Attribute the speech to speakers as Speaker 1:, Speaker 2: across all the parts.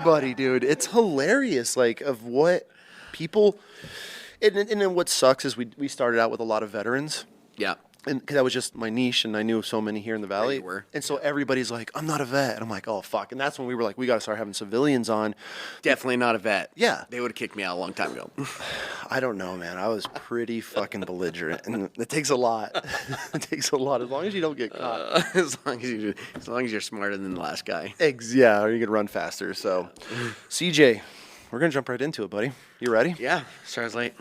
Speaker 1: everybody, dude. It's hilarious, like, of what people... And then what sucks is we started out with a lot of veterans.
Speaker 2: Yeah.
Speaker 1: And because that was just my niche, and I knew so many here in the valley.
Speaker 2: You were.
Speaker 1: And so everybody's like, I'm not a vet. And I'm like, oh, fuck. And that's when we were like, we got to start having civilians on.
Speaker 2: Definitely not a vet.
Speaker 1: Yeah.
Speaker 2: They would have kicked me out a long time ago.
Speaker 1: I don't know, man. I was pretty fucking belligerent. And it takes a lot. It takes a lot, as long as you don't get caught.
Speaker 2: As long as you're smarter than the last guy.
Speaker 1: Yeah, or you can run faster. So, CJ, we're going to jump right into it, buddy. You ready?
Speaker 2: Yeah. Star's late.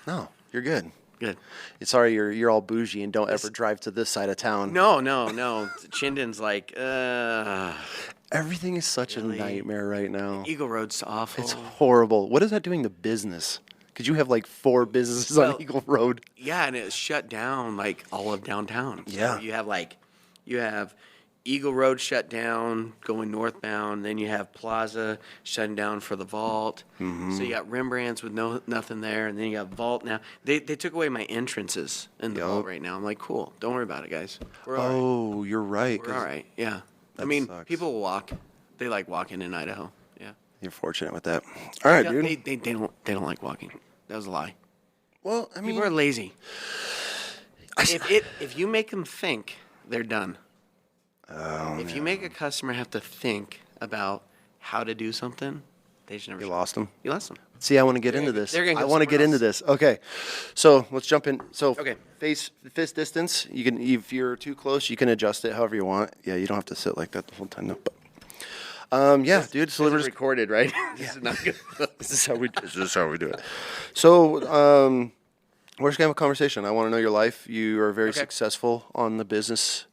Speaker 1: No, you're good.
Speaker 2: Good.
Speaker 1: Sorry, you're all bougie and don't ever drive to this side of town.
Speaker 2: No. Chiндon's like,
Speaker 1: Everything is such
Speaker 2: really?
Speaker 1: a nightmare right now.
Speaker 2: Eagle Road's awful.
Speaker 1: It's horrible. What is that doing to business? Because you have like 4 businesses on Eagle Road.
Speaker 2: Yeah, and it's shut down like all of downtown.
Speaker 1: Yeah.
Speaker 2: So you have Eagle Road shut down going northbound. Then you have Plaza shutting down for the Vault. Mm-hmm. So you got Rembrandt's with nothing there, and then you got Vault now. They took away my entrances in the Vault right now. I'm like, cool. Don't worry about it, guys. We're all right.
Speaker 1: You're right.
Speaker 2: We're all right. Yeah.
Speaker 1: Sucks.
Speaker 2: People will walk. They like walking in Idaho. Yeah.
Speaker 1: You're fortunate with that. All right, dude.
Speaker 2: They don't like walking. That was a lie.
Speaker 1: Well, I mean,
Speaker 2: people are lazy. If you make them think, they're done.
Speaker 1: Oh,
Speaker 2: if you make a customer have to think about how to do something, they should never.
Speaker 1: You lost them.
Speaker 2: You lost them.
Speaker 1: See, I want to get into this.
Speaker 2: I
Speaker 1: want to get into this. Okay, so let's jump in. So,
Speaker 2: okay.
Speaker 1: Fist distance. You can, if you're too close, you can adjust it however you want. Yeah, you don't have to sit like that the whole time. No, but dude. So
Speaker 2: we're recorded, right? This is not good.
Speaker 1: This is how we do it. So, we're just gonna have a conversation. I want to know your life. You are very successful on the business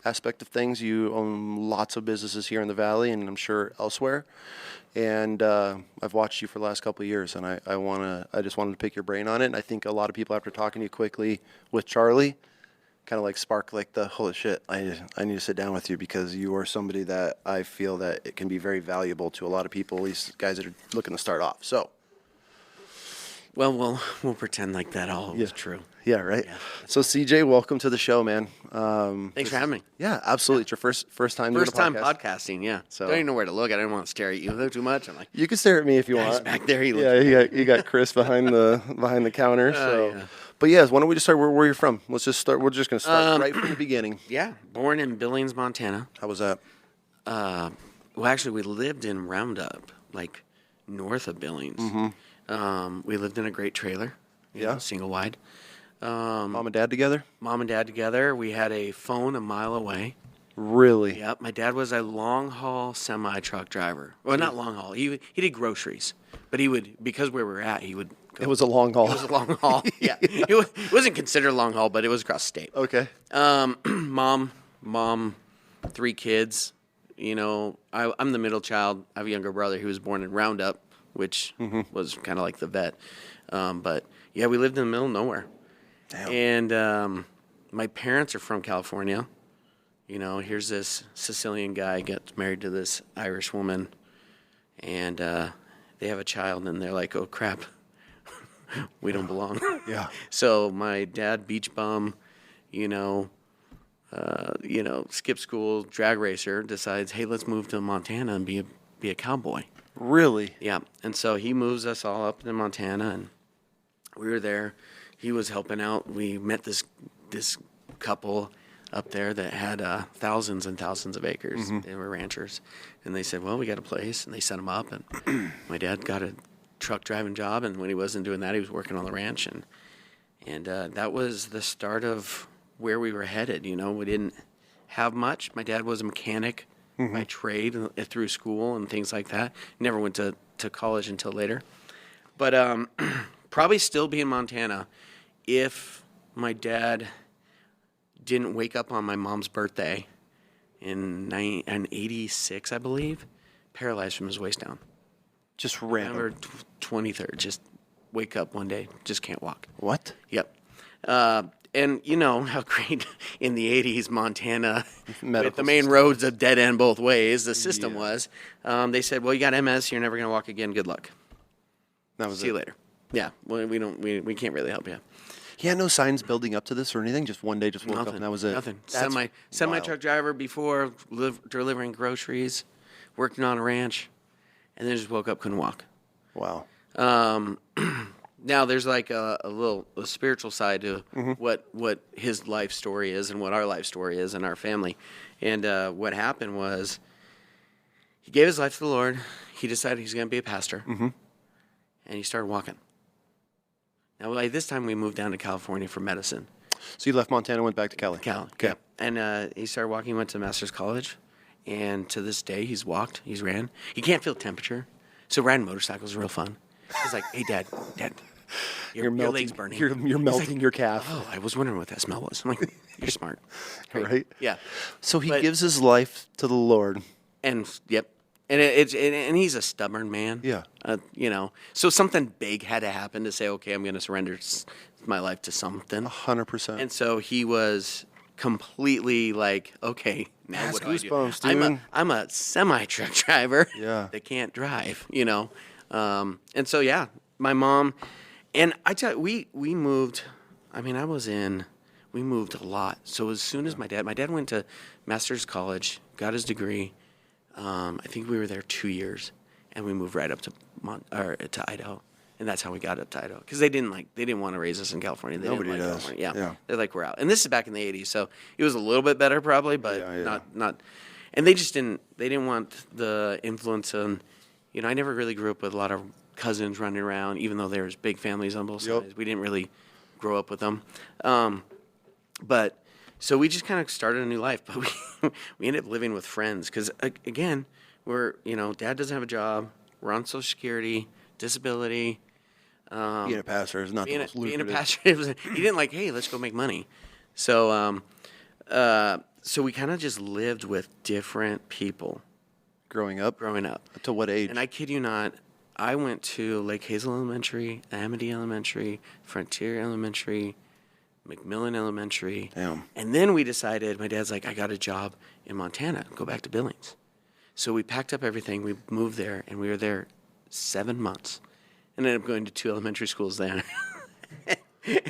Speaker 1: aspect of things. You own lots of businesses here in the valley, and I'm sure elsewhere. And I've watched you for the last couple of years, and I just wanted to pick your brain on it. And I think a lot of people, after talking to you quickly with Charlie, kind of like spark like the holy shit. I need to sit down with you because you are somebody that I feel that it can be very valuable to a lot of people, at least guys that are looking to start off. So.
Speaker 2: Well, we'll pretend like that all was true.
Speaker 1: Yeah, right.
Speaker 2: Yeah.
Speaker 1: So, CJ, welcome to the show, man.
Speaker 2: Thanks for having me.
Speaker 1: Yeah, absolutely. It's your first time doing a podcast.
Speaker 2: First time podcasting, yeah. So don't even know where to look. I didn't want to stare at you too much. I'm like,
Speaker 1: you can stare at me if you want.
Speaker 2: Back there,
Speaker 1: you got Chris behind the counter. So,
Speaker 2: yeah.
Speaker 1: But yes, why don't we just start where you're from? Let's just start. We're just going to start right from the beginning.
Speaker 2: Yeah, born in Billings, Montana.
Speaker 1: How was that?
Speaker 2: Well, actually, we lived in Roundup, like north of Billings. Mm-hmm. We lived in a great trailer. Single wide.
Speaker 1: Mom and dad together?
Speaker 2: Mom and dad together. We had a phone a mile away.
Speaker 1: Really?
Speaker 2: Yep. My dad was a long-haul semi-truck driver. Well, not long-haul. He did groceries. But he would, because where we were at, he would go.
Speaker 1: It was a long haul.
Speaker 2: It was a long haul. Yeah. It wasn't considered a long haul, but it was across state.
Speaker 1: Okay.
Speaker 2: Mom, 3 kids. You know, I'm the middle child. I have a younger brother who was born in Roundup, which was kind of like the vet. But, yeah, we lived in the middle of nowhere. Damn. And my parents are from California. You know, here's this Sicilian guy gets married to this Irish woman, and they have a child, and they're like, oh, crap, we don't belong.
Speaker 1: Yeah.
Speaker 2: So my dad, beach bum, skip school, drag racer, decides, hey, let's move to Montana and be a cowboy.
Speaker 1: Really?
Speaker 2: Yeah. And so he moves us all up to Montana, and we were there. He was helping out. We met this couple up there that had thousands and thousands of acres. Mm-hmm. They were ranchers. And they said, well, we got a place. And they set him up. And my dad got a truck driving job. And when he wasn't doing that, he was working on the ranch. And that was the start of where we were headed. You know, we didn't have much. My dad was a mechanic by trade through school and things like that. Never went to college until later. But probably still be in Montana if my dad didn't wake up on my mom's birthday in 86, I believe, paralyzed from his waist down.
Speaker 1: Just random.
Speaker 2: November 23rd, just wake up one day, just can't walk.
Speaker 1: What?
Speaker 2: Yep. And you know how great in the 80s Montana, with the main roads a dead end both ways, the system was. They said, well, you got MS, you're never going to walk again, good luck.
Speaker 1: That was
Speaker 2: See you later. Yeah, well, we can't really help you.
Speaker 1: He had no signs building up to this or anything. Just one day, just woke up and that was it.
Speaker 2: Nothing. Semi truck driver before delivering groceries, working on a ranch, and then just woke up, couldn't walk.
Speaker 1: Wow.
Speaker 2: Now there's like a spiritual side to what his life story is and what our life story is in our family. And what happened was he gave his life to the Lord. He decided he's going to be a pastor, and he started walking. Now, by this time, we moved down to California for medicine.
Speaker 1: So you left Montana, went back to Cali.
Speaker 2: Okay. Yeah. And he started walking, went to master's college, and to this day, he's walked, he's ran. He can't feel temperature, so riding motorcycles is real fun. He's like, hey, Dad, your leg's burning.
Speaker 1: You're melting your calf.
Speaker 2: Oh, I was wondering what that smell was. I'm like, you're smart.
Speaker 1: Right?
Speaker 2: Yeah.
Speaker 1: So he gives his life to the Lord.
Speaker 2: And, yep. And and he's a stubborn man.
Speaker 1: Yeah.
Speaker 2: So something big had to happen to say, okay, I'm going to surrender my life to something.
Speaker 1: 100%.
Speaker 2: And so he was completely like, okay, now what do I do?
Speaker 1: Goosebumps, dude.
Speaker 2: I'm a semi-truck driver
Speaker 1: Yeah.
Speaker 2: that can't drive, And so, yeah, my mom, and I tell you, we moved, we moved a lot. So as soon as my dad went to master's college, got his degree. I think we were there 2 years, and we moved right up to Idaho, and that's how we got up to Idaho. Because they didn't want to raise us in California.
Speaker 1: Nobody
Speaker 2: didn't like
Speaker 1: does.
Speaker 2: California.
Speaker 1: Yeah.
Speaker 2: They're like, we're out. And this is back in the '80s, so it was a little bit better probably, but not. And they just didn't. They didn't want the influence on. I never really grew up with a lot of cousins running around, even though there was big families on both sides. We didn't really grow up with them, but. So we just kind of started a new life, but we ended up living with friends because, again, Dad doesn't have a job. We're on Social Security, disability.
Speaker 1: Being a pastor is not the most lucrative.
Speaker 2: Being a pastor, he didn't like, hey, let's go make money. So so we kind of just lived with different people.
Speaker 1: Growing up? To what age?
Speaker 2: And I kid you not, I went to Lake Hazel Elementary, Amity Elementary, Frontier Elementary, McMillan Elementary.
Speaker 1: Damn.
Speaker 2: And then we decided, my dad's like, I got a job in Montana. Go back to Billings. So we packed up everything. We moved there, and we were there 7 months. And ended up going to 2 elementary schools there.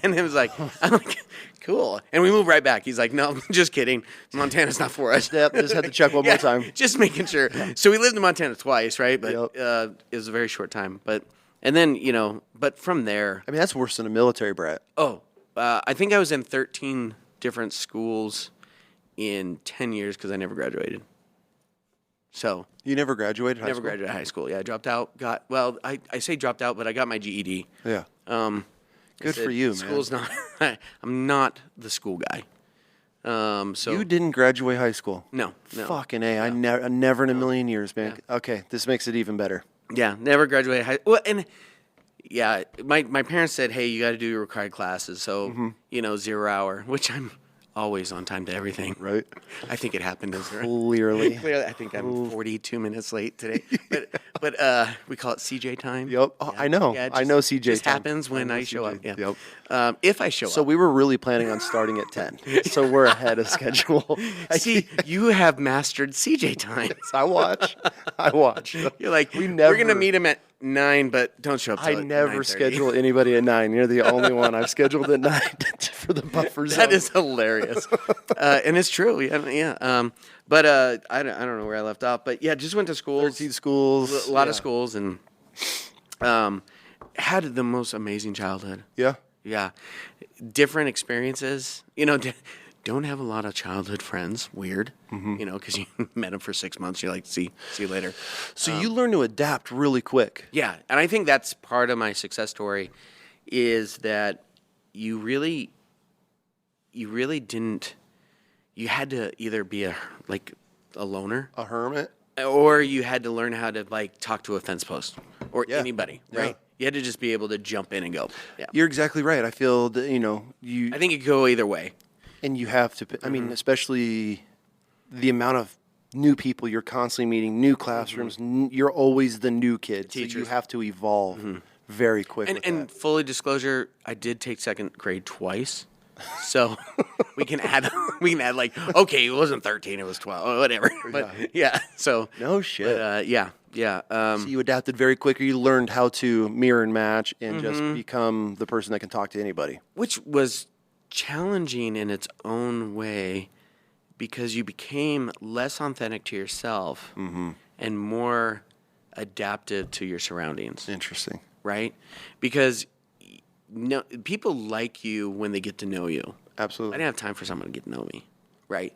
Speaker 2: And it was like, I'm like, cool. And we moved right back. He's like, no, just kidding. Montana's not for us.
Speaker 1: Yep, just had to check one more time.
Speaker 2: Just making sure. So we lived in Montana twice, right? But it was a very short time. But from there.
Speaker 1: I mean, that's worse than a military brat.
Speaker 2: Oh. I think I was in 13 different schools in 10 years because I never graduated. So
Speaker 1: you never graduated high school?
Speaker 2: Never graduated high school. Yeah, I dropped out. I say dropped out, but I got my GED.
Speaker 1: Yeah. Good for you, man.
Speaker 2: School's not. I'm not the school guy. So
Speaker 1: you didn't graduate high school?
Speaker 2: No.
Speaker 1: Fucking A. No. I never in a million years, man. Yeah. Okay, this makes it even better.
Speaker 2: Yeah, never graduated high. Well, and. Yeah, my parents said, hey, you got to do your required classes. So, 0 hour, which I'm always on time to everything.
Speaker 1: Right.
Speaker 2: I think it happened as
Speaker 1: Clearly.
Speaker 2: I think I'm 42 minutes late today. But we call it CJ time.
Speaker 1: Yep. Oh, yeah. I know. Yeah, I know CJ
Speaker 2: just
Speaker 1: time.
Speaker 2: Happens when I show up. Yeah.
Speaker 1: Yep.
Speaker 2: If I show up.
Speaker 1: So we were really planning on starting at 10. So we're ahead of schedule.
Speaker 2: See, you have mastered CJ times.
Speaker 1: I watch.
Speaker 2: You're like, we're going to meet him at 9, but don't show up till
Speaker 1: I never
Speaker 2: 9:30.
Speaker 1: schedule anybody at 9. You're the only one I've scheduled at 9 for the buffer zone.
Speaker 2: That is hilarious. And it's true. Yeah. But I don't know where I left off. But yeah, just went to schools.
Speaker 1: 13 schools.
Speaker 2: A lot of schools. And had the most amazing childhood.
Speaker 1: Yeah?
Speaker 2: Yeah. Different experiences. Don't have a lot of childhood friends. Weird. Because you met them for 6 months. You're like, see you later.
Speaker 1: So you learn to adapt really quick.
Speaker 2: Yeah. And I think that's part of my success story is that you really didn't. You had to either be a loner,
Speaker 1: a hermit,
Speaker 2: or you had to learn how to talk to a fence post or anybody, right?
Speaker 1: Yeah.
Speaker 2: You had to just be able to jump in and go. Yeah,
Speaker 1: you're exactly right. I feel that you.
Speaker 2: I think it could go either way,
Speaker 1: and you have to. I mean, especially the amount of new people you're constantly meeting, new classrooms. You're always the new kid,
Speaker 2: teachers.
Speaker 1: So you have to evolve very quick.
Speaker 2: And fully disclosure, I did take second grade twice. So we can add okay, it wasn't 13, it was 12 or whatever. But yeah, so
Speaker 1: no shit.
Speaker 2: But, yeah.
Speaker 1: So you adapted very quickly. You learned how to mirror and match and just become the person that can talk to anybody.
Speaker 2: Which was challenging in its own way because you became less authentic to yourself and more adaptive to your surroundings.
Speaker 1: Interesting.
Speaker 2: Right? Because no, people like you when they get to know you.
Speaker 1: Absolutely.
Speaker 2: I didn't have time for someone to get to know me. Right?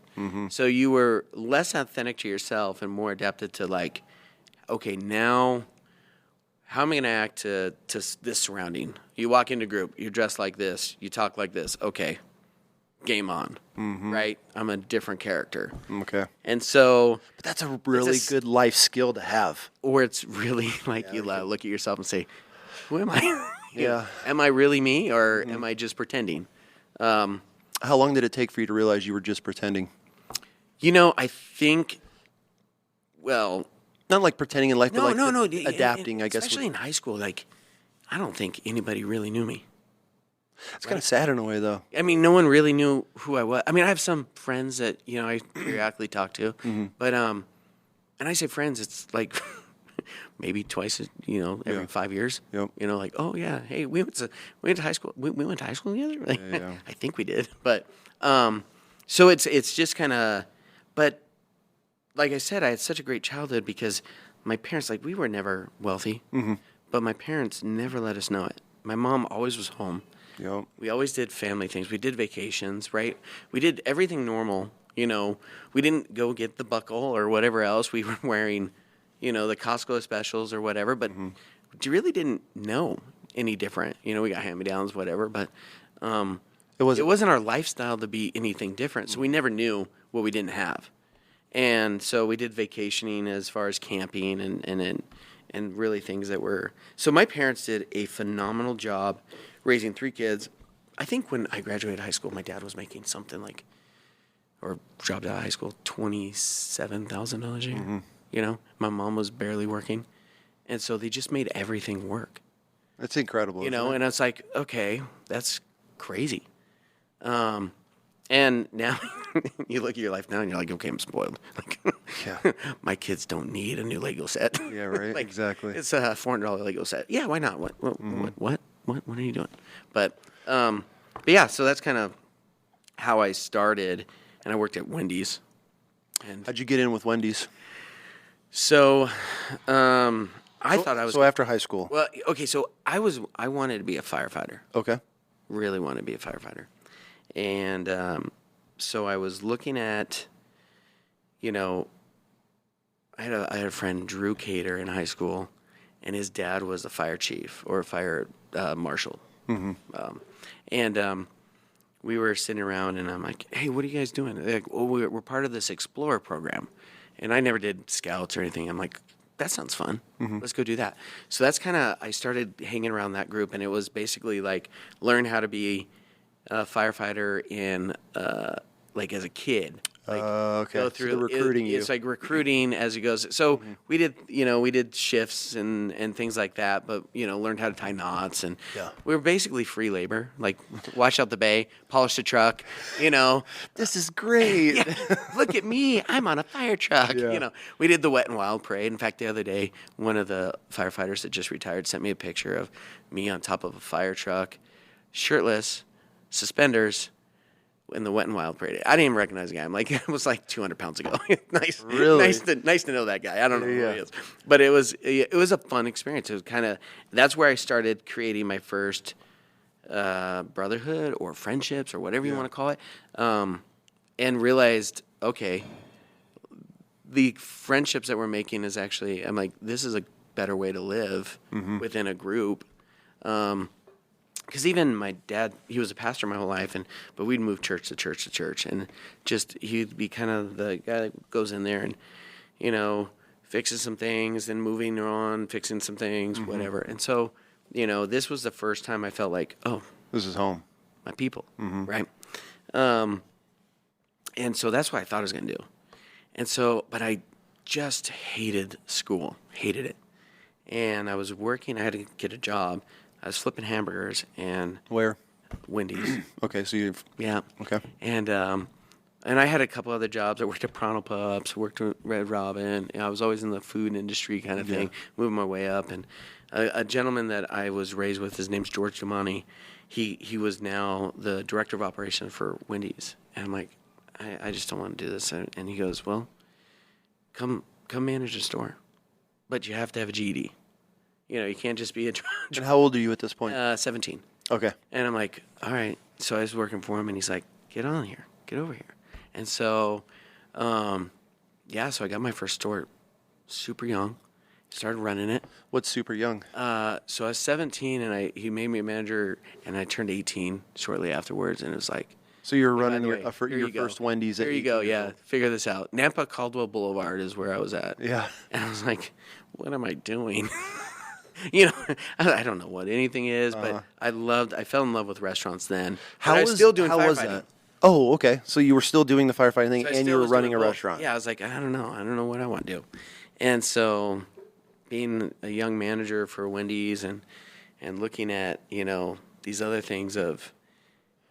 Speaker 2: So you were less authentic to yourself and more adapted to like, okay, now how am I going to act to this surrounding? You walk into a group, you're dressed like this, you talk like this. Okay, game on. Right? I'm a different character.
Speaker 1: Okay.
Speaker 2: And so,
Speaker 1: But that's a really good life skill to have.
Speaker 2: or it's really like you look at yourself and say, who am I?
Speaker 1: Yeah.
Speaker 2: Am I really me, or am I just pretending?
Speaker 1: How long did it take for you to realize you were just pretending?
Speaker 2: I think, well,
Speaker 1: Not like pretending in life, but
Speaker 2: no,
Speaker 1: like adapting, I guess.
Speaker 2: Especially in high school, like, I don't think anybody really knew me.
Speaker 1: It's kind of sad in a way, though.
Speaker 2: I mean, no one really knew who I was. I mean, I have some friends that, I periodically talk to, but, and I say friends, it's like maybe twice, every 5 years.
Speaker 1: Yep.
Speaker 2: Like, oh yeah, hey, we went to high school. We went to high school together. Like,
Speaker 1: Yeah.
Speaker 2: I think we did, but so it's just kind of, but like I said, I had such a great childhood because my parents, like, we were never wealthy, but my parents never let us know it. My mom always was home.
Speaker 1: Yep.
Speaker 2: We always did family things. We did vacations, right? We did everything normal. We didn't go get the buckle or whatever else. We were wearing, the Costco specials or whatever, but we really didn't know any different. We got hand-me-downs, whatever, but it wasn't our lifestyle to be anything different. So we never knew what we didn't have. And so we did vacationing as far as camping and really things that were. So my parents did a phenomenal job raising 3 kids. I think when I graduated high school, my dad was making something like, or dropped out of high school, $27,000 a year. My mom was barely working. And so they just made everything work.
Speaker 1: That's incredible.
Speaker 2: And it's like, okay, that's crazy. And now you look at your life now and you're like, okay, I'm spoiled. Like,
Speaker 1: Yeah.
Speaker 2: my kids don't need a new Lego set.
Speaker 1: Yeah, right.
Speaker 2: Like,
Speaker 1: Exactly.
Speaker 2: It's a $400 Lego set. Yeah, why not? What are you doing? But yeah, so that's kind of how I started, and I worked at Wendy's. And
Speaker 1: How'd you get in with Wendy's?
Speaker 2: so I thought I was.
Speaker 1: So after high school.
Speaker 2: Well, okay, so I wanted to be a firefighter.
Speaker 1: Okay.
Speaker 2: Really wanted to be a firefighter. And so I was looking at, I had a friend, Drew Cater, in high school, and his dad was a fire chief or a fire marshal. And we were sitting around, and I'm like, hey, what are you guys doing? They're like, well, we're part of this Explorer program. And I never did scouts or anything. I'm like, that sounds fun. Let's go do that. So that's kind of, I started hanging around that group, and it was basically like learn how to be a firefighter in, like as a kid. Like
Speaker 1: okay.
Speaker 2: go through
Speaker 1: So they're recruiting you.
Speaker 2: It's like recruiting as it goes. So we did shifts and things like that, but learned how to tie knots, and
Speaker 1: Yeah.
Speaker 2: we were basically free labor. Like wash out the bay, polish the truck.
Speaker 1: This is great.
Speaker 2: Yeah, look at me, I'm on a fire truck.
Speaker 1: Yeah.
Speaker 2: We did the wet and wild parade. In fact, the other day, one of the firefighters that just retired sent me a picture of me on top of a fire truck, shirtless, suspenders, in the wet and wild parade. I didn't even recognize the guy. I'm like, it was like 200 pounds ago. Nice,
Speaker 1: Really?
Speaker 2: nice to know that guy. I don't know who
Speaker 1: Yeah.
Speaker 2: he is, but it was a fun experience. It was kind of, that's where I started creating my first brotherhood or friendships or whatever you want to call it, and realized, okay, the friendships that we're making is actually, I'm like, this is a better way to live within a group. Because even my dad, he was a pastor my whole life, but we'd move church to church to church, and just he'd be kind of the guy that goes in there and, fixes some things, then moving on, fixing some things, whatever. And so, this was the first time I felt like, oh,
Speaker 1: This is home.
Speaker 2: my people, right? And so that's what I thought I was going to do. And so, but I just hated school, hated it. And I was working, I had to get a job. I was flipping hamburgers and
Speaker 1: Where?
Speaker 2: Wendy's.
Speaker 1: Okay, so you've.
Speaker 2: Yeah.
Speaker 1: Okay.
Speaker 2: And I had a couple other jobs. I worked at Pronto Pups, worked at Red Robin. I was always in the food industry kind of thing, moving my way up. And a gentleman that I was raised with, his name's George Dumani. He was now the director of operations for Wendy's. And I'm like, I just don't want to do this. And he goes, well, come manage the store. but you have to have a GED. You can't just be a
Speaker 1: And how old are you at this point?
Speaker 2: 17.
Speaker 1: Okay.
Speaker 2: And I'm like, all right. So I was working for him, and he's like, get on here. Get over here. And so, so I got my first store super young. Started running it.
Speaker 1: What's super young?
Speaker 2: So I was 17, and he made me a manager, and I turned 18 shortly afterwards, and it was like,
Speaker 1: So you're
Speaker 2: by
Speaker 1: running
Speaker 2: the
Speaker 1: your,
Speaker 2: way,
Speaker 1: your first Wendy's at
Speaker 2: Here you
Speaker 1: 18
Speaker 2: go,
Speaker 1: years
Speaker 2: yeah.
Speaker 1: old.
Speaker 2: Figure this out. Nampa Caldwell Boulevard is where I was at.
Speaker 1: Yeah.
Speaker 2: And I was like, what am I doing? I don't know what anything is, but I fell in love with restaurants then. But I was still doing
Speaker 1: how
Speaker 2: firefighting.
Speaker 1: was that? Oh, okay. So you were still doing the firefighting thing,
Speaker 2: So I
Speaker 1: and
Speaker 2: still
Speaker 1: you were
Speaker 2: was
Speaker 1: running
Speaker 2: doing
Speaker 1: a
Speaker 2: both.
Speaker 1: restaurant.
Speaker 2: Yeah, I was like, I don't know what I want to do. And so being a young manager for Wendy's and looking at, these other things of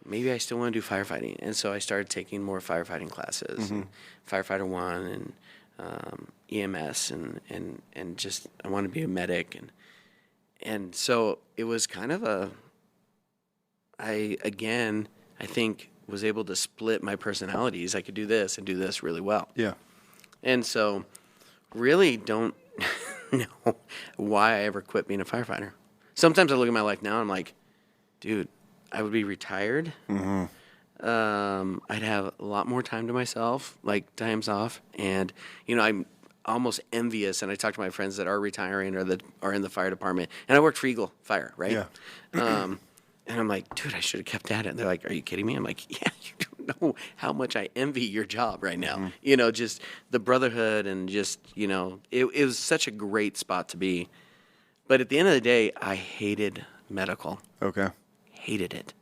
Speaker 2: maybe I still want to do firefighting. And so I started taking more firefighting classes, and Firefighter 1 and EMS and just I want to be a medic. And so it was kind of I think was able to split my personalities. I could do this and do this really well.
Speaker 1: Yeah.
Speaker 2: And so really don't know why I ever quit being a firefighter. Sometimes I look at my life now and I'm like, dude, I would be retired. I'd have a lot more time to myself, like times off. And, I'm almost envious. And I talk to my friends that are retiring or that are in the fire department. And I worked for Eagle Fire, right?
Speaker 1: Yeah.
Speaker 2: And I'm like, dude, I should have kept at it. And they're like, are you kidding me? I'm like, yeah, you don't know how much I envy your job right now. Just the brotherhood and just, it was such a great spot to be. But at the end of the day, I hated medical.
Speaker 1: Okay.
Speaker 2: Hated it.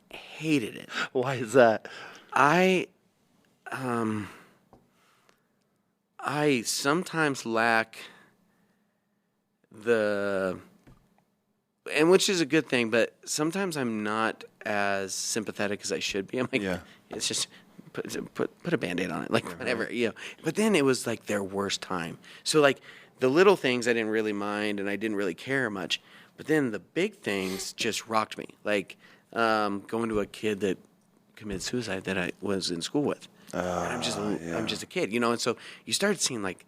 Speaker 2: Hated it.
Speaker 1: Why is that?
Speaker 2: I sometimes lack and which is a good thing, but sometimes I'm not as sympathetic as I should be. I'm like, it's just put a Band-Aid on it, like whatever, But then it was like their worst time. So like the little things I didn't really mind and I didn't really care much, but then the big things just rocked me. Like going to a kid that committed suicide that I was in school with. I'm just a kid, And so you started seeing like,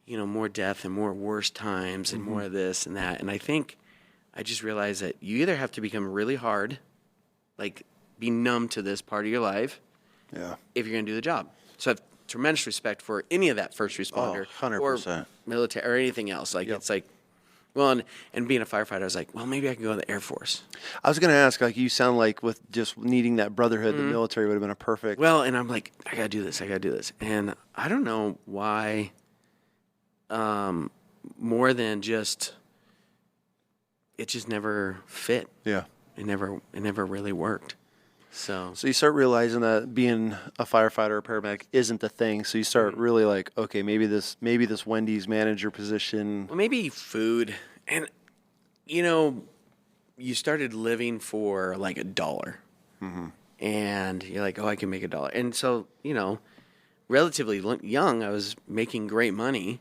Speaker 2: more death and more worse times and more of this and that. And I think I just realized that you either have to become really hard, like be numb to this part of your life, if you're going to do the job. So I have tremendous respect for any of that first responder
Speaker 1: 100%.
Speaker 2: or military or anything else. Like it's like, well, and being a firefighter, I was like, well, maybe I can go to the Air Force.
Speaker 1: I was going to ask, like, you sound like with just needing that brotherhood, the military would have been a perfect.
Speaker 2: Well, and I'm like, I got to do this. And I don't know why, more than just, it just never fit.
Speaker 1: Yeah.
Speaker 2: It never really worked. So
Speaker 1: you start realizing that being a firefighter or paramedic isn't the thing. So you start really like, okay, maybe this Wendy's manager position.
Speaker 2: Well, maybe food. And, you started living for like $1. And you're like, oh, I can make $1. And so, relatively young, I was making great money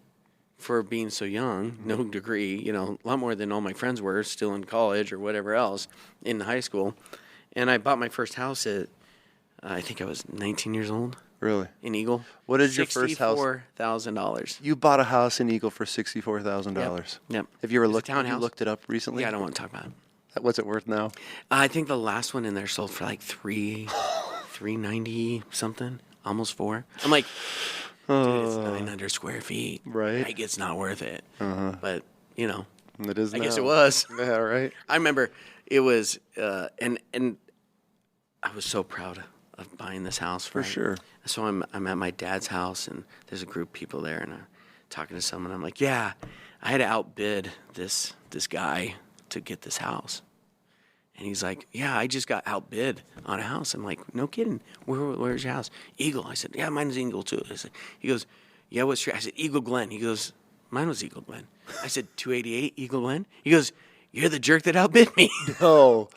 Speaker 2: for being so young, no degree, a lot more than all my friends were still in college or whatever else in high school. And I bought my first house at, I think I was 19 years old.
Speaker 1: Really?
Speaker 2: In Eagle.
Speaker 1: What is your first house?
Speaker 2: $64,000.
Speaker 1: You bought a house in Eagle for $64,000.
Speaker 2: Yep.
Speaker 1: Have you ever
Speaker 2: It's a townhouse.
Speaker 1: have you looked it up recently?
Speaker 2: Yeah, I don't want to talk about it.
Speaker 1: What's it worth now?
Speaker 2: I think the last one in there sold for like $390 something, almost $4. I'm like, dude, it's 900 square feet.
Speaker 1: Right.
Speaker 2: Like, it's not worth it. But,
Speaker 1: It is
Speaker 2: I
Speaker 1: now.
Speaker 2: guess it was.
Speaker 1: Yeah, right.
Speaker 2: I remember it was, and I was so proud of buying this house.
Speaker 1: For sure.
Speaker 2: So I'm at my dad's house, and there's a group of people there, and I'm talking to someone. I'm like, yeah, I had to outbid this guy to get this house. And he's like, yeah, I just got outbid on a house. I'm like, no kidding. Where's your house? Eagle. I said, yeah, mine is Eagle too. He goes, yeah, what's your? I said, Eagle Glen. He goes, mine was Eagle Glen. I said, 288 Eagle Glen. He goes, you're the jerk that outbid me.
Speaker 1: Oh.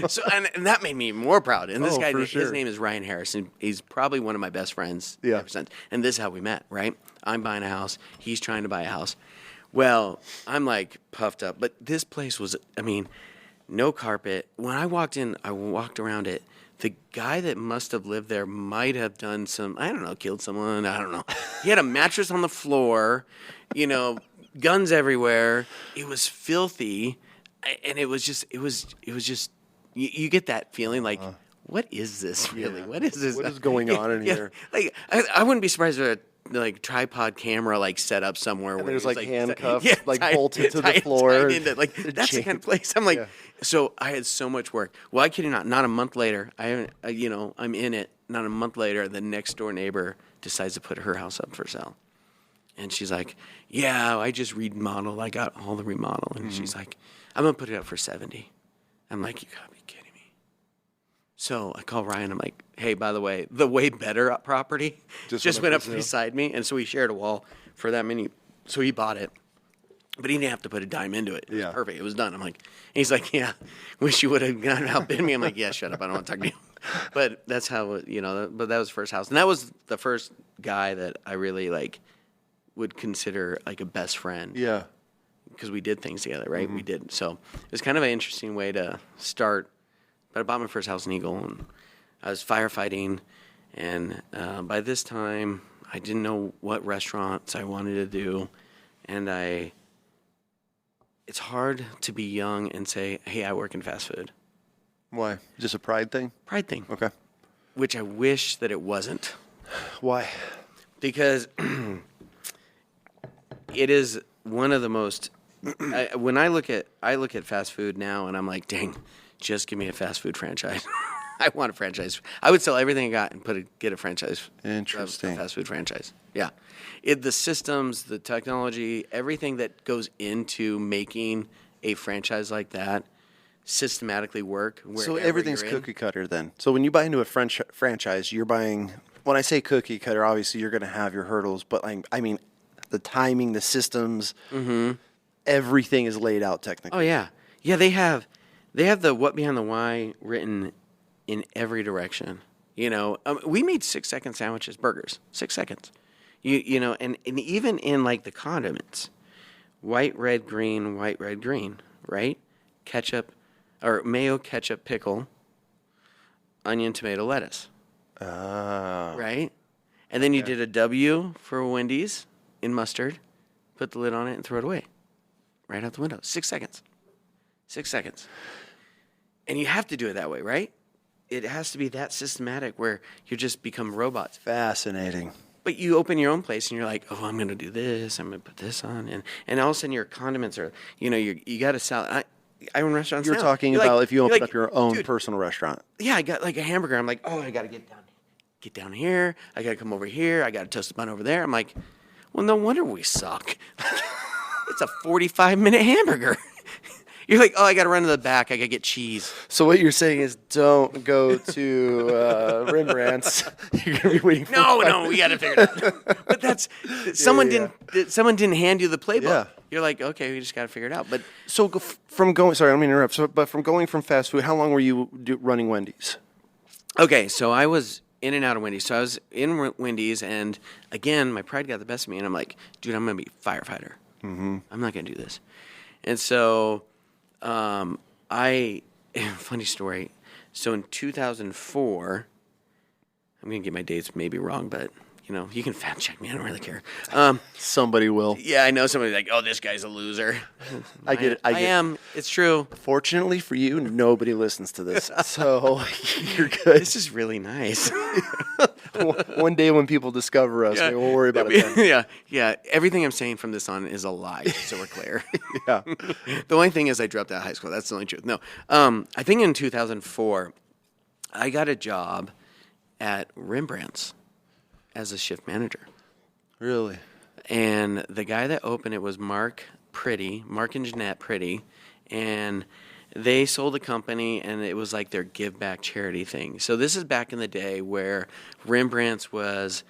Speaker 2: So and that made me more proud. And this guy,
Speaker 1: for sure.
Speaker 2: his name is Ryan Harris, and he's probably one of my best friends
Speaker 1: Yeah.
Speaker 2: ever since. And this is how we met, right? I'm buying a house. He's trying to buy a house. Well, I'm like puffed up, but this place was, no carpet. When I walked in, I walked around it. the guy that must have lived there might have done some, I don't know, killed someone. I don't know. He had a mattress on the floor, guns everywhere. It was filthy. And it was just, you get that feeling like, what is this really?
Speaker 1: Yeah.
Speaker 2: What is this?
Speaker 1: What is going on in here?
Speaker 2: Like, I wouldn't be surprised if a tripod camera set up somewhere
Speaker 1: And
Speaker 2: where
Speaker 1: there's
Speaker 2: it's,
Speaker 1: handcuffed,
Speaker 2: tied-
Speaker 1: bolted to the
Speaker 2: tied
Speaker 1: floor.
Speaker 2: into, that's the kind of place. I'm like, so I had so much work. Well, I kid you not. Not a month later, I'm in it. Not a month later, the next door neighbor decides to put her house up for sale, and she's like, "Yeah, I just remodeled. I got all the remodel," and she's like, "I'm gonna put it up for 70." I'm like, "You gotta be kidding me." So I call Ryan. I'm like, "Hey, by the way, the way better property just went up beside me," and so we shared a wall for that many. So he bought it, but he didn't have to put a dime into it. It was perfect. It was done. I'm like, and he's like, "Yeah, wish you would have gone outbid me." I'm like, "Yeah, shut up. I don't want to talk to you." But that's how But that was the first house, and that was the first guy that I really would consider a best friend.
Speaker 1: Yeah.
Speaker 2: Because we did things together, right? We did. So it was kind of an interesting way to start. But I bought my first house in Eagle, and I was firefighting. And by this time, I didn't know what restaurants I wanted to do. And it's hard to be young and say, hey, I work in fast food.
Speaker 1: Why? Just a pride thing?
Speaker 2: Pride thing.
Speaker 1: Okay.
Speaker 2: Which I wish that it wasn't.
Speaker 1: Why?
Speaker 2: Because it is one of the most... when I look at fast food now, and I'm like, dang, just give me a fast food franchise. I want a franchise. I would sell everything I got and get a franchise.
Speaker 1: Interesting.
Speaker 2: A fast food franchise. Yeah, the systems, the technology, everything that goes into making a franchise like that systematically work.
Speaker 1: So everything's cookie cutter then. So when you buy into a franchise, you're buying. When I say cookie cutter, obviously you're going to have your hurdles, but I mean, the timing, the systems. Mm-hmm. Everything is laid out technically.
Speaker 2: Oh yeah, yeah. They have the what behind the why written in every direction. We made 6-second sandwiches, burgers, 6 seconds. And even in the condiments, white, red, green, right? Ketchup, or mayo, ketchup, pickle, onion, tomato, lettuce. Right, and then you did a W for Wendy's in mustard, put the lid on it, and throw it away. Right out the window. 6 seconds. 6 seconds. And you have to do it that way, right? It has to be that systematic where you just become robots.
Speaker 1: Fascinating.
Speaker 2: But you open your own place and you're like, oh, I'm going to do this. I'm going to put this on. And all of a sudden your condiments are, you got a salad. I own restaurants
Speaker 1: You're
Speaker 2: now.
Speaker 1: talking about if you open up your own personal restaurant.
Speaker 2: Yeah, I got a hamburger. I'm like, oh, I got to get down here. I got to come over here. I got to toast a bun over there. I'm like, well, no wonder we suck. It's a 45-minute hamburger. You're like, oh, I got to run to the back. I got to get cheese.
Speaker 1: So what you're saying is don't go to Rembrandt's. You're going to be waiting for
Speaker 2: No, we got to figure it out. But that's someone didn't hand you the playbook.
Speaker 1: Yeah.
Speaker 2: You're like, okay, we just got to figure it out. But
Speaker 1: so from going, sorry, I don't mean to interrupt. But from going from fast food, how long were you running Wendy's?
Speaker 2: Okay, so I was in and out of Wendy's. So I was in Wendy's, and again, my pride got the best of me, and I'm like, dude, I'm going to be a firefighter. Mm-hmm. I'm not going to do this. And so funny story. So in 2004, I'm going to get my dates maybe wrong, but, you can fact check me. I don't really care.
Speaker 1: Somebody will.
Speaker 2: Yeah, I know somebody's like, oh, this guy's a loser.
Speaker 1: I get it.
Speaker 2: I am. It's true.
Speaker 1: Fortunately for you, nobody listens to this. So you're good.
Speaker 2: This is really nice.
Speaker 1: One day when people discover us, they won't worry about it then.
Speaker 2: Yeah. Everything I'm saying from this on is a lie, so we're clear.
Speaker 1: Yeah.
Speaker 2: The only thing is I dropped out of high school. That's the only truth. No. I think in 2004, I got a job at Rembrandt's as a shift manager.
Speaker 1: Really?
Speaker 2: And the guy that opened it was Mark and Jeanette Pretty, and they sold the company, and it was like their give back charity thing. So this is back in the day where Rembrandt's was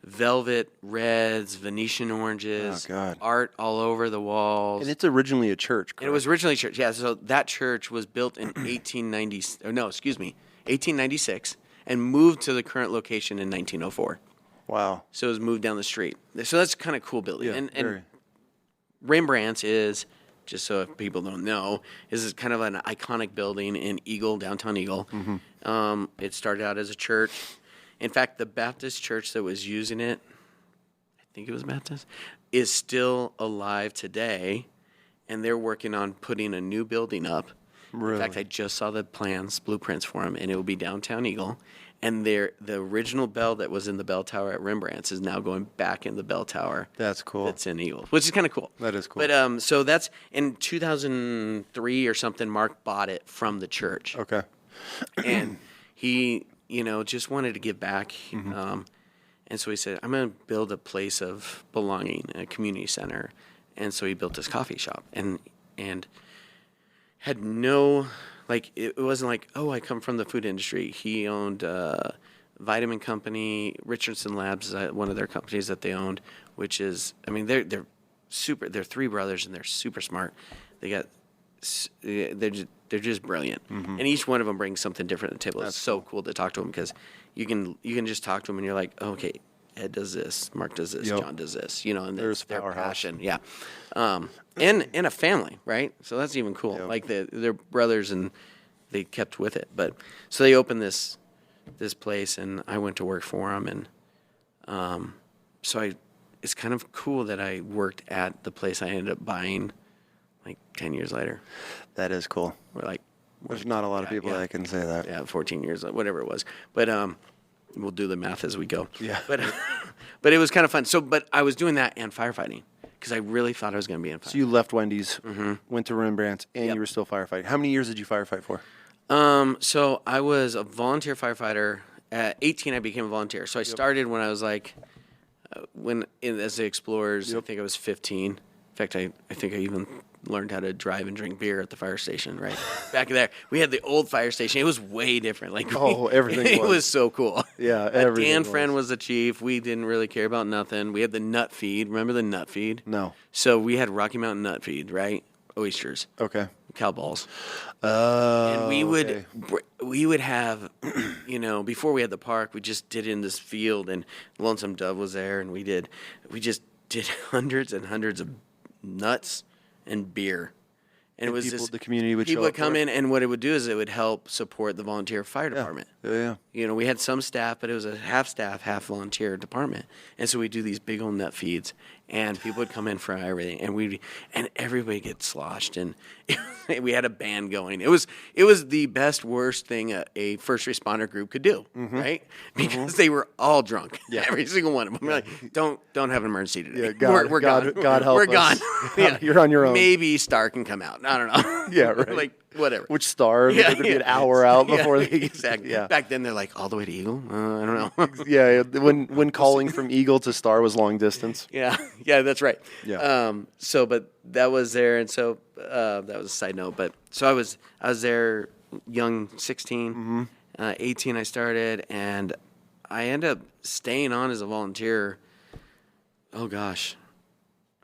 Speaker 2: velvet reds, Venetian oranges, art all over the walls.
Speaker 1: And it's originally a church, correct?
Speaker 2: And it was originally a church, yeah. So that church was built in 1896, and moved to the current location in 1904.
Speaker 1: Wow.
Speaker 2: So it was moved down the street. So that's kind of cool building.
Speaker 1: Yeah,
Speaker 2: and Rembrandt's is just so if people don't know, is kind of an iconic building in Eagle, downtown Eagle. It started out as a church. In fact, the Baptist church that was using it, I think it was Baptist, is still alive today, and they're working on putting a new building up.
Speaker 1: Really?
Speaker 2: In fact, I just saw the blueprints for them, and it will be downtown Eagle. And the original bell that was in the bell tower at Rembrandt's is now going back in the bell tower.
Speaker 1: That's cool.
Speaker 2: That's in Eagle, which is kind of cool.
Speaker 1: That is cool.
Speaker 2: But so that's in 2003 or something. Mark bought it from the church.
Speaker 1: Okay.
Speaker 2: And he, just wanted to give back. And so he said, I'm going to build a place of belonging, a community center. And so he built this coffee shop and had no, it wasn't like, oh, I come from the food industry. He owned Vitamin Company, Richardson Labs, one of their companies that they owned, which is, they're super, they're three brothers and they're super smart. They're just brilliant. And each one of them brings something different to the table. It's so cool to talk to them because you can just talk to them and you're like, oh, okay, Ed does this, Mark does this, John does this, and
Speaker 1: there's
Speaker 2: their
Speaker 1: powerhouse.
Speaker 2: passion. Yeah. And a family, right? So that's even cool.
Speaker 1: Yep.
Speaker 2: Like they're brothers and they kept with it. But so they opened this place and I went to work for them. And it's kind of cool that I worked at the place I ended up buying 10 years later.
Speaker 1: That is cool.
Speaker 2: Or
Speaker 1: There's not a lot of people that can say that.
Speaker 2: Yeah, 14 years, whatever it was. But we'll do the math as we go.
Speaker 1: Yeah.
Speaker 2: But it was kind of fun. So, but I was doing that and firefighting because I really thought I was going to be in firefighting.
Speaker 1: So you left Wendy's, went to Rembrandt's, and
Speaker 2: Yep.
Speaker 1: you were still firefighting. How many years did you firefight for?
Speaker 2: So I was a volunteer firefighter. At 18, I became a volunteer. So I started when I was as the Explorers. I think I was 15. In fact, I think I even learned how to drive and drink beer at the fire station, right? Back there. We had the old fire station. It was way different.
Speaker 1: Everything
Speaker 2: It
Speaker 1: was.
Speaker 2: was so cool.
Speaker 1: Yeah, everything
Speaker 2: Dan
Speaker 1: was.
Speaker 2: Friend was the chief. We didn't really care about nothing. We had the nut feed. Remember the nut feed?
Speaker 1: No.
Speaker 2: So we had Rocky Mountain nut feed, right? Oysters,
Speaker 1: Okay.
Speaker 2: cow balls.
Speaker 1: And
Speaker 2: And we would have, before we had the park, we just did it in this field, and Lonesome Dove was there, and we just did hundreds and hundreds of nuts and beer. And it was
Speaker 1: the community would
Speaker 2: people
Speaker 1: show
Speaker 2: would
Speaker 1: up
Speaker 2: come
Speaker 1: for it?
Speaker 2: in, and what it would do is it would help support the volunteer fire department.
Speaker 1: Yeah.
Speaker 2: We had some staff, but it was a half staff, half volunteer department. And so we do these big old nut feeds, and people would come in for everything, and everybody gets sloshed, and we had a band going. It was the best, worst thing a first responder group could do, right? Because they were all drunk, every single one of them. We're like, don't have an emergency today.
Speaker 1: Yeah,
Speaker 2: we're gone.
Speaker 1: God help
Speaker 2: we're
Speaker 1: us.
Speaker 2: gone. Yeah.
Speaker 1: You're on your own.
Speaker 2: Maybe Star can come out. I don't know.
Speaker 1: Yeah, right.
Speaker 2: Whatever.
Speaker 1: Which star? They're going to be an hour out before they
Speaker 2: exactly.
Speaker 1: Yeah.
Speaker 2: Back then, they're like all the way to Eagle. I don't know.
Speaker 1: Yeah, when calling from Eagle to Star was long distance.
Speaker 2: Yeah, that's right.
Speaker 1: Yeah.
Speaker 2: But that was there, and so that was a side note. But so I was there, young, 16, 18. I started, and I ended up staying on as a volunteer. Oh gosh,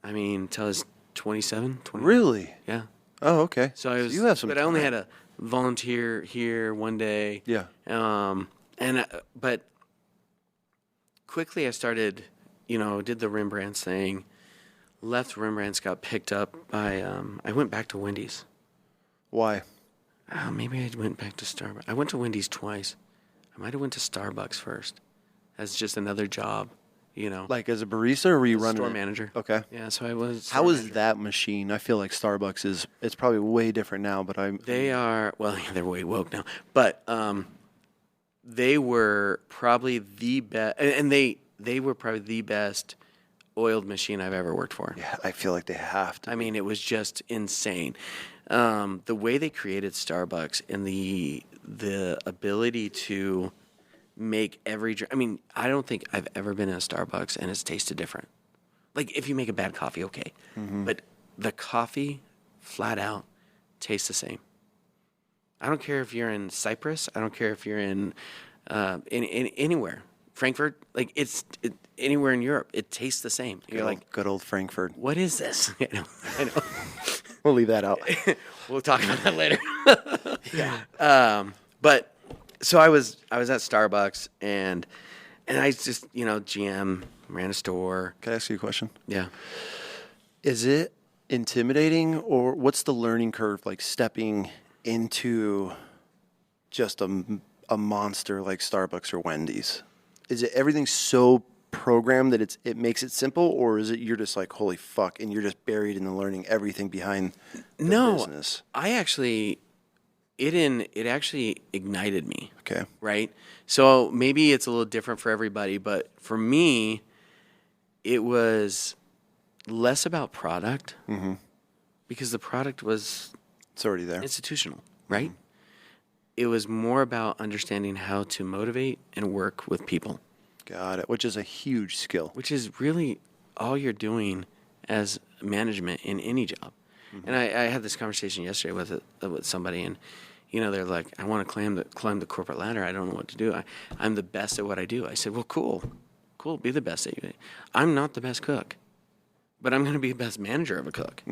Speaker 2: till I was 27, 20.
Speaker 1: Really?
Speaker 2: Yeah.
Speaker 1: Oh, okay.
Speaker 2: So I was,
Speaker 1: you have some
Speaker 2: but I only
Speaker 1: time.
Speaker 2: had a volunteer here one day.
Speaker 1: Yeah.
Speaker 2: But quickly I started, did the Rembrandt's thing, left Rembrandt's, got picked up by, I went back to Wendy's.
Speaker 1: Why?
Speaker 2: Maybe I went back to Starbucks. I went to Wendy's twice. I might have went to Starbucks first as just another job,
Speaker 1: Like as a barista, or were you running
Speaker 2: store
Speaker 1: it?
Speaker 2: manager.
Speaker 1: Okay.
Speaker 2: Yeah, so I was.
Speaker 1: How is that machine? I feel like Starbucks it's probably way different now, but
Speaker 2: They are, they're way woke now, but they were probably the best, and they were probably the best oiled machine I've ever worked for.
Speaker 1: Yeah, I feel like they have to.
Speaker 2: It was just insane. The way they created Starbucks and the ability to make every drink. I don't think I've ever been in a Starbucks and it's tasted different. Like if you make a bad coffee, okay, but the coffee, flat out, tastes the same. I don't care if you're in Cyprus. I don't care if you're in anywhere, Frankfurt. Anywhere in Europe, it tastes the same. You're like,
Speaker 1: good old Frankfurt.
Speaker 2: what is this? I know.
Speaker 1: We'll leave that out.
Speaker 2: We'll talk about that later. But so I was at Starbucks and I just GM, ran a store.
Speaker 1: Can I ask you a question?
Speaker 2: Yeah.
Speaker 1: Is it intimidating, or what's the learning curve like stepping into just a monster like Starbucks or Wendy's? Is it everything so programmed that it makes it simple, or is it you're just like, holy fuck, and you're just buried in the learning everything behind the business?
Speaker 2: I actually it actually ignited me.
Speaker 1: Okay.
Speaker 2: Right? So maybe it's a little different for everybody, but for me, it was less about product because the product was
Speaker 1: It's already there.
Speaker 2: institutional, right? It was more about understanding how to motivate and work with people.
Speaker 1: Got it. Which is a huge skill.
Speaker 2: Which is really all you're doing as management in any job. And I had this conversation yesterday with somebody, and they're like, I want to climb the corporate ladder. I don't know what to do. I'm the best at what I do. I said, well, cool, be the best at you. I'm not the best cook, but I'm going to be the best manager of a cook.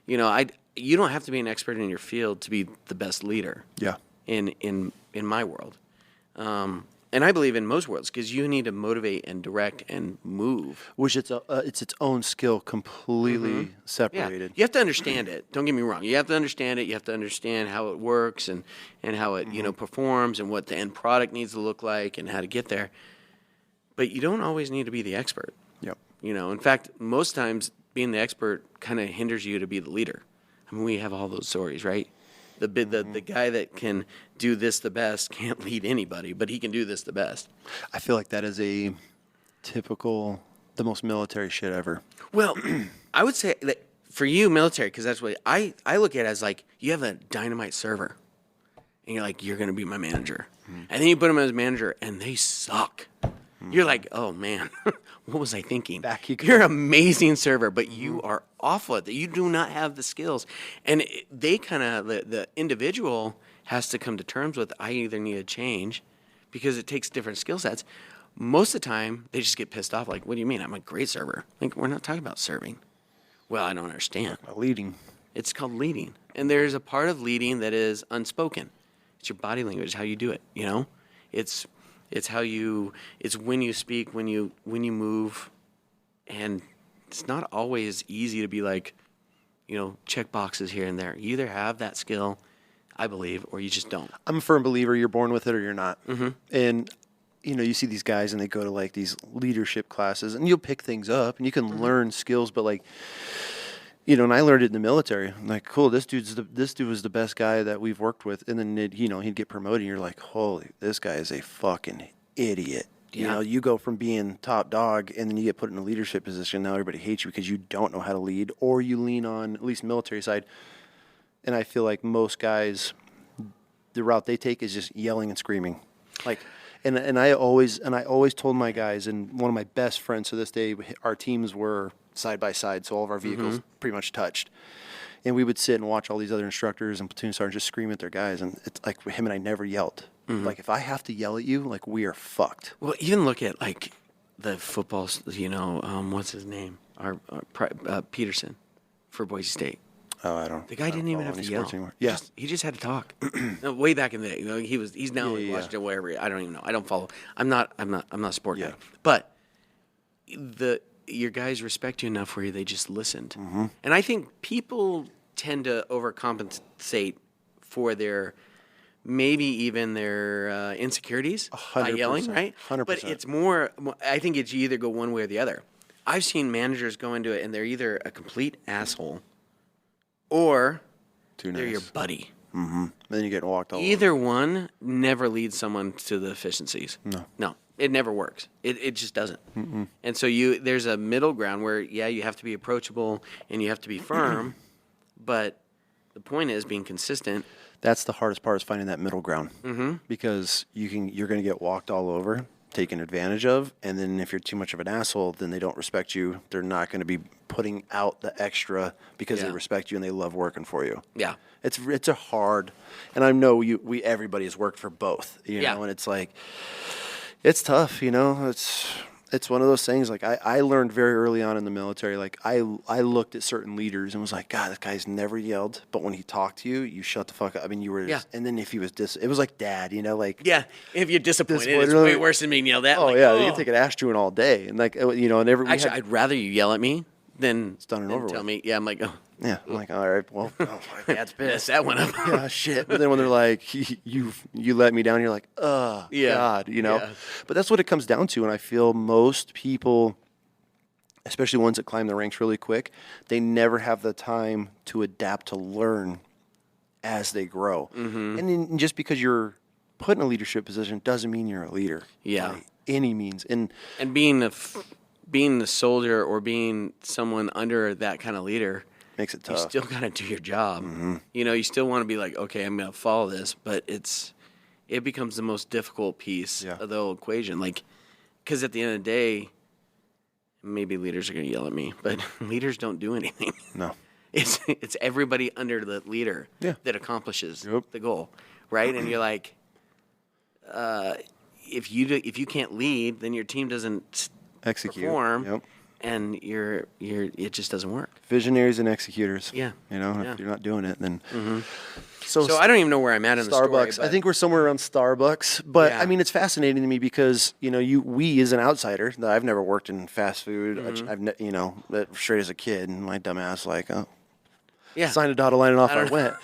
Speaker 2: You don't have to be an expert in your field to be the best leader.
Speaker 1: Yeah.
Speaker 2: In my world. And I believe in most worlds, because you need to motivate and direct and move.
Speaker 1: Which it's its own skill, completely separated.
Speaker 2: You have to understand it. Don't get me wrong. You have to understand it. You have to understand how it works and how it performs and what the end product needs to look like and how to get there. But you don't always need to be the expert.
Speaker 1: Yep.
Speaker 2: In fact, most times being the expert kind of hinders you to be the leader. I mean, we have all those stories, right? The guy that can do this the best can't lead anybody, but he can do this the best.
Speaker 1: I feel like that is a typical, the most military shit ever.
Speaker 2: Well, I would say that for you, military, because that's what I look at it as like you have a dynamite server, and you're like, you're going to be my manager. And then you put them as manager, and they suck. You're like, oh, man, what was I thinking?
Speaker 1: Back you go.
Speaker 2: You're an amazing server, but you are awful at that. You do not have the skills. And they kind of, the individual has to come to terms with, I either need a change because it takes different skill sets. Most of the time, they just get pissed off. Like, what do you mean? I'm a great server. Like, we're not talking about serving. Well, I don't understand.
Speaker 1: Leading.
Speaker 2: It's called leading. And there's a part of leading that is unspoken. It's your body language, how you do it, It's how it's when you speak, when you move, and it's not always easy to be like, check boxes here and there. You either have that skill, I believe, or you just don't.
Speaker 1: I'm a firm believer you're born with it or you're not. And, you see these guys and they go to like these leadership classes and you'll pick things up and you can learn skills, but like, and I learned it in the military. I'm like, cool, this dude was the best guy that we've worked with. And then, he'd get promoted and you're like, holy, this guy is a fucking idiot.
Speaker 2: Yeah.
Speaker 1: You go from being top dog and then you get put in a leadership position. Now everybody hates you because you don't know how to lead, or you lean on, at least military side. And I feel like most guys, the route they take is just yelling and screaming. Like, and I always told my guys, and one of my best friends to this day, our teams were side by side, so all of our vehicles pretty much touched. And we would sit and watch all these other instructors and platoon sergeants just scream at their guys, and it's like him and I never yelled. Like, if I have to yell at you, like, we are fucked.
Speaker 2: Well, even look at like the football, what's his name? Peterson for Boise State.
Speaker 1: Oh, I don't.
Speaker 2: The guy didn't even have to yell.
Speaker 1: Yeah,
Speaker 2: he just had to talk. No, way back in the day, he's now in Washington, wherever. I don't even know. I don't follow. I'm not a sport guy. But your guys respect you enough where they just listened. And I think people tend to overcompensate for their maybe even their insecurities by yelling, right?
Speaker 1: 100%.
Speaker 2: But it's more. I think it's you either go one way or the other. I've seen managers go into it and they're either a complete asshole, or they're your buddy.
Speaker 1: Then you get walked all
Speaker 2: Either one never leads someone to the efficiencies. No, it never works. It just doesn't. And so there's a middle ground where, you have to be approachable and you have to be firm, but the point is being consistent.
Speaker 1: That's the hardest part, is finding that middle ground. Because you're going to get walked all over, taken advantage of, and then if you're too much of an asshole, then they don't respect you. They're not going to be putting out the extra because they respect you and they love working for you.
Speaker 2: Yeah.
Speaker 1: It's a hard, and I know everybody has worked for both, know, and it's like, it's tough, it's one of those things. Like I learned very early on in the military, like I looked at certain leaders and was like, God, this guy's never yelled, but when he talked to you, you shut the fuck up. I mean, you were, and then if he was it was like dad, like.
Speaker 2: Yeah, if you're disappointed, it's way worse than being yelled at.
Speaker 1: Oh, you can take an ash chewing all day, and like, and
Speaker 2: I'd rather you yell at me than
Speaker 1: it's done and over
Speaker 2: tell
Speaker 1: with.
Speaker 2: me, I'm like, oh,
Speaker 1: Yeah, I'm like, all right, well,
Speaker 2: That's pissed. That one up.
Speaker 1: yeah, shit. But then when they're like, you let me down, you're like,
Speaker 2: Yeah.
Speaker 1: God,
Speaker 2: Yeah.
Speaker 1: But that's what it comes down to, and I feel most people, especially ones that climb the ranks really quick, they never have the time to adapt to learn as they grow. And then just because you're put in a leadership position doesn't mean you're a leader.
Speaker 2: Yeah.
Speaker 1: By any means. And
Speaker 2: being the soldier or being someone under that kind of leader
Speaker 1: makes it tough.
Speaker 2: you still got to do your job. You still want to be like, okay, I'm going to follow this, but it becomes the most difficult piece of the whole equation. Like, because at the end of the day, maybe leaders are going to yell at me, but leaders don't do anything.
Speaker 1: No.
Speaker 2: It's everybody under the leader that accomplishes the goal, right? And you're like, if you can't lead, then your team doesn't
Speaker 1: Execute.
Speaker 2: perform.
Speaker 1: Yep.
Speaker 2: And it just doesn't work.
Speaker 1: Visionaries and executors.
Speaker 2: Yeah.
Speaker 1: If you're not doing it, then.
Speaker 2: So I don't even know where I'm at in the story.
Speaker 1: Starbucks. I think we're somewhere around Starbucks. But I mean, it's fascinating to me because we as an outsider, I've never worked in fast food. Straight as a kid, and my dumb ass signed a dotted line and off I went.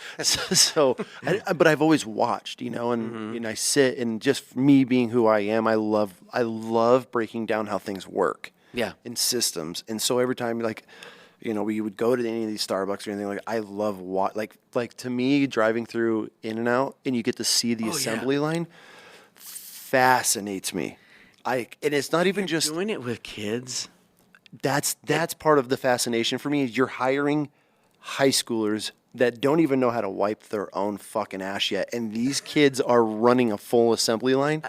Speaker 1: But I've always watched, and I sit and just me being who I am, I love breaking down how things work.
Speaker 2: Yeah.
Speaker 1: In systems. And so every time we would go to any of these Starbucks or anything, I love like to me driving through In-N-Out and you get to see the assembly line fascinates me. And it's not even just
Speaker 2: doing it with kids.
Speaker 1: That's part of the fascination for me is you're hiring high schoolers that don't even know how to wipe their own fucking ass yet. And these kids are running a full assembly line.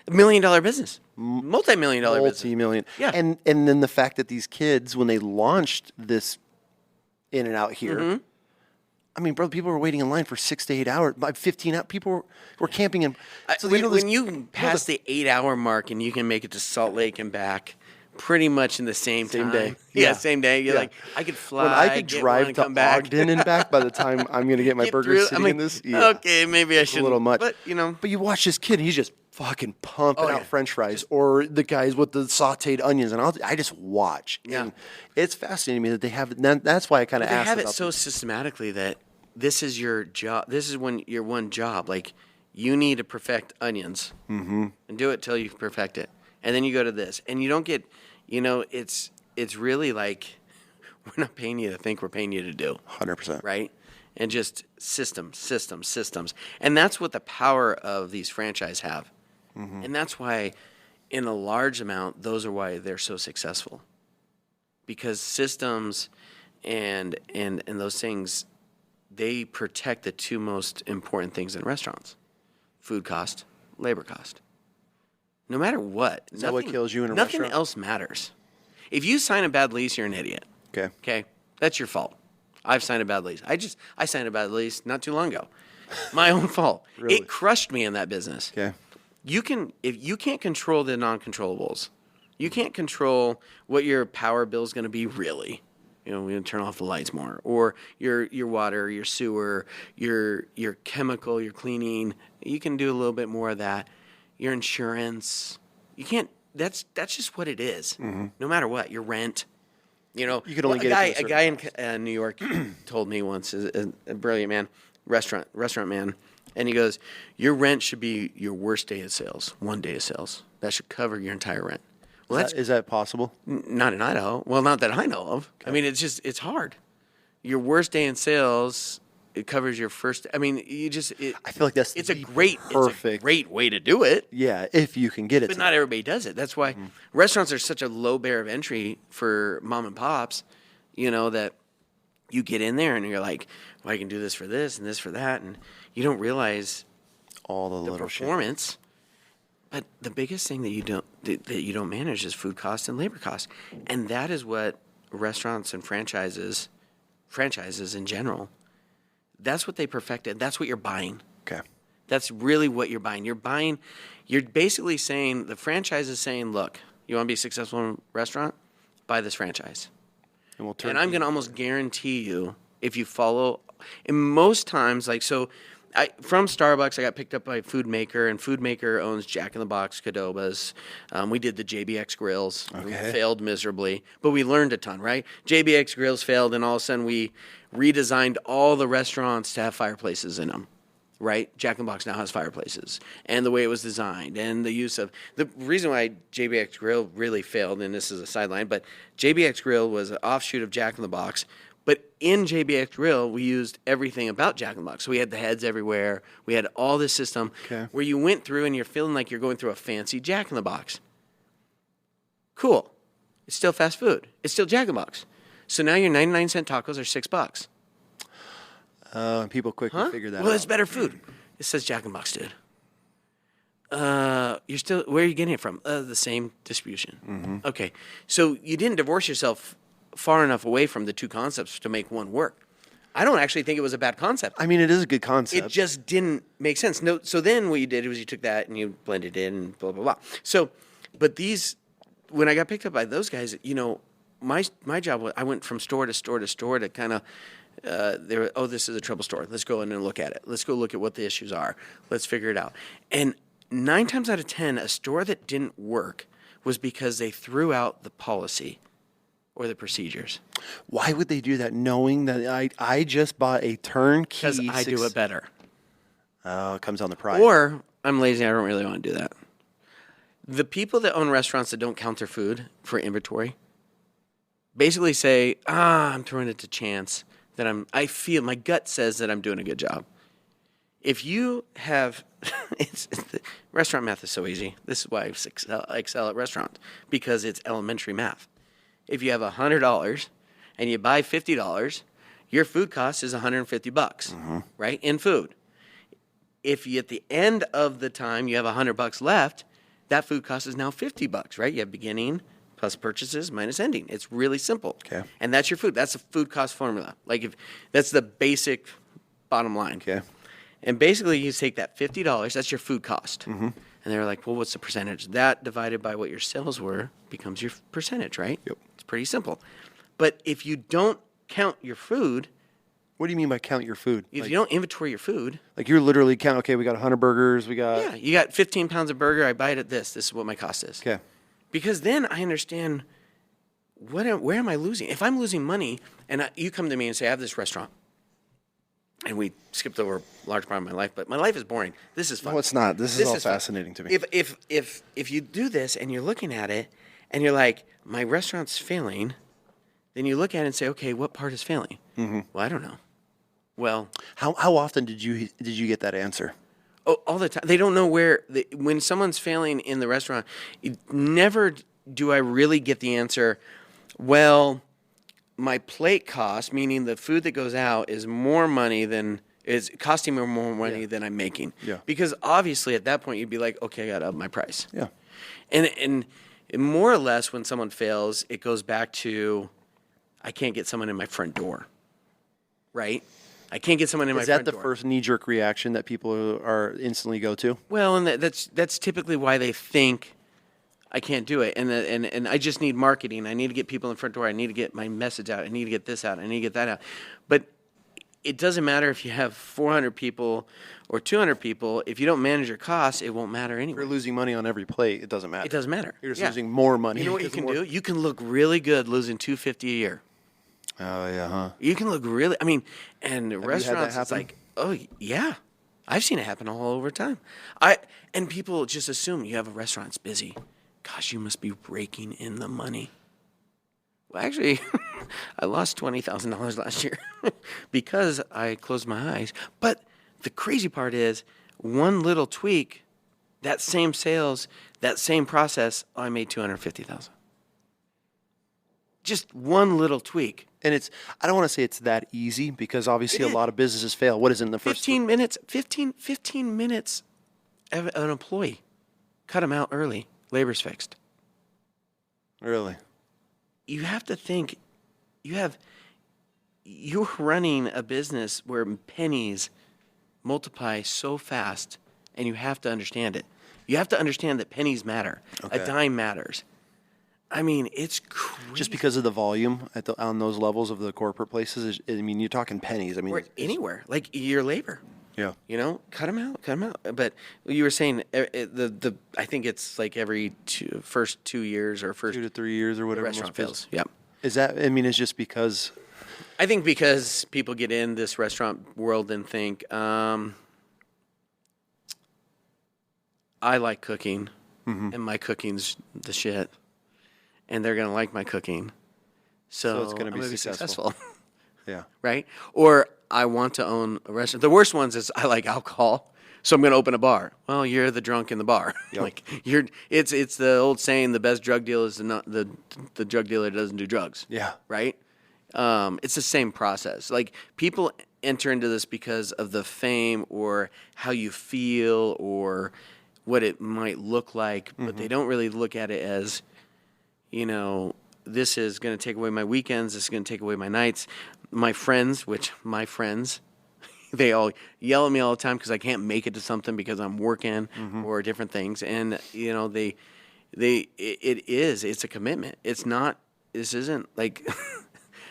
Speaker 2: $1 million business. Multi-million-dollar business.
Speaker 1: Multi-million.
Speaker 2: Yeah.
Speaker 1: And then the fact that these kids, when they launched this In-N-Out here, I mean, bro, people were waiting in line for 6 to 8 hours. By 15 hours, people were camping in.
Speaker 2: So when you pass the 8-hour mark and you can make it to Salt Lake and back pretty much in the same time.
Speaker 1: Day.
Speaker 2: Yeah, same day. You're like, I could fly.
Speaker 1: When I could drive to Ogden and back by the time I'm going to get my burger sitting in this. Yeah.
Speaker 2: Okay, maybe I should.
Speaker 1: A little much.
Speaker 2: But,
Speaker 1: But you watch this kid, he's just fucking pumping out French fries, or the guys with the sautéed onions, and I just watch.
Speaker 2: Yeah.
Speaker 1: And it's fascinating to me that they have. That's why I kind of asked.
Speaker 2: They have it so systematically that this is your job. This is your one job. Like, you need to perfect onions and do it till you perfect it, and then you go to this, and you don't get. It's really like we're not paying you to think, we're paying you to do.
Speaker 1: 100%.
Speaker 2: Right? And just systems. And that's what the power of these franchise have. And that's why, in a large amount, those are why they're so successful. Because systems and those things, they protect the two most important things in restaurants: food cost, labor cost. No matter what.
Speaker 1: Is that what kills you in a
Speaker 2: restaurant?
Speaker 1: restaurant?
Speaker 2: Nothing else matters. If you sign a bad lease, you're an idiot. Okay? That's your fault. I've signed a bad lease. I signed a bad lease not too long ago. My own fault.
Speaker 1: Really?
Speaker 2: It crushed me in that business.
Speaker 1: Okay.
Speaker 2: If you can't control the non-controllables, you can't control what your power bill is going to be really. We're going to turn off the lights more, or your water, your sewer, your chemical, your cleaning. You can do a little bit more of that. Your insurance. You can't. That's just what it is. No matter what, your rent. You can
Speaker 1: only get
Speaker 2: a guy in New York told me once, a brilliant man, restaurant man, and he goes, "Your rent should be your worst day of sales, 1 day of sales. That should cover your entire rent." Well,
Speaker 1: is that possible?
Speaker 2: Not in Idaho. Well, not that I know of. Okay. I mean, it's hard. Your worst day in sales, it covers your first. I mean, I
Speaker 1: feel like that's
Speaker 2: perfect. It's a great way to do it.
Speaker 1: Yeah, if you can get it.
Speaker 2: But not everybody does it. That's why restaurants are such a low barrier of entry for mom and pops. That you get in there and you're like, well, I can do this for this and this for that, and you don't realize
Speaker 1: all the little
Speaker 2: performance.
Speaker 1: Shit.
Speaker 2: But the biggest thing that you don't manage is food costs and labor costs, and that is what restaurants and franchises in general. That's what they perfected. That's what you're buying.
Speaker 1: Okay. That's
Speaker 2: really what you're buying. You're basically saying, the franchise is saying, look, you want to be successful in a restaurant? Buy this franchise. And I'm going to almost guarantee you, if you follow, and most times, from Starbucks, I got picked up by Food Maker, and Food Maker owns Jack in the Box, Qdobas. We did the JBX grills. We failed miserably, but we learned a ton, right? JBX grills failed, and all of a sudden we redesigned all the restaurants to have fireplaces in them. Right? Jack in the Box now has fireplaces, and the way it was designed, and the use of the reason why JBX Grill really failed, and this is a sideline, but JBX Grill was an offshoot of Jack in the Box. But in JBX Grill, we used everything about Jack in the Box. So we had the heads everywhere. We had all this system where you went through and you're feeling like you're going through a fancy Jack in the Box. Cool. It's still fast food. It's still Jack in the Box. So now your 99-cent tacos are $6.
Speaker 1: And people quickly figure that out.
Speaker 2: Well, it's better food. It says Jack in the Box, dude. You're still, where are you getting it from? The same distribution. Mm-hmm. Okay. So you didn't divorce yourself far enough away from the two concepts to make one work. I don't actually think it was a bad concept.
Speaker 1: I mean, it is a good concept.
Speaker 2: It just didn't make sense. No. So then what you did was you took that and you blended it and blah, blah, blah. So, but these, when I got picked up by those guys, you know, my job was, I went from store to store to store to kind of, they were, oh, this is a trouble store. Let's go in and look at it. Let's go look at what the issues are. Let's figure it out. And 9 times out of 10, a store that didn't work was because they threw out the policy or the procedures.
Speaker 1: Why would they do that, knowing that I just bought a turnkey?
Speaker 2: Because I do it better.
Speaker 1: Oh, it comes on the price.
Speaker 2: Or I'm lazy. I don't really want to do that. The people that own restaurants that don't count their food for inventory basically say, I'm throwing it to chance. I feel, my gut says that I'm doing a good job. If you have, the restaurant math is so easy. This is why I excel at restaurants, because it's elementary math. If you have $100 and you buy $50, your food cost is $150, right? In food. If you, at the end of the time you have $100 left, that food cost is now $50, right? You have beginning plus purchases minus ending. It's really simple.
Speaker 1: Okay.
Speaker 2: And that's your food. That's a food cost formula. Like if that's the basic bottom line.
Speaker 1: Okay.
Speaker 2: And basically you take that $50, that's your food cost. Mm-hmm. And they're like, well, what's the percentage? That divided by what your sales were becomes your percentage, right?
Speaker 1: Yep.
Speaker 2: It's pretty simple. But if you don't count your food.
Speaker 1: What do you mean by count your food?
Speaker 2: If you don't inventory your food.
Speaker 1: Like you're literally count, okay, we got 100 burgers, we got.
Speaker 2: Yeah, you got 15 pounds of burger, I buy it at this. This is what my cost is.
Speaker 1: Okay.
Speaker 2: Because then I understand where am I losing? If I'm losing money and you come to me and say, I have this restaurant. And we skipped over a large part of my life, but my life is boring. This is fun.
Speaker 1: No, it's not. This is all fascinating
Speaker 2: fun.
Speaker 1: to me.
Speaker 2: If you do this and you're looking at it and you're like, my restaurant's failing, then you look at it and say, okay, what part is failing? Mm-hmm. Well, I don't know. Well,
Speaker 1: how often did you get that answer?
Speaker 2: Oh, all the time. They don't know where when someone's failing in the restaurant. Never do I really get the answer. Well, my plate cost, meaning the food that goes out, is more money than is costing me more money than I'm making.
Speaker 1: Yeah.
Speaker 2: Because obviously at that point you'd be like, okay, I got to up my price.
Speaker 1: Yeah.
Speaker 2: And more or less when someone fails, it goes back to I can't get someone in my front door. Right? I can't get someone in my front door.
Speaker 1: Is that the first knee-jerk reaction that people are instantly go to?
Speaker 2: Well, and that's typically why they think I can't do it. And I just need marketing. I need to get people in the front door. I need to get my message out. I need to get this out. I need to get that out. But it doesn't matter if you have 400 people or 200 people. If you don't manage your costs, it won't matter anyway.
Speaker 1: If you're losing money on every plate, it doesn't matter.
Speaker 2: It doesn't matter.
Speaker 1: You're just losing more money.
Speaker 2: You know what you can do? You can look really good losing $250 a year.
Speaker 1: Oh, yeah, huh?
Speaker 2: You can look really, and
Speaker 1: Have
Speaker 2: restaurants, it's like, oh, yeah. I've seen it happen all over time. And people just assume you have a restaurant, it's busy. Gosh, you must be raking in the money. Well, actually, I lost $20,000 last year because I closed my eyes. But the crazy part is one little tweak, that same sales, that same process, I made $250,000. Just one little tweak.
Speaker 1: And I don't want to say it's that easy because obviously a lot of businesses fail. What is it in the first
Speaker 2: 15 minutes, 15 minutes of an employee. Cut them out early. Labor's fixed.
Speaker 1: Really?
Speaker 2: You have to think, you're running a business where pennies multiply so fast and you have to understand it. You have to understand that pennies matter. Okay. A dime matters. It's crazy.
Speaker 1: Just because of the volume on those levels of the corporate places. You're talking pennies.
Speaker 2: Or anywhere, like your labor.
Speaker 1: Yeah.
Speaker 2: You know, cut them out. But you were saying I think it's like every first 2 years or first
Speaker 1: 2 to 3 years or
Speaker 2: the
Speaker 1: whatever.
Speaker 2: restaurant fails. Yeah.
Speaker 1: Is that? I mean, it's just because.
Speaker 2: I think because people get in this restaurant world and think, I like cooking, and my cooking's the shit, and they're gonna like my cooking, so
Speaker 1: it's gonna be successful. Yeah.
Speaker 2: Right? Or I want to own a restaurant. The worst ones is I like alcohol, so I'm going to open a bar. Well, you're the drunk in the bar.
Speaker 1: Yep.
Speaker 2: Like it's the old saying: the best drug deal is the drug dealer that doesn't do drugs.
Speaker 1: Yeah.
Speaker 2: Right? It's the same process. Like people enter into this because of the fame or how you feel or what it might look like, but they don't really look at it as, you know, this is going to take away my weekends. This is going to take away my nights. My friends, they all yell at me all the time because I can't make it to something because I'm working or different things. And, you know, it's a commitment. This isn't like,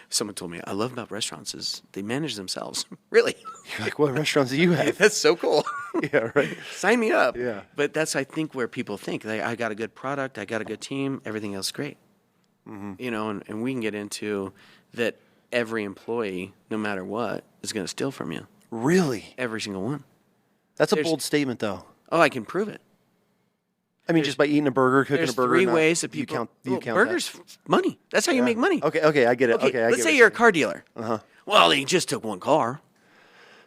Speaker 2: someone told me, I love about restaurants is they manage themselves. Really?
Speaker 1: You're like, what restaurants do you have?
Speaker 2: That's so cool.
Speaker 1: Yeah, right.
Speaker 2: Sign me up.
Speaker 1: Yeah.
Speaker 2: But that's, I think, where people think, I got a good product, I got a good team, everything else is great. You know, and we can get into that every employee, no matter what, is going to steal from you.
Speaker 1: Really?
Speaker 2: Every single one.
Speaker 1: That's a bold statement, though.
Speaker 2: Oh, I can prove it.
Speaker 1: I mean, just by eating a burger, cooking a burger.
Speaker 2: There's 3 ways that people
Speaker 1: you count
Speaker 2: burgers, money. That's how you make money.
Speaker 1: Okay, I get it. Okay,
Speaker 2: let's say you're a car dealer. Well, they just took one car.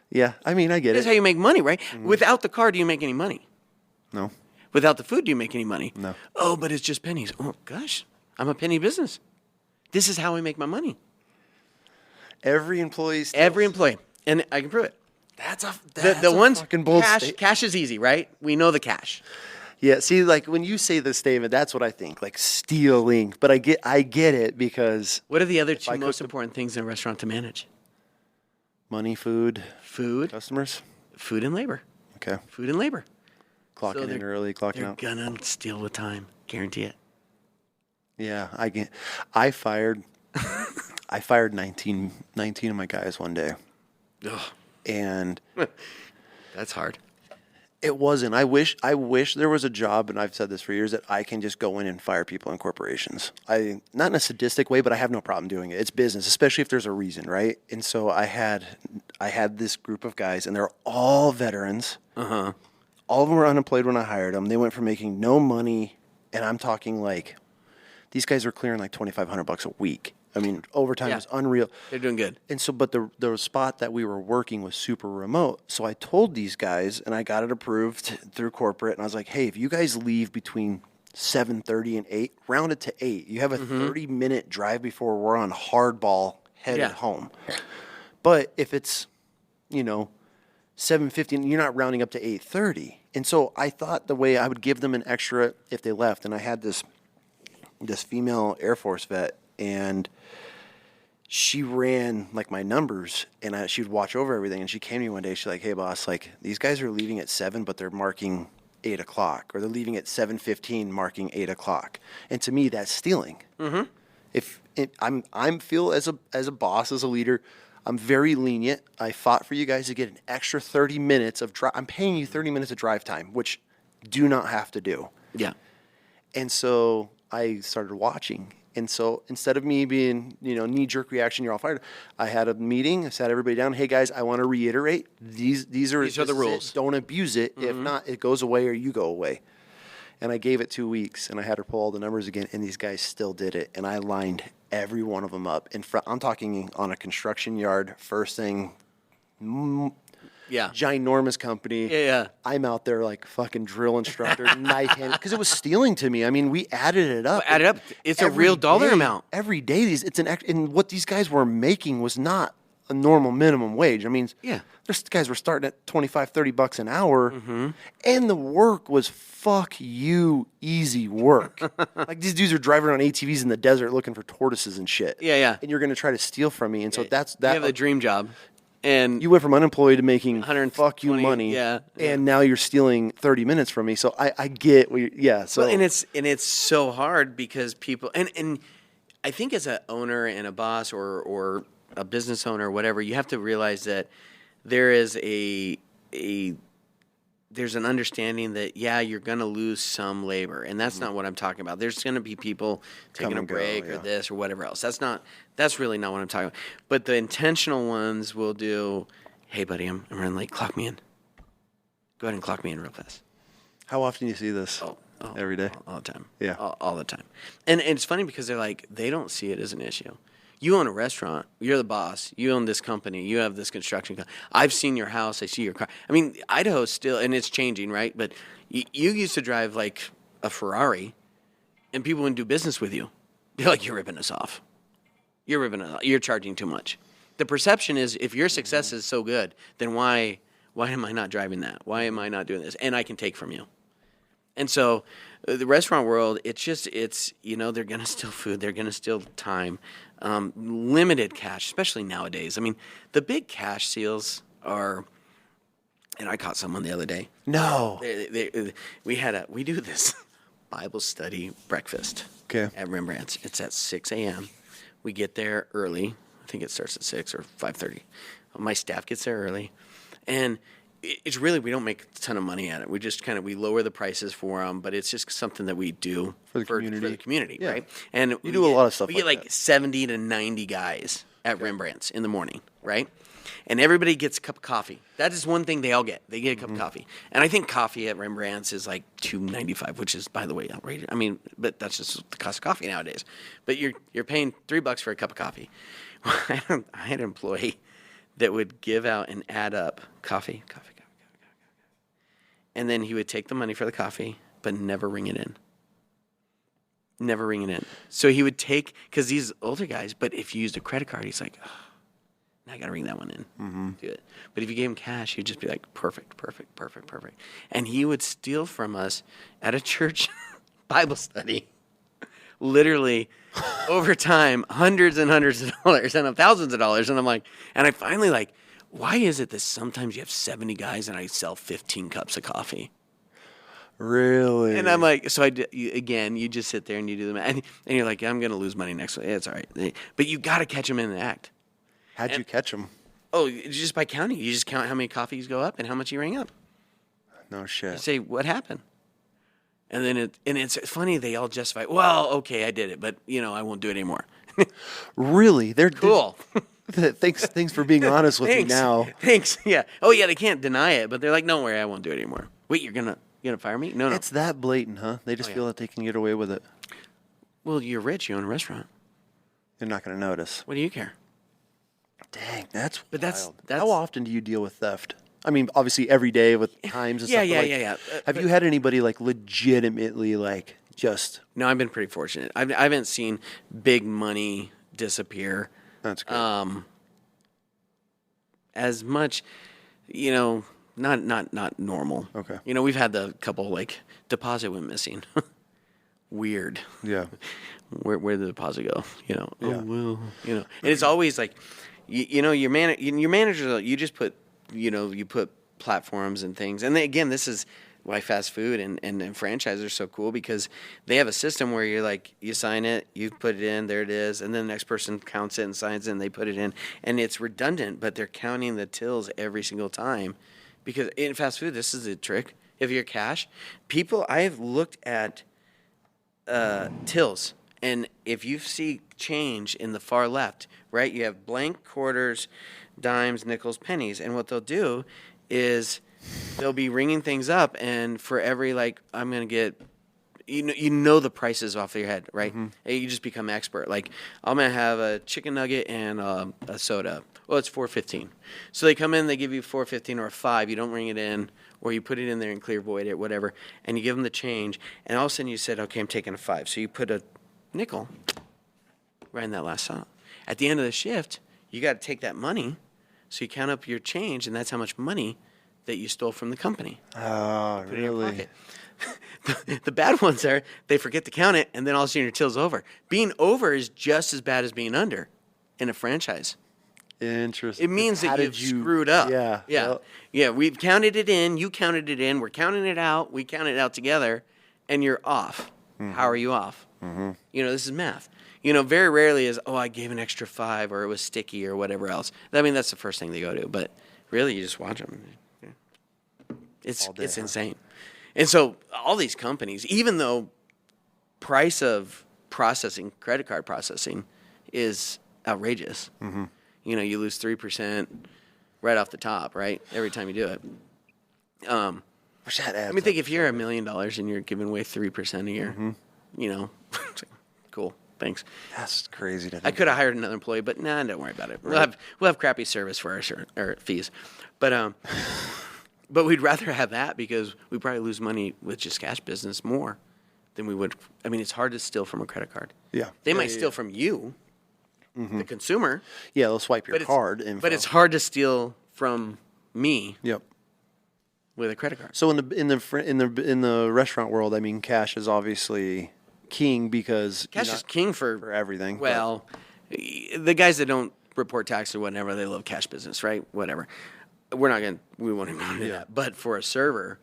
Speaker 1: Yeah, I mean, I get
Speaker 2: That's
Speaker 1: it.
Speaker 2: how you make money, right? Without the car, do you make any money?
Speaker 1: No.
Speaker 2: Without the food, do you make any money?
Speaker 1: No.
Speaker 2: Oh, but it's just pennies. Oh, gosh. I'm a penny business. This is how I make my money.
Speaker 1: Every employee.
Speaker 2: Every employee. And I can prove it.
Speaker 1: That's a
Speaker 2: ones
Speaker 1: fucking bold
Speaker 2: cash is easy, right? We know the cash.
Speaker 1: Yeah, see, like when you say the statement, that's what I think, like stealing. But I get it because
Speaker 2: What are the other 2 most important things in a restaurant to manage?
Speaker 1: money, food,
Speaker 2: Food,
Speaker 1: customers.
Speaker 2: food and labor.
Speaker 1: Okay.
Speaker 2: Food and labor.
Speaker 1: Clocking in early, clocking
Speaker 2: They're
Speaker 1: out.
Speaker 2: gonna steal the time. Guarantee it.
Speaker 1: Yeah, I fired 19 of my guys one day.
Speaker 2: Ugh,
Speaker 1: And
Speaker 2: that's hard.
Speaker 1: it wasn't. I wish there was a job, and I've said this for years, that I can just go in and fire people in corporations. Not in a sadistic way, but I have no problem doing it. It's business, especially if there's a reason, right? And so I had this group of guys, and they're all veterans. All of them were unemployed when I hired them. They went from making no money, and I'm talking like these guys were clearing like $2,500 a week. I mean, overtime was unreal.
Speaker 2: They're doing good.
Speaker 1: And so, but the spot that we were working was super remote. So I told these guys, and I got it approved through corporate, and I was like, hey, if you guys leave between 7:30 and 8, round it to 8. You have a 30-minute drive before we're on hardball headed home. But if it's, 7:50, you're not rounding up to 8:30. And so I thought the way I would give them an extra if they left, and I had this female Air Force vet, and she ran like my numbers, and she would watch over everything. And she came to me one day. She's like, "Hey, boss, like these guys are leaving at 7, but they're marking 8 o'clock, or they're leaving at 7:15, marking 8 o'clock." And to me, that's stealing. If I'm feel as a boss, as a leader, I'm very lenient. I fought for you guys to get an extra 30 minutes of drive. I'm paying you 30 minutes of drive time, which do not have to do.
Speaker 2: Yeah.
Speaker 1: And so I started watching. And so instead of me being, knee-jerk reaction, you're all fired, I had a meeting. I sat everybody down. Hey, guys, I want to reiterate. These are
Speaker 2: the rules.
Speaker 1: Don't abuse it. If not, it goes away or you go away. And I gave it 2 weeks, and I had her pull all the numbers again, and these guys still did it. And I lined every one of them up. In front, I'm talking on a construction yard, first thing, ginormous company.
Speaker 2: Yeah.
Speaker 1: I'm out there like fucking drill instructor, knife hand, because it was stealing to me. I mean, we added it up.
Speaker 2: It's a real dollar amount.
Speaker 1: Every day, and what these guys were making was not a normal minimum wage. I mean, these guys were starting at $25, $30 an hour, and the work was fuck you easy work. Like these dudes are driving around ATVs in the desert looking for tortoises and shit.
Speaker 2: Yeah.
Speaker 1: And you're going to try to steal from me, and so that's
Speaker 2: You have a dream job. And
Speaker 1: you went from unemployed to making fuck you
Speaker 2: 120,
Speaker 1: money,
Speaker 2: yeah.
Speaker 1: and now you're stealing 30 minutes from me. So I get, So
Speaker 2: well, and it's so hard because people and I think as an owner and a boss or a business owner or whatever, you have to realize that there is there's an understanding that, you're going to lose some labor. And that's not what I'm talking about. There's going to be people taking a break or this or whatever else. That's really not what I'm talking about. But the intentional ones will do, hey, buddy, I'm running late. Clock me in. Go ahead and clock me in real fast.
Speaker 1: How often do you see this? Every day?
Speaker 2: All the time.
Speaker 1: Yeah.
Speaker 2: All the time. And it's funny because they're like, they don't see it as an issue. You own a restaurant. You're the boss. You own this company. You have this construction company. I've seen your house. I see your car. I mean, Idaho's still, and it's changing, right? But you used to drive like a Ferrari, and people wouldn't do business with you. They're like, you're ripping us off. You're ripping us off. You're charging too much. The perception is, if your success is so good, then why am I not driving that? Why am I not doing this? And I can take from you. And so the restaurant world, it's they're going to steal food. They're going to steal time. Limited cash, especially nowadays. I mean, the big cash seals are, and I caught someone the other day.
Speaker 1: No.
Speaker 2: We do this Bible study breakfast at Rembrandt's. It's at 6 a.m. We get there early. I think it starts at 6 or 5:30. My staff gets there early. And it's really, we don't make a ton of money at it. We just we lower the prices for them, but it's just something that we do
Speaker 1: for the community,
Speaker 2: right? And
Speaker 1: you do a lot of stuff.
Speaker 2: We get like 70 to 90 guys at Rembrandt's in the morning, right? And everybody gets a cup of coffee. That is one thing they all get. They get a cup of coffee. And I think coffee at Rembrandt's is like $2.95, which is, by the way, outrageous. I mean, but that's just the cost of coffee nowadays. But you're paying $3 for a cup of coffee. I had an employee that would give out and add up coffee. And then he would take the money for the coffee, but never ring it in. Never ring it in. So he would take, because these older guys, but if you used a credit card, he's like, now I got to ring that one in. Mm-hmm. Do it. But if you gave him cash, he'd just be like, perfect. And he would steal from us at a church Bible study, literally over time, hundreds and hundreds of dollars and thousands of dollars. And I'm like, and I finally like, why is it that sometimes you have 70 guys and I sell 15 cups of coffee?
Speaker 1: Really?
Speaker 2: And I'm like, so you just sit there and you do the math. And you're like, I'm going to lose money next week. It's all right. But you got to catch them in the act.
Speaker 1: How'd you catch them?
Speaker 2: Oh, just by counting. You just count how many coffees go up and how much you ring up.
Speaker 1: No shit.
Speaker 2: You say, what happened? And then it's funny. They all justify, well, okay, I did it, but, I won't do it anymore.
Speaker 1: Really? They're
Speaker 2: cool.
Speaker 1: Thanks for being honest with me now.
Speaker 2: Thanks. Yeah. Oh yeah, they can't deny it, but they're like, don't worry, I won't do it anymore. Wait, you're gonna fire me? No.
Speaker 1: It's that blatant, huh? They just feel that they can get away with it.
Speaker 2: Well, you're rich. You own a restaurant.
Speaker 1: They're not gonna notice.
Speaker 2: What do you care?
Speaker 1: Dang, that's
Speaker 2: wild. That's
Speaker 1: How often do you deal with theft? I mean, obviously every day with times and stuff.
Speaker 2: Yeah.
Speaker 1: Have you had anybody like legitimately like just?
Speaker 2: No, I've been pretty fortunate. I haven't seen big money disappear.
Speaker 1: That's good.
Speaker 2: As much, not normal.
Speaker 1: Okay.
Speaker 2: We've had the couple like deposit went missing. Weird.
Speaker 1: Yeah.
Speaker 2: Where did the deposit go?
Speaker 1: Yeah.
Speaker 2: Oh well. And it's always like, your manager. You just put, you put platforms and things. And then, again, this is why fast food and franchise are so cool, because they have a system where you're like, you sign it, you put it in, there it is, and then the next person counts it and signs it and they put it in. And it's redundant, but they're counting the tills every single time. Because in fast food, this is the trick. If you're cash, I've looked at tills, and if you see change in the far left, right, you have blank, quarters, dimes, nickels, pennies, and what they'll do is they'll be ringing things up, and for every, like, I'm going to get, the prices off of your head, right? Mm-hmm. You just become expert. Like, I'm going to have a chicken nugget and a soda. Well, it's $4.15. So they come in, they give you $4.15 or $5. You don't ring it in, or you put it in there and clear void it, whatever, and you give them the change, and all of a sudden you said, okay, I'm taking a $5. So you put a nickel right in that last stop. At the end of the shift, you got to take that money, so you count up your change, and that's how much money that you stole from the company.
Speaker 1: Oh, really?
Speaker 2: The bad ones are they forget to count it, and then all of a sudden your till's over. Being over is just as bad as being under in a franchise.
Speaker 1: Interesting.
Speaker 2: It means that you've screwed up.
Speaker 1: Yeah.
Speaker 2: Well, yeah, we've counted it in. You counted it in. We're counting it out. We counted it out together, and you're off. Mm-hmm. How are you off? Mm-hmm. This is math. Very rarely is, I gave an extra $5, or it was sticky, or whatever else. I mean, that's the first thing they go to. But really, you just watch them. It's
Speaker 1: All day,
Speaker 2: it's
Speaker 1: huh?
Speaker 2: insane. And so all these companies, even though price of processing, credit card processing, is outrageous. Mm-hmm. You know, you lose 3% right off the top, right? Every time you do it.
Speaker 1: Which that adds
Speaker 2: I mean, think
Speaker 1: up.
Speaker 2: if you're $1 million and you're giving away 3% a year, you know, cool, thanks.
Speaker 1: That's crazy to think.
Speaker 2: I could have hired another employee, but nah, don't worry about it. We'll have crappy service for our fees, but we'd rather have that because we probably lose money with just cash business more than we would. I mean, it's hard to steal from a credit card.
Speaker 1: Yeah.
Speaker 2: They
Speaker 1: Yeah,
Speaker 2: might
Speaker 1: yeah,
Speaker 2: steal from you, the consumer.
Speaker 1: Yeah, they'll swipe your
Speaker 2: But
Speaker 1: card
Speaker 2: it's,
Speaker 1: info.
Speaker 2: but it's hard to steal from me
Speaker 1: Yep.
Speaker 2: with a credit card.
Speaker 1: So in the restaurant world, I mean, cash is obviously king because
Speaker 2: Cash is king for
Speaker 1: everything.
Speaker 2: Well, the guys that don't report tax or whatever, they love cash business, right? Whatever. We won't even go into that. But for a server,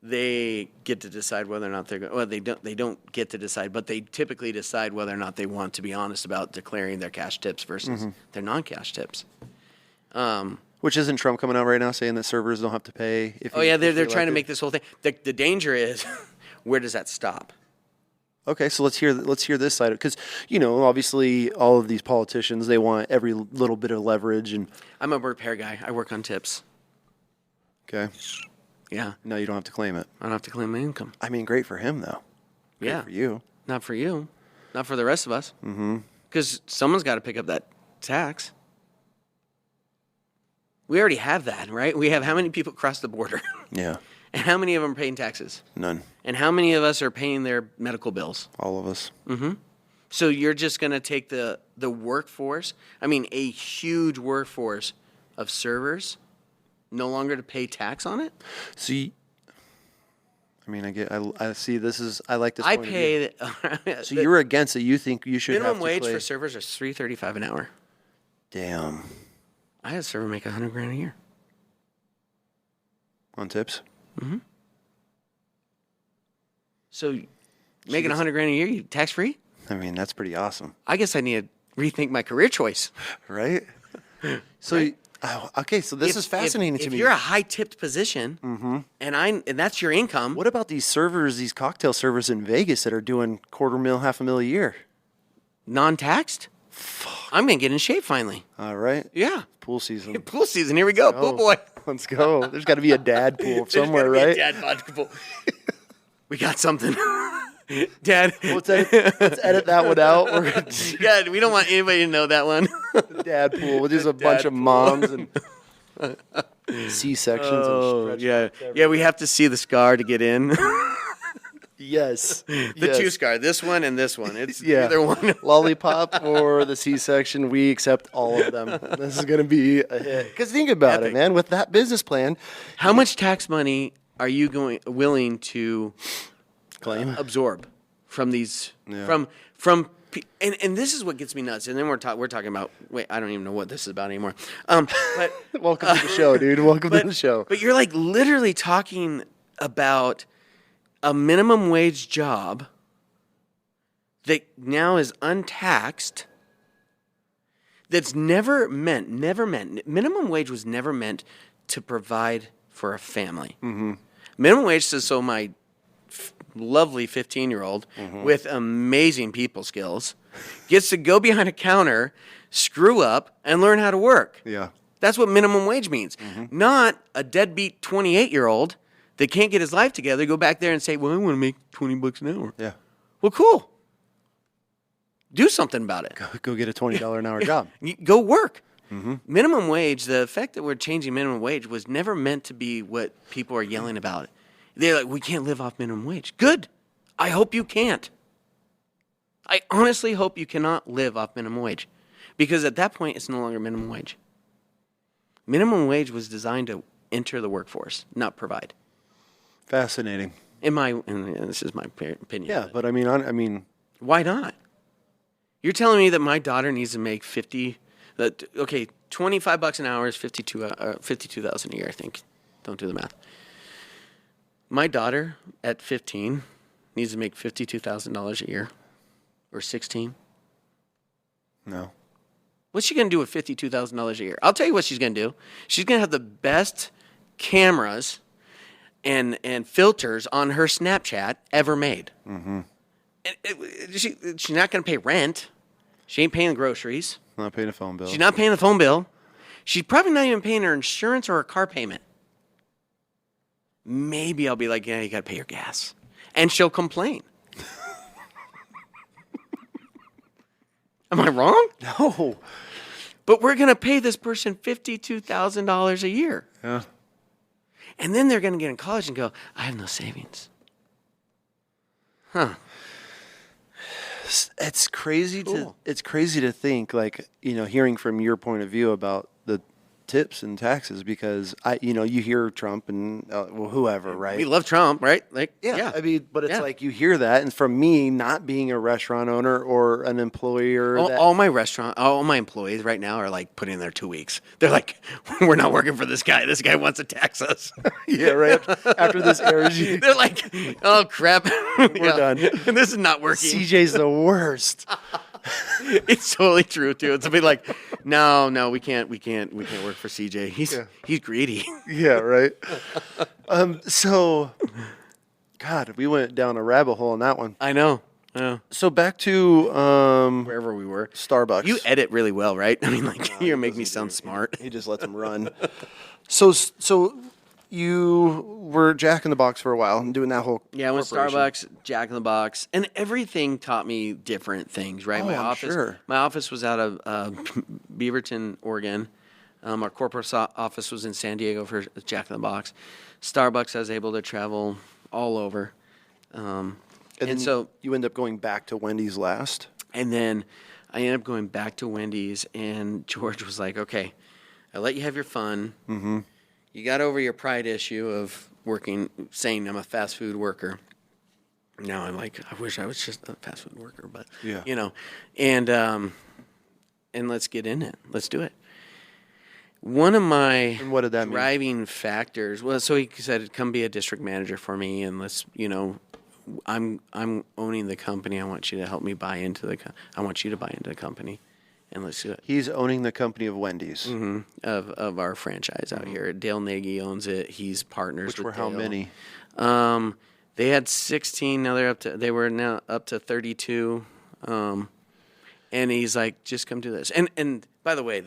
Speaker 2: they get to decide whether or not they're going. Well, they don't get to decide, but they typically decide whether or not they want to be honest about declaring their cash tips versus their non-cash tips.
Speaker 1: Which isn't Trump coming out right now saying that servers don't have to pay? If
Speaker 2: They're trying to make this whole thing. The danger is, where does that stop?
Speaker 1: Okay, so let's hear this side because obviously all of these politicians, they want every little bit of leverage and.
Speaker 2: I'm a repair guy. I work on tips.
Speaker 1: Okay.
Speaker 2: Yeah.
Speaker 1: No, you don't have to claim it.
Speaker 2: I don't have to claim my income.
Speaker 1: I mean, great for him though. Great
Speaker 2: Yeah.
Speaker 1: for you.
Speaker 2: Not for you. Not for the rest of us. Mm-hmm. Because someone's got to pick up that tax. We already have that, right? We have how many people cross the border?
Speaker 1: Yeah.
Speaker 2: And how many of them are paying taxes?
Speaker 1: None.
Speaker 2: And how many of us are paying their medical bills?
Speaker 1: All of us.
Speaker 2: So you're just going to take the workforce, I mean, a huge workforce of servers, no longer to pay tax on it?
Speaker 1: See, I mean, I see this is, I like this
Speaker 2: I
Speaker 1: point of view.
Speaker 2: pay.
Speaker 1: So you're against it. You think you should
Speaker 2: minimum
Speaker 1: have to
Speaker 2: wage
Speaker 1: play.
Speaker 2: for servers is $3.35 an hour.
Speaker 1: Damn.
Speaker 2: I had a server make $100,000 a year.
Speaker 1: On tips?
Speaker 2: So making $100,000 a year, you tax free?
Speaker 1: I mean, that's pretty awesome.
Speaker 2: I guess I need to rethink my career choice.
Speaker 1: Right? So, okay, so this is fascinating to
Speaker 2: if
Speaker 1: me.
Speaker 2: If you're a high tipped position, and that's your income,
Speaker 1: What about these servers, these cocktail servers in Vegas that are doing $250,000 a year?
Speaker 2: non-taxed, I'm gonna get in shape finally.
Speaker 1: All right.
Speaker 2: Yeah,
Speaker 1: Pool season.
Speaker 2: pool season. Here we go, pool boy.
Speaker 1: Let's go. There's got to be a dad pool somewhere,
Speaker 2: There's gotta
Speaker 1: right?
Speaker 2: be a dad bod pool. We got something, Dad.
Speaker 1: Let's edit that one out. We're gonna
Speaker 2: Yeah, we don't want anybody to know that one.
Speaker 1: dad pool with just a bunch of moms and C-sections. and
Speaker 2: Yeah. We have to see the scar to get in.
Speaker 1: Yes.
Speaker 2: The two scar, this one and this one. It's
Speaker 1: Yeah.
Speaker 2: either one.
Speaker 1: Lollipop or the C-section, we accept all of them. This is going to be a hit. Because think about it,
Speaker 2: Epic.
Speaker 1: man. With that business plan,
Speaker 2: How much tax money are you willing to
Speaker 1: claim.
Speaker 2: absorb from these
Speaker 1: Yeah.
Speaker 2: and this is what gets me nuts. And then we're talking about I don't even know what this is about anymore. But
Speaker 1: Welcome to the show, dude. Welcome to the show.
Speaker 2: But you're like literally talking about a minimum wage job that now is untaxed. That's never meant. Minimum wage was never meant to provide for a family. Minimum wage says so my lovely 15-year-old with amazing people skills gets to go behind a counter, screw up, and learn how to work.
Speaker 1: Yeah.
Speaker 2: That's what minimum wage means. Not a deadbeat 28-year-old that can't get his life together, go back there and say, well, I want to make $20 an hour.
Speaker 1: Yeah.
Speaker 2: Well, cool. Do something about it.
Speaker 1: Go get a $20 an hour job.
Speaker 2: Go work. Minimum wage, the fact that we're changing minimum wage was never meant to be what people are yelling about. They're like, we can't live off minimum wage. Good. I hope you can't. I honestly hope you cannot live off minimum wage. Because at that point, it's no longer minimum wage. Minimum wage was designed to enter the workforce, not provide.
Speaker 1: Fascinating.
Speaker 2: And this is my opinion.
Speaker 1: Yeah, but I mean,
Speaker 2: Why not? You're telling me that my daughter needs to make $25 an hour is $52,000 a year, I think. Don't do the math. My daughter at 15 needs to make $52,000 a year, or 16.
Speaker 1: no.
Speaker 2: What's she gonna do with $52,000 a year? I'll tell you what she's gonna do. She's gonna have the best cameras, and filters on her Snapchat ever made. Mm-hmm. She's not going to pay rent. She ain't paying the groceries.
Speaker 1: Not paying a phone bill.
Speaker 2: She's not paying the phone bill. She's probably not even paying her insurance or her car payment. Maybe I'll be like, yeah, you got to pay your gas. And she'll complain. Am I wrong?
Speaker 1: No.
Speaker 2: But we're going to pay this person $52,000 a year.
Speaker 1: Yeah.
Speaker 2: And then they're going to get in college and go, I have no savings. Huh.
Speaker 1: It's crazy
Speaker 2: Cool.
Speaker 1: it's crazy to think, like, hearing from your point of view about the tips and taxes, because you hear Trump and whoever, right?
Speaker 2: We love Trump, right? Like,
Speaker 1: I mean, but it's like you hear that, and from me not being a restaurant owner or an employer,
Speaker 2: all my employees right now are like putting in their 2 weeks. They're like, we're not working for this guy. This guy wants to tax us.
Speaker 1: Yeah, right. After this airs,
Speaker 2: They're like, oh crap,
Speaker 1: we're done.
Speaker 2: This is not working.
Speaker 1: CJ's the worst.
Speaker 2: It's totally true too. It's a bit like, no, we can't work for CJ. He's greedy.
Speaker 1: Yeah, right. So, God, we went down a rabbit hole on that one.
Speaker 2: I know.
Speaker 1: So back to
Speaker 2: Wherever we were.
Speaker 1: Starbucks.
Speaker 2: You edit really well, right? I mean, like, you're make me sound smart.
Speaker 1: He just lets them run. So you were Jack in the Box for a while and doing that whole
Speaker 2: Yeah, I went
Speaker 1: corporation.
Speaker 2: Starbucks, Jack in the Box, and everything taught me different things, right?
Speaker 1: Oh, I'm sure.
Speaker 2: My office was out of Beaverton, Oregon. Our corporate office was in San Diego for Jack in the Box. Starbucks, I was able to travel all over.
Speaker 1: And
Speaker 2: so
Speaker 1: you end up going back to Wendy's last.
Speaker 2: And then I ended up going back to Wendy's, and George was like, okay, I let you have your fun. Mm-hmm. You got over your pride issue of saying I'm a fast food worker. Now I'm like, I wish I was just a fast food worker, but, and let's get in it. Let's do it. One of my
Speaker 1: And what did that mean?
Speaker 2: driving factors, so he said, come be a district manager for me, and let's, I'm owning the company. I want you to help me buy into I want you to buy into the company, and let's do it.
Speaker 1: He's owning the company of Wendy's.
Speaker 2: Mm-hmm. Of our franchise out here. Dale Nagy owns it. He's partners
Speaker 1: Which
Speaker 2: with
Speaker 1: were how
Speaker 2: Dale.
Speaker 1: many?
Speaker 2: They had 16. Now they were now up to 32. And he's like, just come do this. And by the way,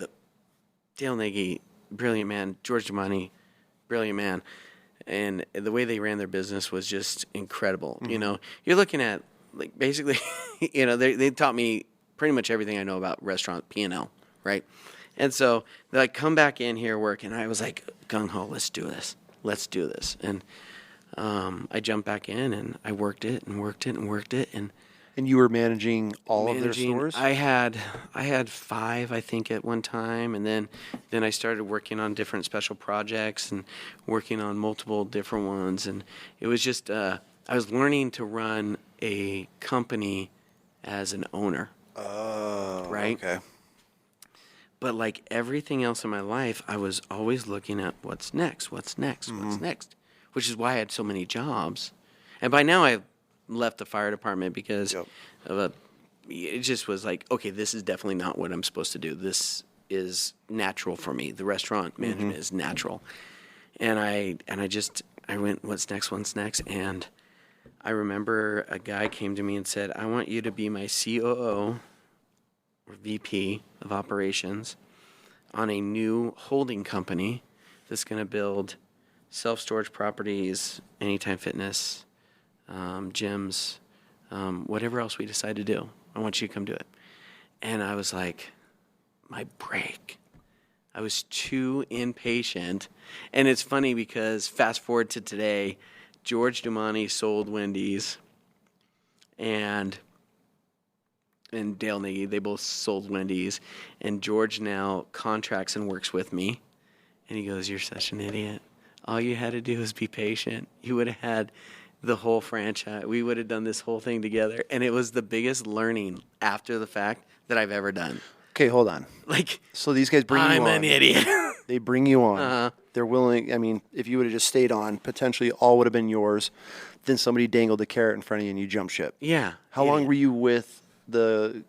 Speaker 2: Dale Nagy, brilliant man. George Dumani, brilliant man. And the way they ran their business was just incredible. Mm-hmm. You're looking at, like, basically, they taught me pretty much everything I know about restaurant P&L, right? And so they're like, come back in here, work. And I was like, gung-ho, let's do this. And I jumped back in, and I worked it.
Speaker 1: And you were managing all of their stores?
Speaker 2: I had 5, I think, at one time. And then I started working on different special projects and working on multiple different ones. And it was just, I was learning to run a company as an owner.
Speaker 1: Oh,
Speaker 2: right?
Speaker 1: Okay.
Speaker 2: But like everything else in my life, I was always looking at what's next, what's next, which is why I had so many jobs. And by now I've left the fire department because it just was like, okay, this is definitely not what I'm supposed to do. This is natural for me. The restaurant management is natural. And I went, what's next? And I remember a guy came to me and said, I want you to be my COO or VP of operations on a new holding company that's going to build self-storage properties, Anytime Fitness, gyms, whatever else we decide to do. I want you to come do it. And I was like, my break. I was too impatient. And it's funny because fast forward to today, George Dumani sold Wendy's, and Dale Nagy, they both sold Wendy's, and George now contracts and works with me. And he goes, you're such an idiot. All you had to do was be patient. You would have had the whole franchise. We would have done this whole thing together. And it was the biggest learning after the fact that I've ever done.
Speaker 1: Okay, hold on.
Speaker 2: Like,
Speaker 1: so these guys bring you on.
Speaker 2: I'm an idiot.
Speaker 1: They bring you on. They're willing. I mean, if you would have just stayed on, potentially all would have been yours. Then somebody dangled a carrot in front of you and you jump ship.
Speaker 2: Yeah.
Speaker 1: How long were you with the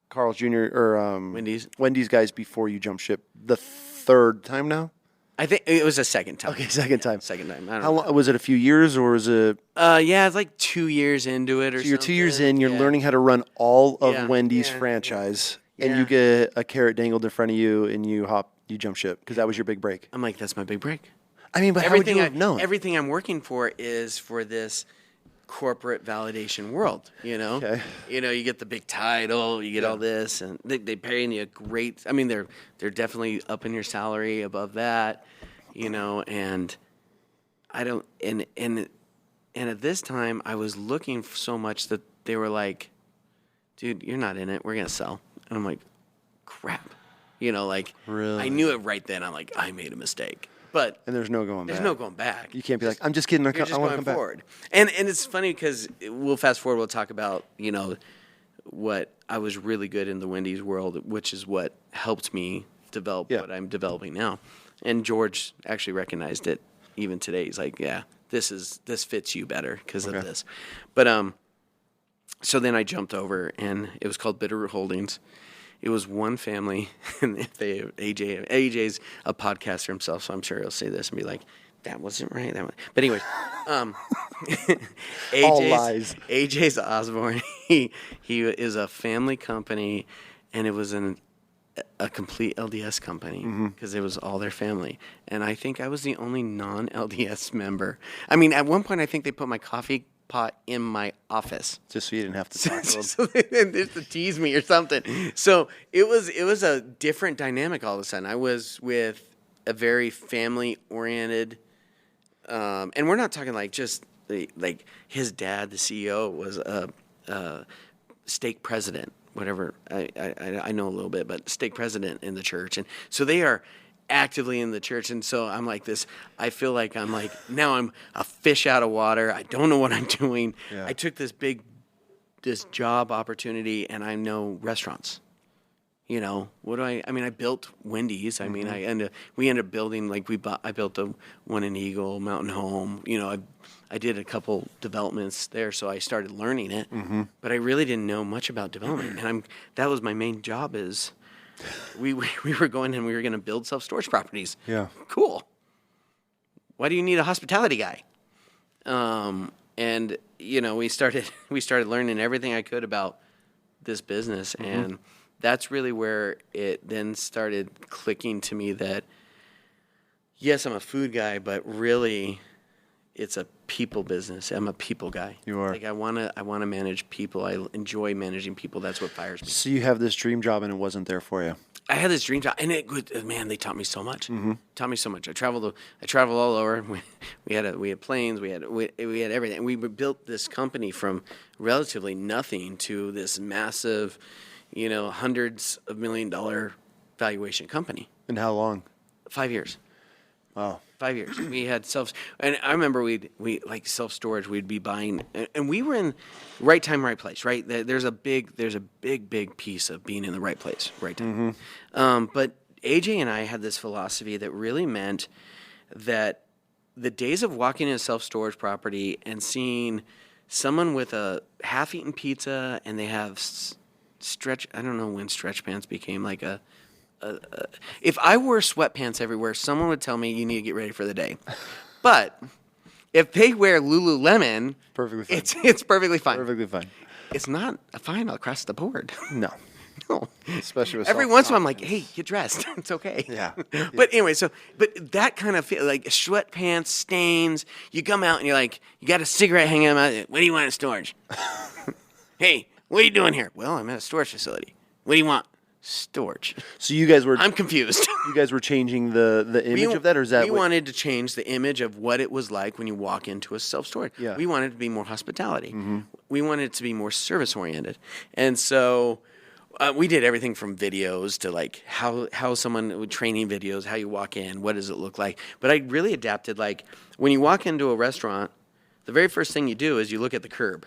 Speaker 1: Carl's Jr. or
Speaker 2: Wendy's?
Speaker 1: Wendy's guys before you jump ship? The third time now?
Speaker 2: I think it was a second time.
Speaker 1: Okay, second time.
Speaker 2: Second time. I don't
Speaker 1: How
Speaker 2: know.
Speaker 1: long was it? A few years, or was it?
Speaker 2: Yeah, it's like 2 years into it or
Speaker 1: So you're 2 years
Speaker 2: something.
Speaker 1: in. You're
Speaker 2: Yeah.
Speaker 1: learning how to run all of
Speaker 2: Yeah,
Speaker 1: Wendy's
Speaker 2: yeah,
Speaker 1: franchise,
Speaker 2: yeah.
Speaker 1: and you get a carrot dangled in front of you, and you jump ship because that was your big break.
Speaker 2: I'm like, that's my big break.
Speaker 1: I mean, but how would you have known?
Speaker 2: Everything I'm working for is for this corporate validation world, you know?
Speaker 1: Okay.
Speaker 2: You know, you get the big title, you get all this, and they paying you a great, I mean, they're definitely upping your salary above that, you know, and I don't, and at this time, I was looking so much that they were like, dude, you're not in it, we're going to sell. And I'm like, crap. You know, like,
Speaker 1: Really?
Speaker 2: I knew it right then. I'm like, I made a mistake. But
Speaker 1: And there's no going back.
Speaker 2: there's no going back.
Speaker 1: You can't be like, I'm just kidding. I
Speaker 2: You're just
Speaker 1: want to
Speaker 2: going
Speaker 1: come
Speaker 2: forward. And it's funny because we'll fast forward. We'll talk about, you know, what I was really good in the Wendy's world, which is what helped me develop what I'm developing now. And George actually recognized it even today. He's like, yeah, this fits you better because of this. But so then I jumped over, and it was called Bitterroot Holdings. It was one family, and AJ's a podcaster himself, so I'm sure he'll say this and be like, "That wasn't right." But anyways,
Speaker 1: All lies.
Speaker 2: AJ's Osborne. He is a family company, and it was a complete LDS company because it was all their family. And I think I was the only non-LDS member. I mean, at one point, I think they put my coffee pot in my office.
Speaker 1: Just so you didn't have to talk to them.
Speaker 2: So just to tease me or something. So it was a different dynamic all of a sudden. I was with a very family oriented, and we're not talking like just like his dad, the CEO, was a stake president. Whatever I know a little bit, but stake president in the church, and so they are actively in the church, and so I'm like this. I feel like I'm like now I'm a fish out of water. I don't know what I'm doing.
Speaker 1: Yeah.
Speaker 2: I took this job opportunity, and I know restaurants. You know, what do I mean, I built Wendy's. I mean, we ended up building, like, I built one in Eagle, Mountain Home. You know, I did a couple developments there, so I started learning it. But I really didn't know much about development. And that was my main job is we were going and we were going to build self-storage properties.
Speaker 1: Yeah.
Speaker 2: Cool. Why do you need a hospitality guy? And, you know, we started learning everything I could about this business, and that's really where it then started clicking to me that, yes, I'm a food guy, but really it's a people business. I'm a people guy.
Speaker 1: You are.
Speaker 2: Like I want to manage people. I enjoy managing people. That's what fires me.
Speaker 1: So you have this dream job, and it wasn't there for you.
Speaker 2: I had this dream job, and man, they taught me so much. Taught me so much. I traveled all over. We had planes. We had everything. We built this company from relatively nothing to this massive, you know, hundreds of $1 million valuation company.
Speaker 1: And how long?
Speaker 2: 5 years.
Speaker 1: Wow.
Speaker 2: 5 years. We had and I remember we like self-storage, we'd be buying, and we were in right time, right place, right? There's a big piece of being in the right place, right time. But AJ and I had this philosophy that really meant that the days of walking in a self-storage property and seeing someone with a half-eaten pizza and they have I don't know when stretch pants became like if I wore sweatpants everywhere, someone would tell me you need to get ready for the day. But if they wear Lululemon,
Speaker 1: Perfectly fine.
Speaker 2: It's perfectly fine.
Speaker 1: Perfectly fine.
Speaker 2: It's not fine across the board.
Speaker 1: No.
Speaker 2: No.
Speaker 1: Especially with
Speaker 2: Every once in a while, I'm like, hey, get dressed. It's okay.
Speaker 1: Yeah.
Speaker 2: But anyway, but that kind of feel like sweatpants, stains. You come out and you're like, you got a cigarette hanging out. What do you want in storage? Hey, what are you doing here? Well, I'm at a storage facility. What do you want? Storage.
Speaker 1: So you guys were.
Speaker 2: I'm confused.
Speaker 1: You guys were changing the image of that, or is that?
Speaker 2: We wanted to change the image of what it was like when you walk into a self-storage.
Speaker 1: Yeah.
Speaker 2: We wanted it to be more hospitality. We wanted it to be more service-oriented, and so we did everything from videos to like how someone training videos, how you walk in, what does it look like. But I really adapted. Like when you walk into a restaurant, the very first thing you do is you look at the curb.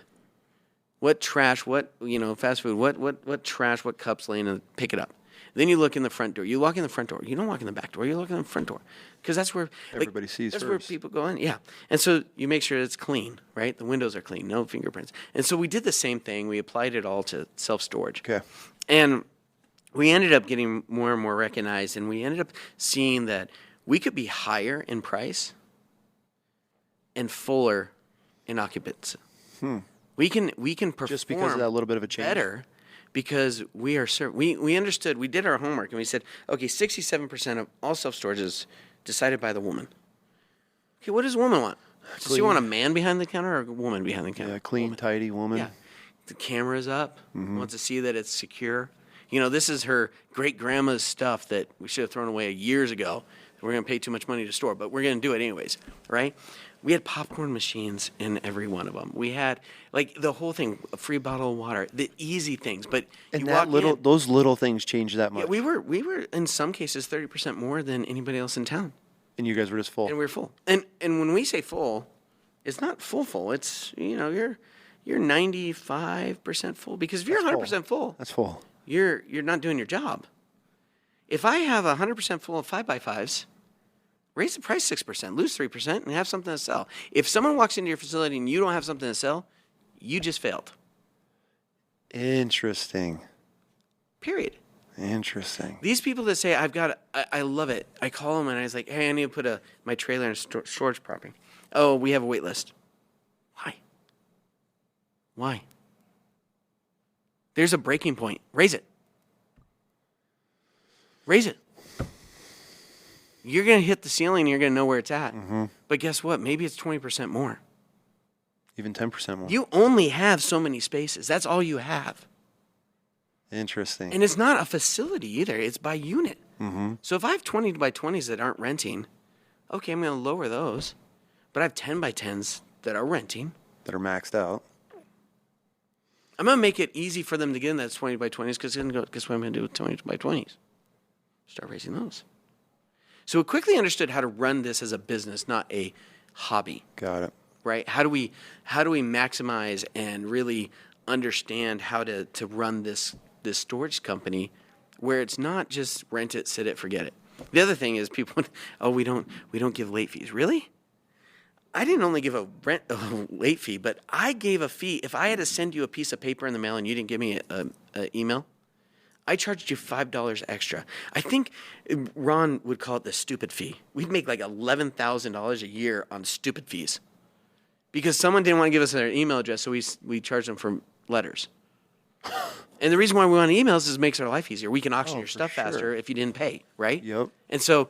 Speaker 2: What trash, fast food, what trash, what cups laying and pick it up. Then you look in the front door. You walk in the front door. You don't walk in the back door. You look in the front door. Because that's where
Speaker 1: Everybody sees
Speaker 2: That's
Speaker 1: first.
Speaker 2: where people go in. Yeah. And so you make sure it's clean, right? The windows are clean, no fingerprints. And so we did the same thing. We applied it all to self-storage.
Speaker 1: Okay.
Speaker 2: And we ended up getting more and more recognized, and we ended up seeing that we could be higher in price and fuller in occupancy. We can perform
Speaker 1: Just because of that little bit of a change?
Speaker 2: better because we are we understood, we did our homework, and we said, okay, 67% of all self-storage is decided by the woman. Okay, what does a woman want? Does she want a man behind the counter or a woman behind the counter?
Speaker 1: Yeah, clean, tidy woman.
Speaker 2: Yeah. The camera's up, wants to see that it's secure. You know, this is her great-grandma's stuff that we should have thrown away years ago. We're going to pay too much money to store, but we're going to do it anyways, right? We had popcorn machines in every one of them. We had, like, the whole thing, a free bottle of water, the easy things. But
Speaker 1: And those little things change that much.
Speaker 2: Yeah, we were in some cases 30% more than anybody else in town.
Speaker 1: And you guys were just full.
Speaker 2: And we were full. And when we say full, it's not full. It's, you know, you're 95% full. Because if you're 100% full,
Speaker 1: that's full.
Speaker 2: You're not doing your job. If I have 100% full of 5x5s, raise the price 6%, lose 3%, and have something to sell. If someone walks into your facility and you don't have something to sell, you just failed.
Speaker 1: Interesting.
Speaker 2: Period.
Speaker 1: Interesting.
Speaker 2: These people that say, I love it. I call them and I was like, hey, I need to put my trailer in a storage property. Oh, we have a wait list. Why? There's a breaking point. Raise it. Raise it. You're going to hit the ceiling and you're going to know where it's at. But guess what? Maybe it's 20% more.
Speaker 1: Even 10% more.
Speaker 2: You only have so many spaces. That's all you have.
Speaker 1: Interesting.
Speaker 2: And it's not a facility either. It's by unit. So if I have 20 by 20s that aren't renting, okay, I'm going to lower those. But I have 10 by 10s that are renting.
Speaker 1: That are maxed out.
Speaker 2: I'm going to make it easy for them to get in that 20 by 20s because guess what I'm going to do with 20 by 20s? Start raising those. So we quickly understood how to run this as a business, not a hobby.
Speaker 1: Got it.
Speaker 2: Right? How do we maximize and really understand how to run this storage company where it's not just rent it, sit it, forget it. The other thing is people, we don't give late fees. Really? I didn't only give a late fee, but I gave a fee. If I had to send you a piece of paper in the mail and you didn't give me an email, I charged you $5 extra. I think Ron would call it the stupid fee. We'd make like $11,000 a year on stupid fees because someone didn't want to give us their email address, so we charged them for letters. And the reason why we want emails is it makes our life easier. We can auction your stuff faster if you didn't pay, right?
Speaker 1: Yep.
Speaker 2: And so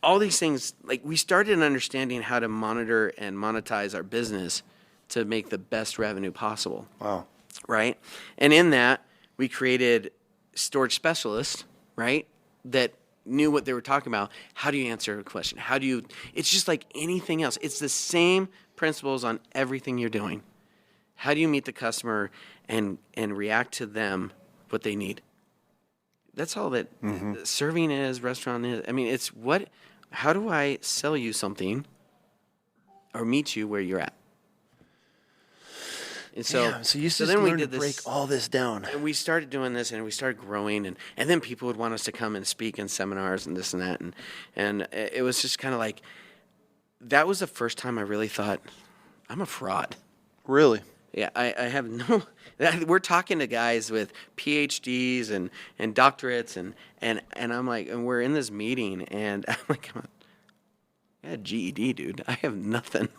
Speaker 2: all these things, like we started understanding how to monitor and monetize our business to make the best revenue possible. Wow. Right? And in that, we created storage specialists, right, that knew what they were talking about. How do you answer a question? It's just like anything else. It's the same principles on everything you're doing. How do you meet the customer and react to them what they need? That's all that serving is, restaurant is. I mean, it's how do I sell you something or meet you where you're at? And so
Speaker 1: you then we did break all this down.
Speaker 2: And we started doing this, and we started growing, and then people would want us to come and speak in seminars and this and that, and it was just kind of like that was the first time I really thought I'm a fraud.
Speaker 1: Really?
Speaker 2: Yeah, I have no. We're talking to guys with PhDs and doctorates, and I'm like, and we're in this meeting, and I'm like, I had a GED, dude. I have nothing.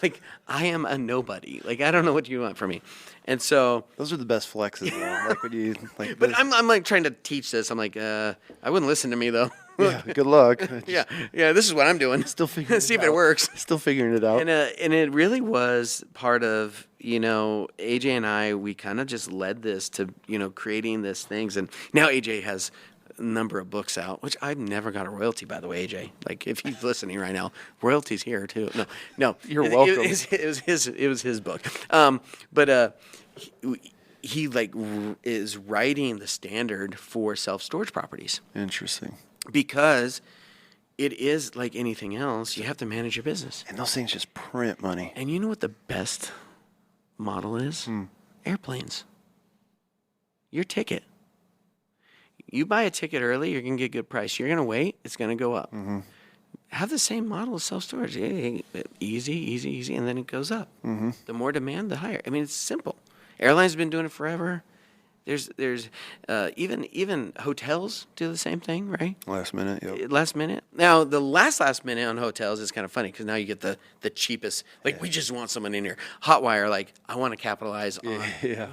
Speaker 2: Like, I am a nobody. Like, I don't know what you want from me. And so
Speaker 1: those are the best flexes, though. Like when you like.
Speaker 2: But I'm like trying to teach this. I'm like, I wouldn't listen to me though.
Speaker 1: Yeah, good luck.
Speaker 2: Yeah. This is what I'm doing.
Speaker 1: Still figuring.
Speaker 2: See if it works.
Speaker 1: Still figuring it out.
Speaker 2: And it really was part of AJ and I. We kind of just led this to creating these things, and now AJ has a number of books out, which I've never got a royalty, by the way, AJ. Like, if he's listening right now, royalties here too. No,
Speaker 1: you're welcome.
Speaker 2: It was his book. But he is writing the standard for self-storage properties.
Speaker 1: Interesting.
Speaker 2: Because it is like anything else, you have to manage your business.
Speaker 1: And those things just print money.
Speaker 2: And you know what the best model is? Airplanes. Your ticket. You buy a ticket early, you're going to get a good price. You're going to wait, it's going to go up. Have the same model as self-storage. Easy, and then it goes up. The more demand, the higher. I mean, it's simple. Airlines have been doing it forever. There's even hotels do the same thing, right?
Speaker 1: Last minute, yep.
Speaker 2: Last minute. Now the last minute on hotels is kind of funny because now you get the cheapest. Like we just want someone in here. Hotwire, like I want to capitalize on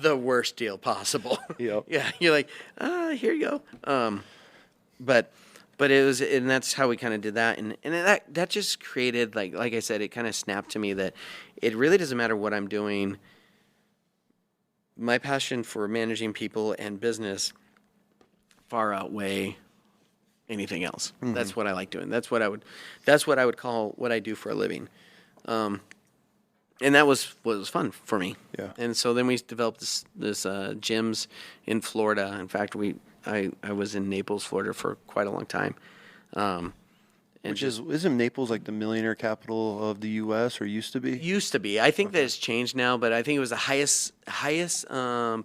Speaker 2: the worst deal possible.
Speaker 1: Yep.
Speaker 2: Yeah, you're like, here you go. But it was, and that's how we kind of did that, and that just created like I said, it kind of snapped to me that it really doesn't matter what I'm doing. My passion for managing people and business far outweigh anything else. Mm-hmm. That's what I like doing. That's what I would call what I do for a living. And that was what was fun for me.
Speaker 1: Yeah.
Speaker 2: And so then we developed this gyms in Florida. In fact, I was in Naples, Florida for quite a long time.
Speaker 1: Isn't Naples like the millionaire capital of the U.S. or used to be?
Speaker 2: Used to be. I think that it's changed now, but I think it was the highest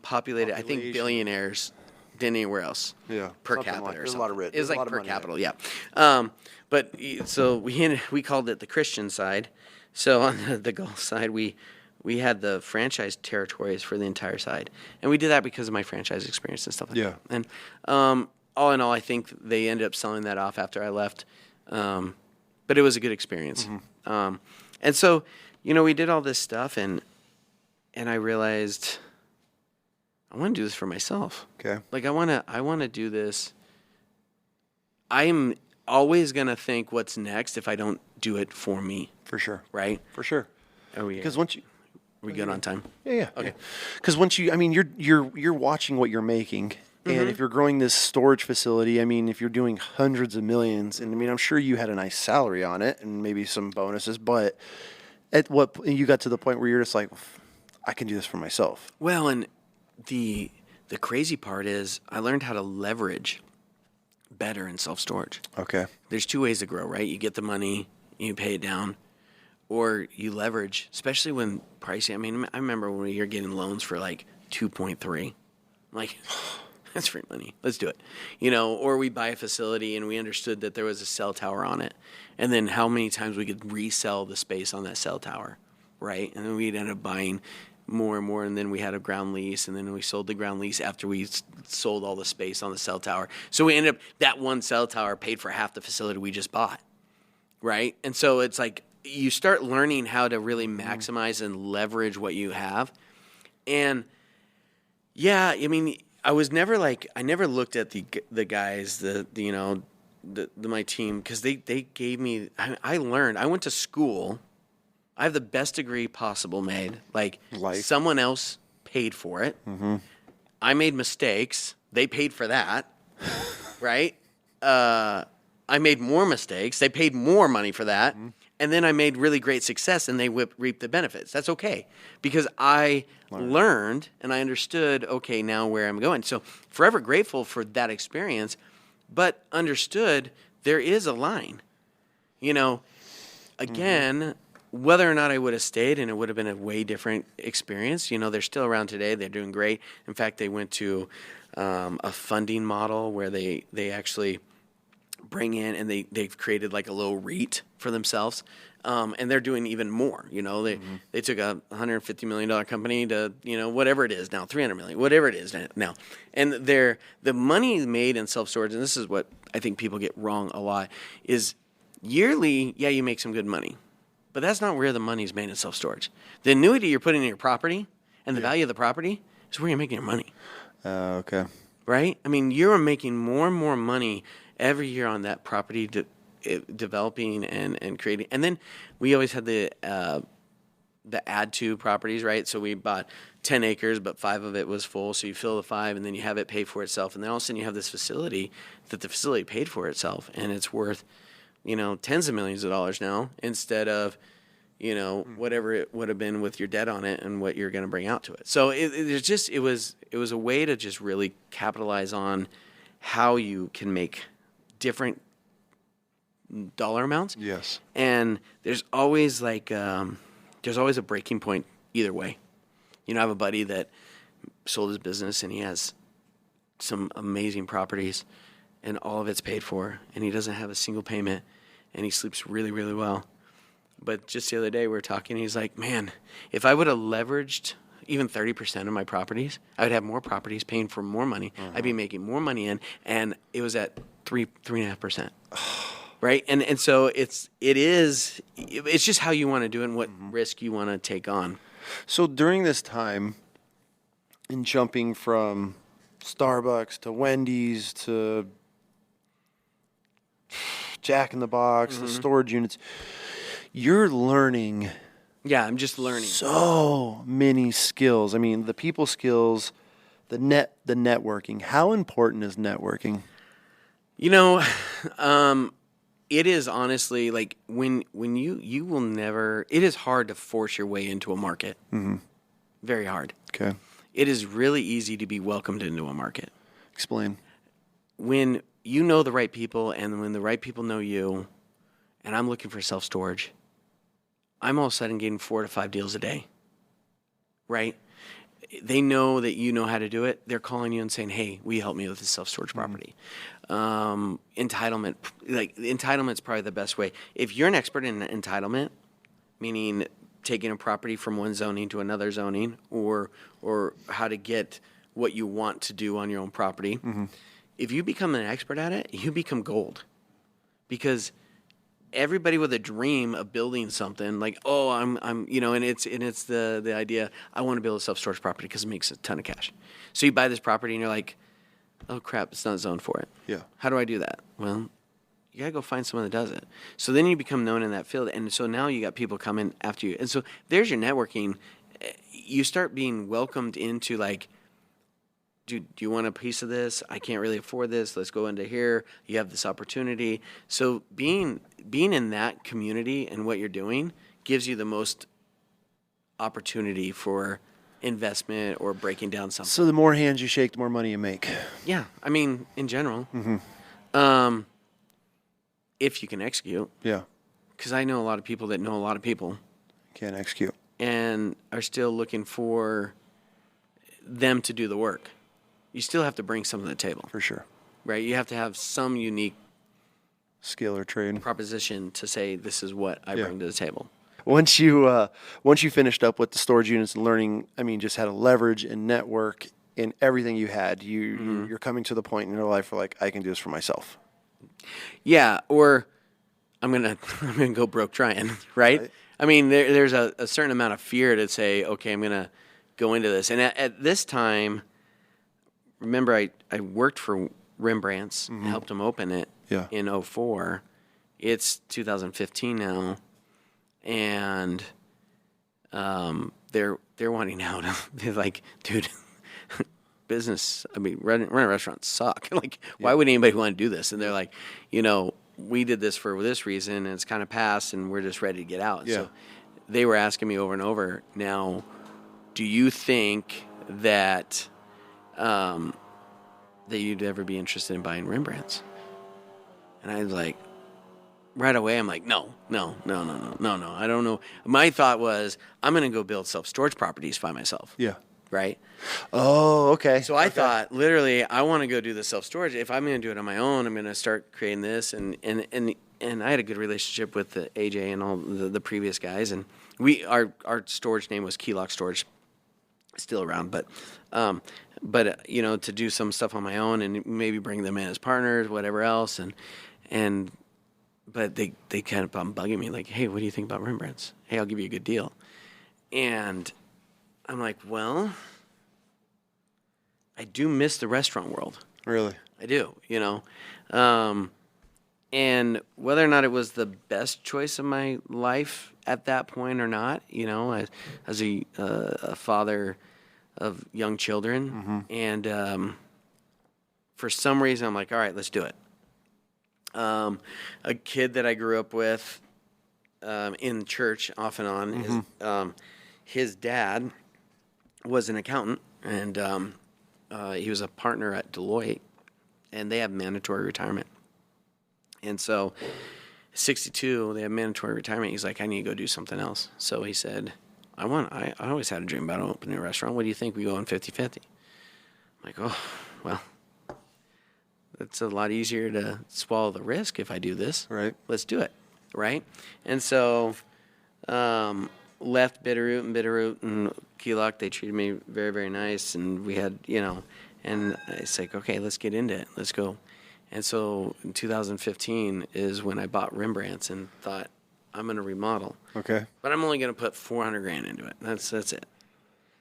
Speaker 2: populated. I think billionaires than anywhere else.
Speaker 1: Yeah,
Speaker 2: per capita or
Speaker 1: there's
Speaker 2: something.
Speaker 1: A lot of rich.
Speaker 2: It was like per capita, yeah. But so we called it the Christian side. So on the Gulf side, we had the franchise territories for the entire side, and we did that because of my franchise experience and stuff like that. And all in all, I think they ended up selling that off after I left. But it was a good experience. Mm-hmm. And so, we did all this stuff and I realized I want to do this for myself.
Speaker 1: Okay.
Speaker 2: Like I want to do this. I'm always going to think what's next if I don't do it for me.
Speaker 1: For sure.
Speaker 2: Right?
Speaker 1: For sure. Because once you...
Speaker 2: Are we good on time?
Speaker 1: Yeah.
Speaker 2: Okay.
Speaker 1: Because once you're watching what you're making. And if you're growing this storage facility, if you're doing hundreds of millions, and I'm sure you had a nice salary on it and maybe some bonuses, but at what point you got to the point where you're just like, I can do this for myself.
Speaker 2: Well, and the crazy part is I learned how to leverage better in self-storage.
Speaker 1: Okay.
Speaker 2: There's two ways to grow, right? You get the money, you pay it down, or you leverage, especially when pricing. I remember when you're getting loans for like 2.3. Like... That's free money. Let's do it. Or we buy a facility and we understood that there was a cell tower on it. And then how many times we could resell the space on that cell tower, right? And then we'd end up buying more and more. And then we had a ground lease. And then we sold the ground lease after we sold all the space on the cell tower. So we ended up, that one cell tower paid for half the facility we just bought, right? And so it's like you start learning how to really maximize and leverage what you have. And yeah, I was never I never looked at the guys, my team, because they gave me, I learned, I went to school, I have the best degree possible made, someone else paid for it, I made mistakes, they paid for that, right? I made more mistakes, they paid more money for that, and then I made really great success and they reaped the benefits. That's okay because I learned and I understood, okay, now where I'm going. So forever grateful for that experience, but understood there is a line. Again, whether or not I would have stayed and it would have been a way different experience, they're still around today. They're doing great. In fact, they went to a funding model where they actually bring in and they've created like a little REIT for themselves, and they're doing even more. They took a $150 million company to whatever it is now, 300 million, whatever it is now, and the money made in self storage, and this is what I think people get wrong a lot, is yearly. Yeah, you make some good money, but that's not where the money's made in self storage. The annuity you're putting in your property and the value of the property is where you're making your money.
Speaker 1: Okay.
Speaker 2: Right? You're making more and more money every year on that property developing and creating. And then we always had the add to properties, right? So we bought 10 acres, but 5 of it was full. So you fill the 5 and then you have it pay for itself. And then all of a sudden you have this facility that the facility paid for itself and it's worth, tens of millions of dollars now instead of, whatever it would have been with your debt on it and what you're going to bring out to it. So it was a way to just really capitalize on how you can make different dollar amounts.
Speaker 1: Yes.
Speaker 2: And there's always there's always a breaking point either way. I have a buddy that sold his business and he has some amazing properties and all of it's paid for and he doesn't have a single payment and he sleeps really, really well. But just the other day we were talking, he's like, man, if I would have leveraged, even 30% of my properties. I would have more properties paying for more money. I'd be making more money in, and it was at 3.5%. Right? And so it's just how you want to do it and what risk you want to take on.
Speaker 1: So during this time, in jumping from Starbucks to Wendy's to Jack in the Box, the storage units, you're learning.
Speaker 2: Yeah, I'm just learning.
Speaker 1: So many skills. I mean, the people skills, the networking. How important is networking?
Speaker 2: You know, it is honestly like when you will never. It is hard to force your way into a market. Mm-hmm. Very hard.
Speaker 1: Okay.
Speaker 2: It is really easy to be welcomed into a market.
Speaker 1: Explain.
Speaker 2: When you know the right people and when the right people know you, and I'm looking for self-storage, I'm all of a sudden getting 4 to 5 deals a day, right? They know that you know how to do it. They're calling you and saying, hey, will you help me with this self-storage property? Entitlement's probably the best way. If you're an expert in entitlement, meaning taking a property from one zoning to another zoning or how to get what you want to do on your own property, if you become an expert at it, you become gold. Because everybody with a dream of building something like, oh, I'm and it's the idea, I want to build a self-storage property because it makes a ton of cash. So you buy this property and you're like, oh crap, it's not zoned for it.
Speaker 1: Yeah.
Speaker 2: How do I do that? Well, you gotta go find someone that does it. So then you become known in that field, and so now you got people coming after you. And so there's your networking. You start being welcomed into like, dude, do you want a piece of this? I can't really afford this. Let's go into here. You have this opportunity. So being in that community and what you're doing gives you the most opportunity for investment or breaking down something.
Speaker 1: So the more hands you shake, the more money you make.
Speaker 2: Yeah, I mean, in general. If you can execute.
Speaker 1: Yeah.
Speaker 2: Because I know a lot of people that know a lot of people.
Speaker 1: Can't execute.
Speaker 2: And are still looking for them to do the work. You still have to bring something to the table.
Speaker 1: For sure.
Speaker 2: Right? You have to have some unique
Speaker 1: skill or trade
Speaker 2: proposition to say this is what I bring to the table.
Speaker 1: Once you finished up with the storage units and learning, I mean, just how to leverage and network in everything you had, you're coming to the point in your life where like, I can do this for myself.
Speaker 2: Yeah, or I'm gonna go broke trying, right? I mean, there's a certain amount of fear to say, okay, I'm gonna go into this. And at this time, remember I worked for Rembrandt's, helped them open it in 2004. It's 2015 now, and they're wanting out. They're like, dude, business. I mean, running restaurants suck. Like, why would anybody want to do this? And they're like, we did this for this reason, and it's kind of passed, and we're just ready to get out. Yeah. So they were asking me over and over, now, do you think that that you'd ever be interested in buying Rembrandt's? And I was like, right away, I'm like, no. I don't know. My thought was, I'm going to go build self-storage properties by myself.
Speaker 1: Yeah.
Speaker 2: Right?
Speaker 1: Oh, okay.
Speaker 2: So I thought, literally, I want to go do the self-storage. If I'm going to do it on my own, I'm going to start creating this. And I had a good relationship with the AJ and all the previous guys. And our storage name was Key Lock Storage, still around. But to do some stuff on my own and maybe bring them in as partners, whatever else. But they kind of bugging me like, hey, what do you think about Rembrandt's? Hey, I'll give you a good deal. And I'm like, well, I do miss the restaurant world.
Speaker 1: Really?
Speaker 2: I do, and whether or not it was the best choice of my life at that point or not, as a father of young children, and for some reason I'm like, all right, let's do it. A kid that I grew up with in church off and on, his dad was an accountant, and he was a partner at Deloitte, and they have mandatory retirement. And so, 62, they have mandatory retirement. He's like, I need to go do something else. So he said, I always had a dream about opening a restaurant. What do you think we go on 50-50? I'm like, oh, well, it's a lot easier to swallow the risk if I do this.
Speaker 1: Right.
Speaker 2: Let's do it. Right. And so, left Bitterroot and Keelock. They treated me very, very nice, and we had, and it's like, okay, let's get into it. Let's go. And so in 2015 is when I bought Rembrandt's and thought, I'm going to remodel.
Speaker 1: Okay.
Speaker 2: But I'm only going to put $400,000 into it. That's it.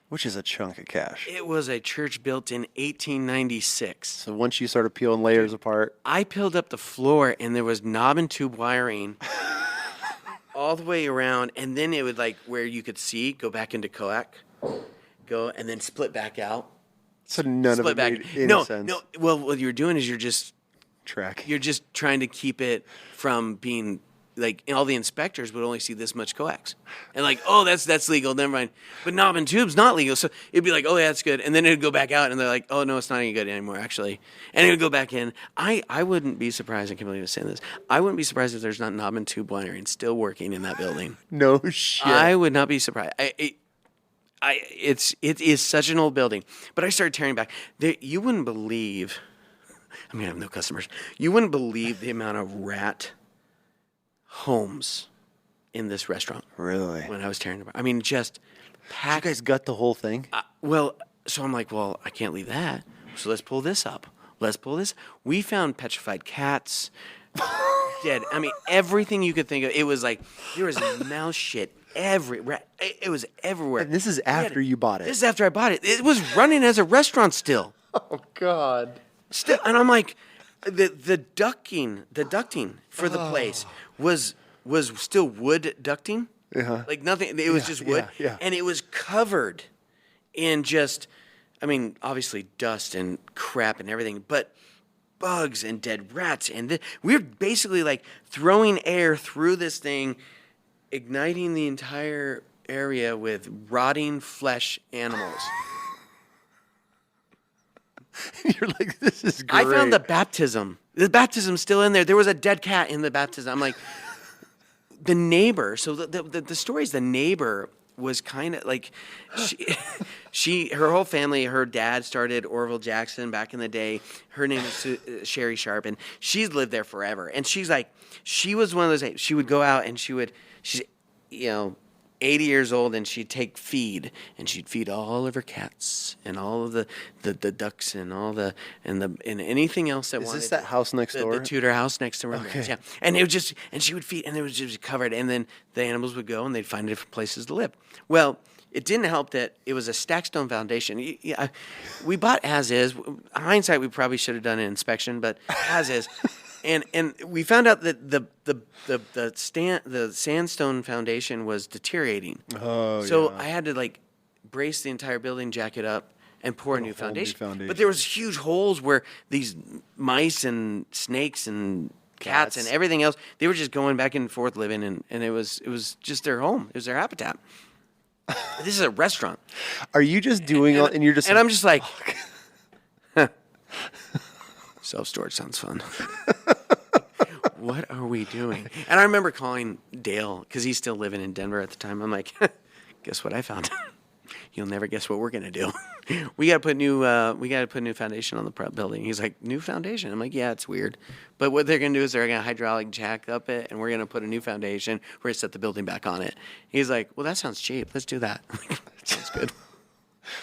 Speaker 1: Which is a chunk of cash.
Speaker 2: It was a church built in 1896.
Speaker 1: So once you started peeling layers apart.
Speaker 2: I peeled up the floor, and there was knob and tube wiring all the way around, and then it would, like, where you could see, go back into coax, and then split back out.
Speaker 1: So none of it made any sense.
Speaker 2: No. Well, what you're doing is you're just trying to keep it from being, like, all the inspectors would only see this much coax. And like, oh, that's legal, never mind. But knob and tube's not legal. So it'd be like, oh, yeah, that's good. And then it'd go back out, and they're like, oh, no, it's not any good anymore, actually. And it would go back in. I wouldn't be surprised, I can't believe I'm saying this, I wouldn't be surprised if there's not knob and tube wiring still working in that building.
Speaker 1: No shit.
Speaker 2: I would not be surprised. It is such an old building. But I started tearing back. You wouldn't believe, I mean, I have no customers. You wouldn't believe the amount of rat homes in this restaurant.
Speaker 1: Really?
Speaker 2: When I was tearing it apart. I mean, just packed.
Speaker 1: You guys gut the whole thing?
Speaker 2: So I'm like, well, I can't leave that. So let's pull this up. Let's pull this. We found petrified cats, dead. I mean, everything you could think of. It was like, there was mouse shit everywhere. It was everywhere.
Speaker 1: And this is after you bought it?
Speaker 2: This is after I bought it. It was running as a restaurant still.
Speaker 1: Oh, God.
Speaker 2: Still, and I'm like, the ducting for the place was still wood ducting.
Speaker 1: Uh-huh.
Speaker 2: Like nothing. It was just wood, and it was covered in just, I mean, obviously dust and crap and everything, but bugs and dead rats, and we were basically like throwing air through this thing, igniting the entire area with rotting flesh animals.
Speaker 1: You're like, this is great.
Speaker 2: I found the baptism. The baptism's still in there. There was a dead cat in the baptism. I'm like, the neighbor. So the story is the neighbor was kind of like, her whole family, her dad started Orville Jackson back in the day. Her name is Sherry Sharp, and she's lived there forever. And she's like, she was one of those, she would go out and she's 80 years old, and she'd take feed, and she'd feed all of her cats and all of the ducks and and anything else that wanted.
Speaker 1: Is this that house next door?
Speaker 2: The Tudor house next door.
Speaker 1: Okay.
Speaker 2: Yeah. And it was just, and she would feed, and it was just covered, and then the animals would go, and they'd find different places to live. Well, it didn't help that it was a stack stone foundation. We bought as is. In hindsight, we probably should have done an inspection, but as is. And we found out that the sandstone foundation was deteriorating.
Speaker 1: Oh,
Speaker 2: so
Speaker 1: yeah.
Speaker 2: I had to like brace the entire building, jack it up, and pour a new
Speaker 1: New
Speaker 2: foundation.
Speaker 1: foundation.
Speaker 2: But there was huge holes where these mice and snakes and cats and everything else, they were just going back and forth living, and it was just their home. It was their habitat. This is a restaurant.
Speaker 1: Are you just doing and you're just...
Speaker 2: And I'm just like... Self-storage sounds fun. What are we doing? And I remember calling Dale, because he's still living in Denver at the time. I'm like, guess what I found? You'll never guess what we're gonna do. We gotta put new foundation on the building. He's like, new foundation? I'm like, yeah, it's weird. But what they're gonna do is they're gonna hydraulic jack up it, and we're gonna put a new foundation. We're gonna set the building back on it. He's like, well, that sounds cheap. Let's do that. I'm like, that sounds good.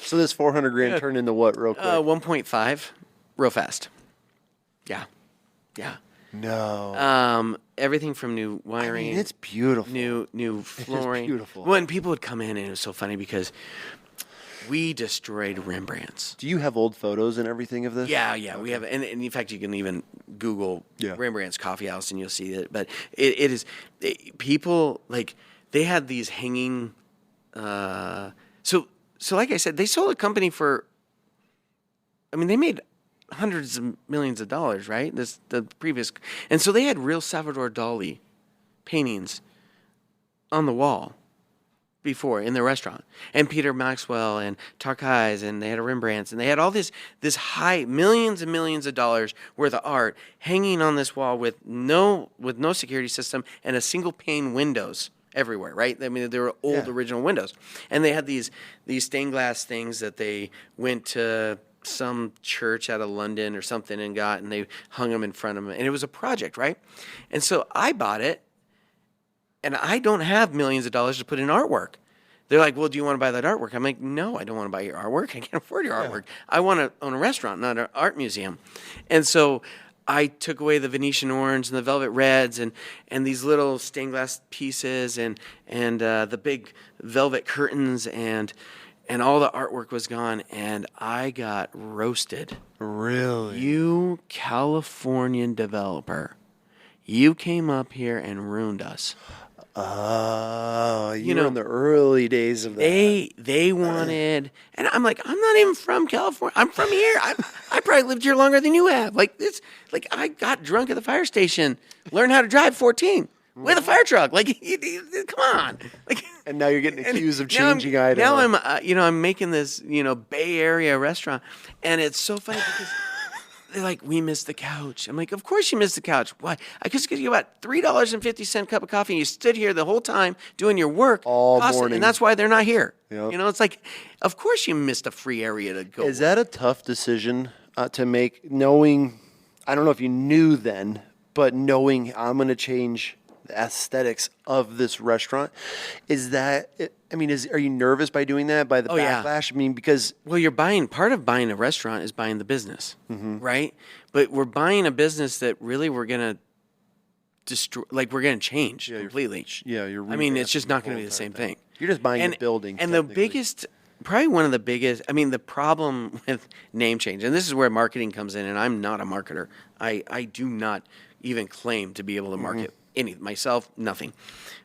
Speaker 1: So this $400,000 turned into what, real quick?
Speaker 2: 1.5, real fast. Yeah.
Speaker 1: No.
Speaker 2: Everything from new wiring.
Speaker 1: I mean, it's beautiful.
Speaker 2: New flooring.
Speaker 1: It's beautiful.
Speaker 2: When people would come in, and it was so funny because we destroyed Rembrandt's.
Speaker 1: Do you have old photos and everything of this?
Speaker 2: Yeah. Okay. We have, and in fact, you can even Google Rembrandt's Coffee House, and you'll see it. But it is people like they had these hanging. So like I said, they sold a company for. I mean, they made hundreds of millions of dollars, right? The previous, and so they had real Salvador Dali paintings on the wall before in the restaurant, and Peter Maxwell and Tarkais, and they had a Rembrandt's, and they had all this high millions and millions of dollars worth of art hanging on this wall with no security system and a single pane windows everywhere, right? I mean, they were old original windows, and they had these stained glass things that they went to some church out of London or something and got, and they hung them in front of them, and it was a project, right? And so I bought it, and I don't have millions of dollars to put in artwork. they're like, well, do you want to buy that artwork? I'm like, no, I don't want to buy your artwork. I can't afford your artwork. I want to own a restaurant, not an art museum. And so I took away the Venetian orange and the velvet reds and these little stained glass pieces and the big velvet curtains and all the artwork was gone, and I got roasted.
Speaker 1: Really?
Speaker 2: You Californian developer, you came up here and ruined us.
Speaker 1: Oh, you know, in the early days of that.
Speaker 2: They wanted, and I'm like, I'm not even from California. I'm from here. I probably lived here longer than you have. Like this, like I got drunk at the fire station, learned how to drive 14 with a fire truck. Like, come on. Like,
Speaker 1: And now you're getting accused of changing items.
Speaker 2: Now I'm, I'm making this, Bay Area restaurant, and it's so funny because. They're like, we missed the couch. I'm like, of course you missed the couch. Why? I just give you about $3.50 cup of coffee, and you stood here the whole time doing your work
Speaker 1: all morning,
Speaker 2: and that's why they're not here.
Speaker 1: Yep.
Speaker 2: It's like, of course you missed a free area to go.
Speaker 1: Is that a tough decision to make, knowing, I don't know if you knew then, but knowing I'm going to change the aesthetics of this restaurant? Is that, are you nervous by doing that, by the backlash?
Speaker 2: Yeah.
Speaker 1: I mean, because...
Speaker 2: Well, part of buying a restaurant is buying the business, right? But we're buying a business that really we're going to destroy, like we're going to change completely. It's just not going to be the same thing.
Speaker 1: You're just buying the building.
Speaker 2: And the biggest, probably one of the biggest, the problem with name change, and this is where marketing comes in, and I'm not a marketer. I do not even claim to be able to market myself, nothing.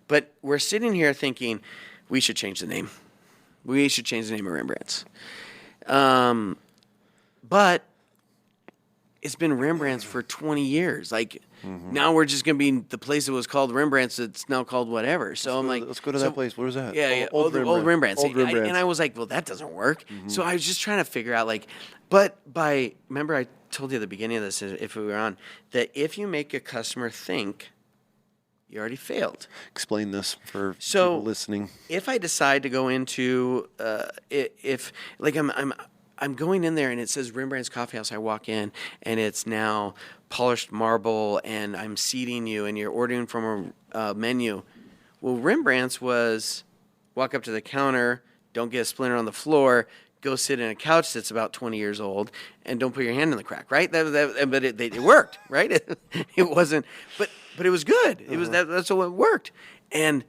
Speaker 2: But we're sitting here thinking, we should change the name. We should change the name of Rembrandt's. But it's been Rembrandt's for 20 years. Like, now we're just going to be the place that was called Rembrandt's that's now called whatever. So
Speaker 1: let's go to that place. Where was that?
Speaker 2: Yeah, Old Rembrandt's.
Speaker 1: Old Rembrandt's.
Speaker 2: And I was like, well, that doesn't work. So I was just trying to figure out, remember I told you at the beginning of this, if we were on, that if you make a customer think, you already failed.
Speaker 1: Explain this for people listening.
Speaker 2: If I decide to go into, I'm going in there and it says Rembrandt's Coffee House. I walk in and it's now polished marble and I'm seating you and you're ordering from a menu. Well, Rembrandt's was walk up to the counter, don't get a splinter on the floor, go sit in a couch that's about 20 years old, and don't put your hand in the crack, right? But it worked, right? It wasn't, but it was good. It was that's what worked, and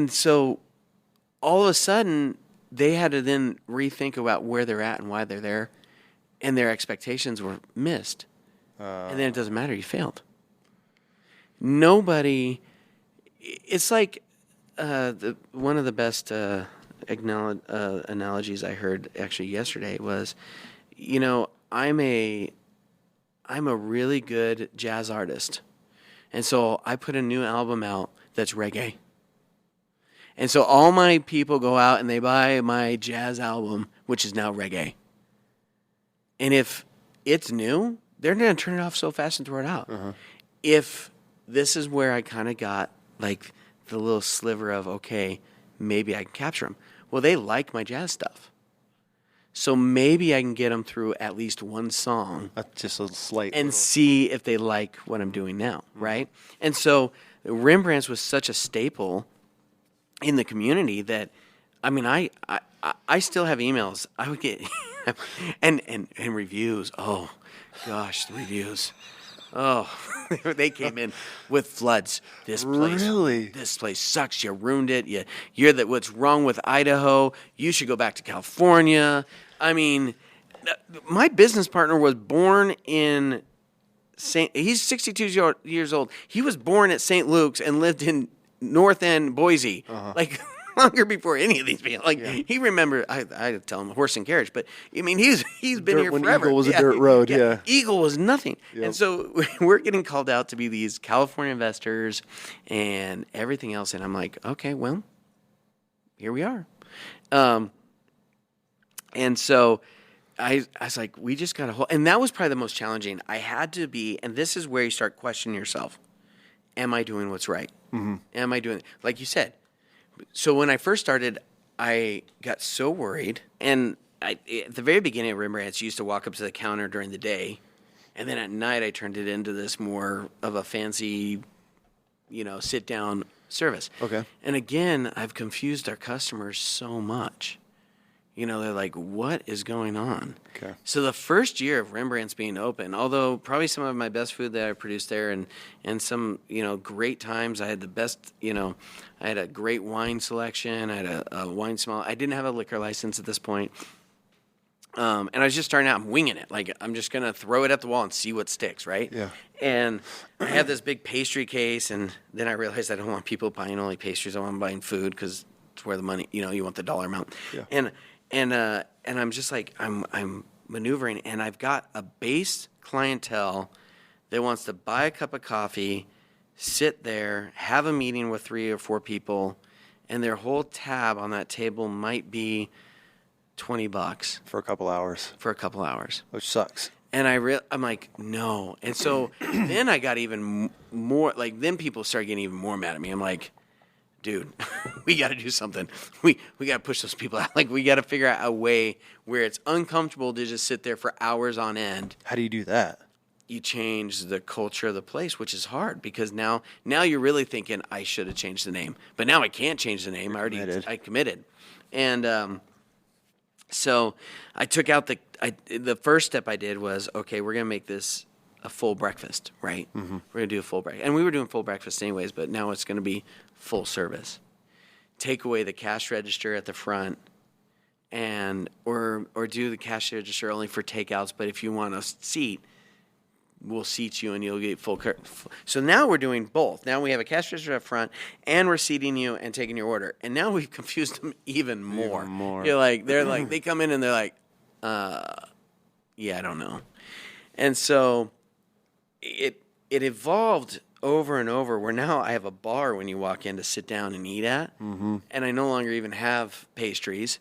Speaker 2: so all of a sudden they had to then rethink about where they're at and why they're there, and their expectations were missed, and then it doesn't matter. You failed. Nobody. It's like one of the best analogies I heard actually yesterday was, I'm a really good jazz artist. And so I put a new album out that's reggae. And so all my people go out and they buy my jazz album, which is now reggae. And if it's new, they're going to turn it off so fast and throw it out. If this is where I kind of got like the little sliver of, okay, maybe I can capture them. Well, they like my jazz stuff. So maybe I can get them through at least one song.
Speaker 1: Just a slight.
Speaker 2: And see if they like what I'm doing now, right? And so Rembrandt's was such a staple in the community that, I still have emails. I would get, and reviews. Oh, gosh, the reviews. Oh, they came in with floods. This place sucks. You ruined it. You're what's wrong with Idaho? You should go back to California. My business partner was born in he's 62 years old. He was born at St. Luke's and lived in North End, Boise. Longer before any of these people. He remembered, I tell him horse and carriage, but he's been here
Speaker 1: when
Speaker 2: forever.
Speaker 1: Eagle was a dirt road, yeah.
Speaker 2: Eagle was nothing.
Speaker 1: Yep.
Speaker 2: And so we're getting called out to be these California investors and everything else. And I'm like, okay, well, here we are. And so I was like, we just got to hold. And that was probably the most challenging. I had to be, and this is where you start questioning yourself. Am I doing what's right? Am I doing, like you said, so when I first started, I got so worried. And at the very beginning of Rembrandt's, I used to walk up to the counter during the day. And then at night, I turned it into this more of a fancy, sit down service.
Speaker 1: Okay.
Speaker 2: And again, I've confused our customers so much. You know, they're like, what is going on?
Speaker 1: Okay.
Speaker 2: So the first year of Rembrandt's being open, although probably some of my best food that I produced there and some, you know, great times. I had the best, you know, I had a great wine selection. I had a wine smell. I didn't have a liquor license at this point. And I was just starting out. I'm winging it. Like, I'm just going to throw it at the wall and see what sticks, right?
Speaker 1: Yeah.
Speaker 2: And I had this big pastry case, and then I realized I don't want people buying only pastries. I want them buying food because it's where the money, you know, you want the dollar amount.
Speaker 1: Yeah.
Speaker 2: And I'm just like, I'm maneuvering, and I've got a base clientele that wants to buy a cup of coffee, sit there, have a meeting with 3 or 4 people, and their whole tab on that table might be $20
Speaker 1: For a couple hours.
Speaker 2: for a couple hours.
Speaker 1: Which sucks.
Speaker 2: And I'm like, no. And so then I got even more, like, then people started getting even more mad at me. I'm like, dude, we got to do something. We got to push those people out. Like, we got to figure out a way where it's uncomfortable to just sit there for hours on end.
Speaker 1: How do you do that?
Speaker 2: You change the culture of the place, which is hard because now you're really thinking I should have changed the name, but now I can't change the name. I committed, and so I took out the first step I did was, okay, we're gonna make this a full breakfast, right? Mm-hmm. We're gonna do a full breakfast, and we were doing full breakfast anyways, but now it's gonna be full service. Take away the cash register at the front, and or do the cash register only for takeouts. But if you want a seat, we'll seat you and you'll get full. So now we're doing both. Now we have a cash register up front, and we're seating you and taking your order. And now we've confused them even more. They're like, they come in and they're like, yeah, I don't know. And so it evolved over and over where now I have a bar when you walk in to sit down and eat at. Mm-hmm. And I no longer even have pastries.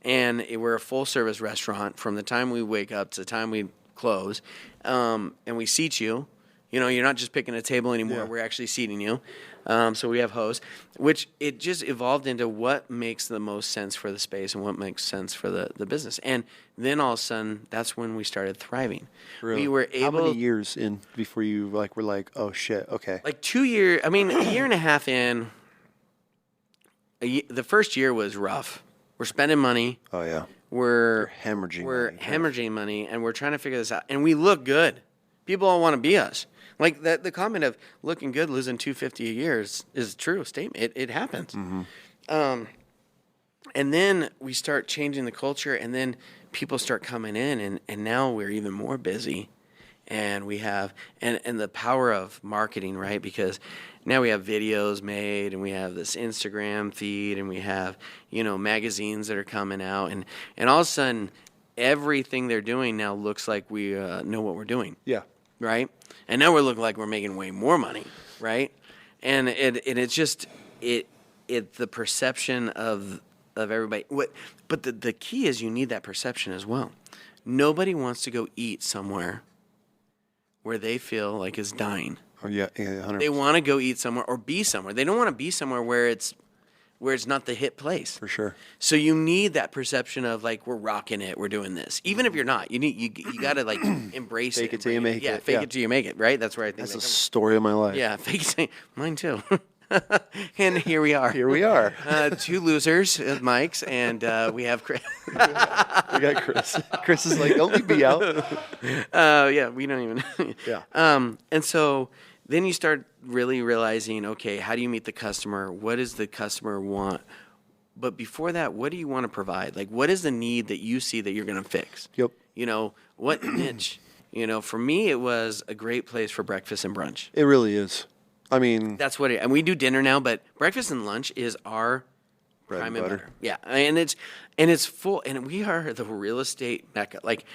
Speaker 2: And we're a full service restaurant from the time we wake up to the time we close. And we seat you. You know, you're not just picking a table anymore. Yeah. We're actually seating you. So we have hosts, which it just evolved into what makes the most sense for the space and what makes sense for the business. And then all of a sudden, that's when we started thriving.
Speaker 1: Really?
Speaker 2: We were able.
Speaker 1: How many years in before you were like, oh shit, okay?
Speaker 2: Like 2 years. I mean, a year and a half in. The first year was rough. We're spending money.
Speaker 1: Oh yeah.
Speaker 2: We're
Speaker 1: hemorrhaging
Speaker 2: money, and we're trying to figure this out. And we look good. People all want to be us. Like the comment of looking good, losing $250 a year is a true statement. It happens. Mm-hmm. And then we start changing the culture, and then people start coming in, and now we're even more busy. And we have and the power of marketing, right? Because now we have videos made, and we have this Instagram feed, and we have, you know, magazines that are coming out, and all of a sudden, everything they're doing now looks like we know what we're doing.
Speaker 1: Yeah.
Speaker 2: Right? And now we're looking like we're making way more money, right? And it's just the perception of everybody. But the key is you need that perception as well. Nobody wants to go eat somewhere where they feel like it's dying.
Speaker 1: Oh yeah, 100%.
Speaker 2: They want to go eat somewhere or be somewhere. They don't want to be somewhere where it's not the hit place.
Speaker 1: For sure.
Speaker 2: So you need that perception of like, we're rocking it, we're doing this. Even if you're not, you got to like embrace
Speaker 1: fake it till you make it.
Speaker 2: Yeah, fake it till you make it, right? That's where I think
Speaker 1: that's the story of my life.
Speaker 2: Yeah, fake it. Mine too. And here we are.
Speaker 1: Here we are.
Speaker 2: 2 losers at Mike's, and we have Chris.
Speaker 1: We got Chris. Chris is like, don't leave me out.
Speaker 2: Yeah, we don't even.
Speaker 1: Yeah.
Speaker 2: And so then you start really realizing, okay, how do you meet the customer? What does the customer want? But before that, what do you want to provide? Like, what is the need that you see that you're going to fix?
Speaker 1: Yep.
Speaker 2: You know, what niche? You know, for me, it was a great place for breakfast and brunch.
Speaker 1: It really is. I mean,
Speaker 2: that's what and we do dinner now, but breakfast and lunch is our prime and butter. Yeah, and it's full, and we are the real estate mecca. Like,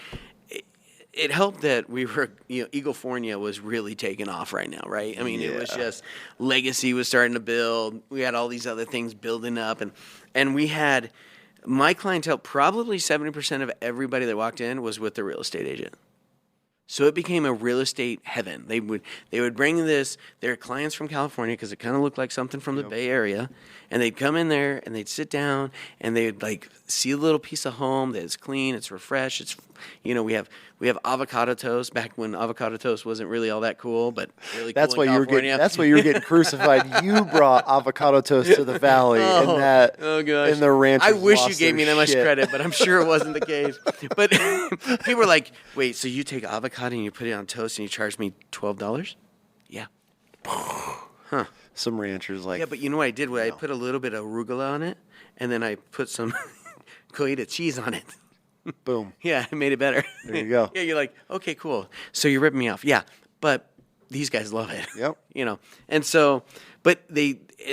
Speaker 2: it helped that we were, you know, Eaglefornia was really taking off right now, right? I mean, It was just legacy was starting to build. We had all these other things building up, and we had my clientele. Probably 70% of everybody that walked in was with the real estate agent. So it became a real estate heaven. They would bring their clients from California because it kind of looked like something from the Bay Area, and they'd come in there and they'd sit down and they'd like see a little piece of home that is clean, it's refreshed, it's we have avocado toast back when avocado toast wasn't really all that cool, but really
Speaker 1: That's
Speaker 2: cool
Speaker 1: why
Speaker 2: in
Speaker 1: you were
Speaker 2: California.
Speaker 1: That's why you were getting crucified. You brought avocado toast to the valley, and that
Speaker 2: gosh.
Speaker 1: and the ranch.
Speaker 2: I wish you gave me that much credit, but I'm sure it wasn't the case. But people were like, "Wait, so you take avocado and you put it on toast and you charge me $12?" Yeah. Huh.
Speaker 1: Some ranchers like.
Speaker 2: Yeah, but you know what I did? I put a little bit of arugula on it, and then I put some Coita cheese on it.
Speaker 1: Boom.
Speaker 2: Yeah, it made it better.
Speaker 1: There you go.
Speaker 2: Yeah, you're like, okay, cool. So you're ripping me off. Yeah, but these guys love it.
Speaker 1: Yep.
Speaker 2: And so,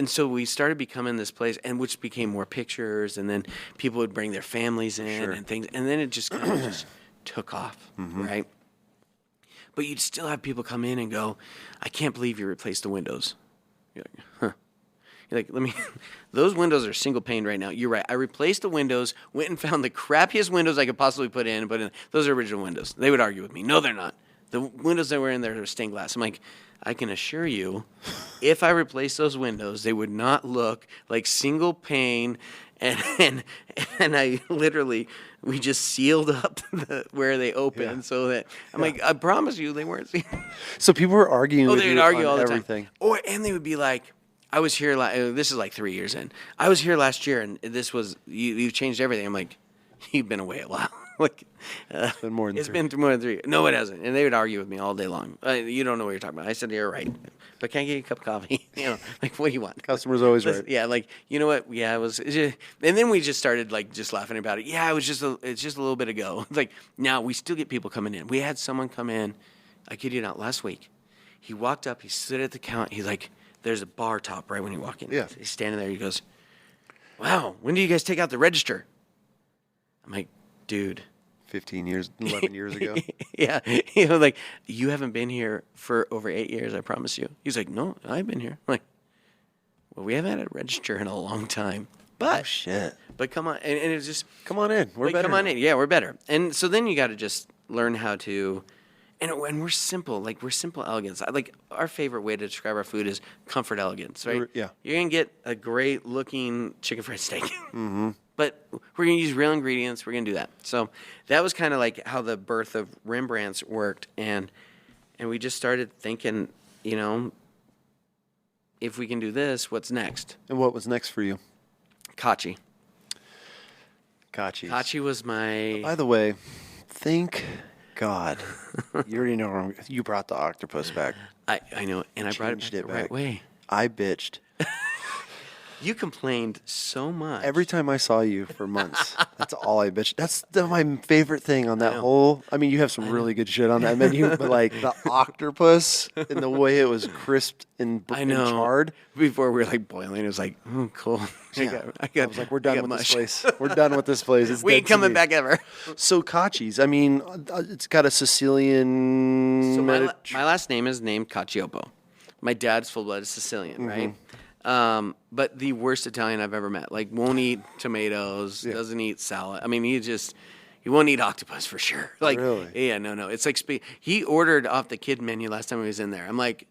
Speaker 2: so we started becoming this place, and which became more pictures, and then people would bring their families in and things, and then it just kind of just took off, right? But you'd still have people come in and go, I can't believe you replaced the windows. You're like, huh. You're like, those windows are single pane right now. You're right. I replaced the windows, went and found the crappiest windows I could possibly put in, but those are original windows. They would argue with me. No, they're not. The windows that were in there are stained glass. I'm like, I can assure you, if I replaced those windows, they would not look like single pane. And I literally, we just sealed up where they opened so that, I'm like, I promise you they weren't sealed.
Speaker 1: So people were arguing with
Speaker 2: they
Speaker 1: you
Speaker 2: would argue
Speaker 1: on
Speaker 2: all the
Speaker 1: everything.
Speaker 2: time. And they would be like, I was here, this is like 3 years in. I was here last year, and this was, you've changed everything. I'm like, you've been away a while.
Speaker 1: It's been more than
Speaker 2: it's
Speaker 1: three.
Speaker 2: been more than 3. No, it hasn't. And they would argue with me all day long. You don't know what you're talking about. I said, you're right. But can I get you a cup of coffee? Like, what do you want?
Speaker 1: Customer's always right.
Speaker 2: Yeah, like, you know what? Yeah, it was. And then we just started, like, just laughing about it. Yeah, it's just a little bit ago. It's like, now we still get people coming in. We had someone come in, I kid you not, last week. He walked up, he stood at the counter. He's like, there's a bar top right when you walk in.
Speaker 1: Yeah.
Speaker 2: He's standing there. He goes, wow, when do you guys take out the register? I'm like, dude.
Speaker 1: 15 years, 11 years ago.
Speaker 2: Yeah. Like, you haven't been here for over 8 years, I promise you. He's like, no, I've been here. I'm like, well, we haven't had a register in a long time. But,
Speaker 1: Oh, shit.
Speaker 2: But come on. And it's just.
Speaker 1: Come on in. We're
Speaker 2: like,
Speaker 1: better
Speaker 2: come on
Speaker 1: now.
Speaker 2: in. Yeah, we're better. And so then you got to just learn how to. And we're simple. Like, we're simple elegance. Like, our favorite way to describe our food is comfort elegance, right?
Speaker 1: Yeah.
Speaker 2: You're going to get a great looking chicken fried steak. Mm-hmm. But we're going to use real ingredients. We're going to do that. So that was kind of like how the birth of Rembrandt's worked. And we just started thinking, if we can do this, what's next?
Speaker 1: And what was next for you?
Speaker 2: Kachi.
Speaker 1: Kachi.
Speaker 2: Kachi was my...
Speaker 1: By the way, thank God. You already know you brought the octopus back.
Speaker 2: I know, and I brought it back the right way.
Speaker 1: I bitched.
Speaker 2: You complained so much.
Speaker 1: Every time I saw you for months, that's all I bitched. That's my favorite thing on that whole. I mean, you have some really good shit on that menu, but like the octopus and the way it was crisped and charred.
Speaker 2: Before we were like boiling, it was like, oh, cool.
Speaker 1: Yeah.
Speaker 2: I
Speaker 1: was like, we're done with this place. We're done with this place. It's
Speaker 2: we ain't coming back ever.
Speaker 1: So Kachi's, I mean, it's got a Sicilian.
Speaker 2: So my last name is named Cacioppo. My dad's full-blooded Sicilian, right? But the worst Italian I've ever met. Like, won't eat tomatoes, doesn't eat salad. I mean, he won't eat octopus for sure. Like,
Speaker 1: really?
Speaker 2: Yeah, no. It's like, he ordered off the kid menu last time he was in there. I'm like,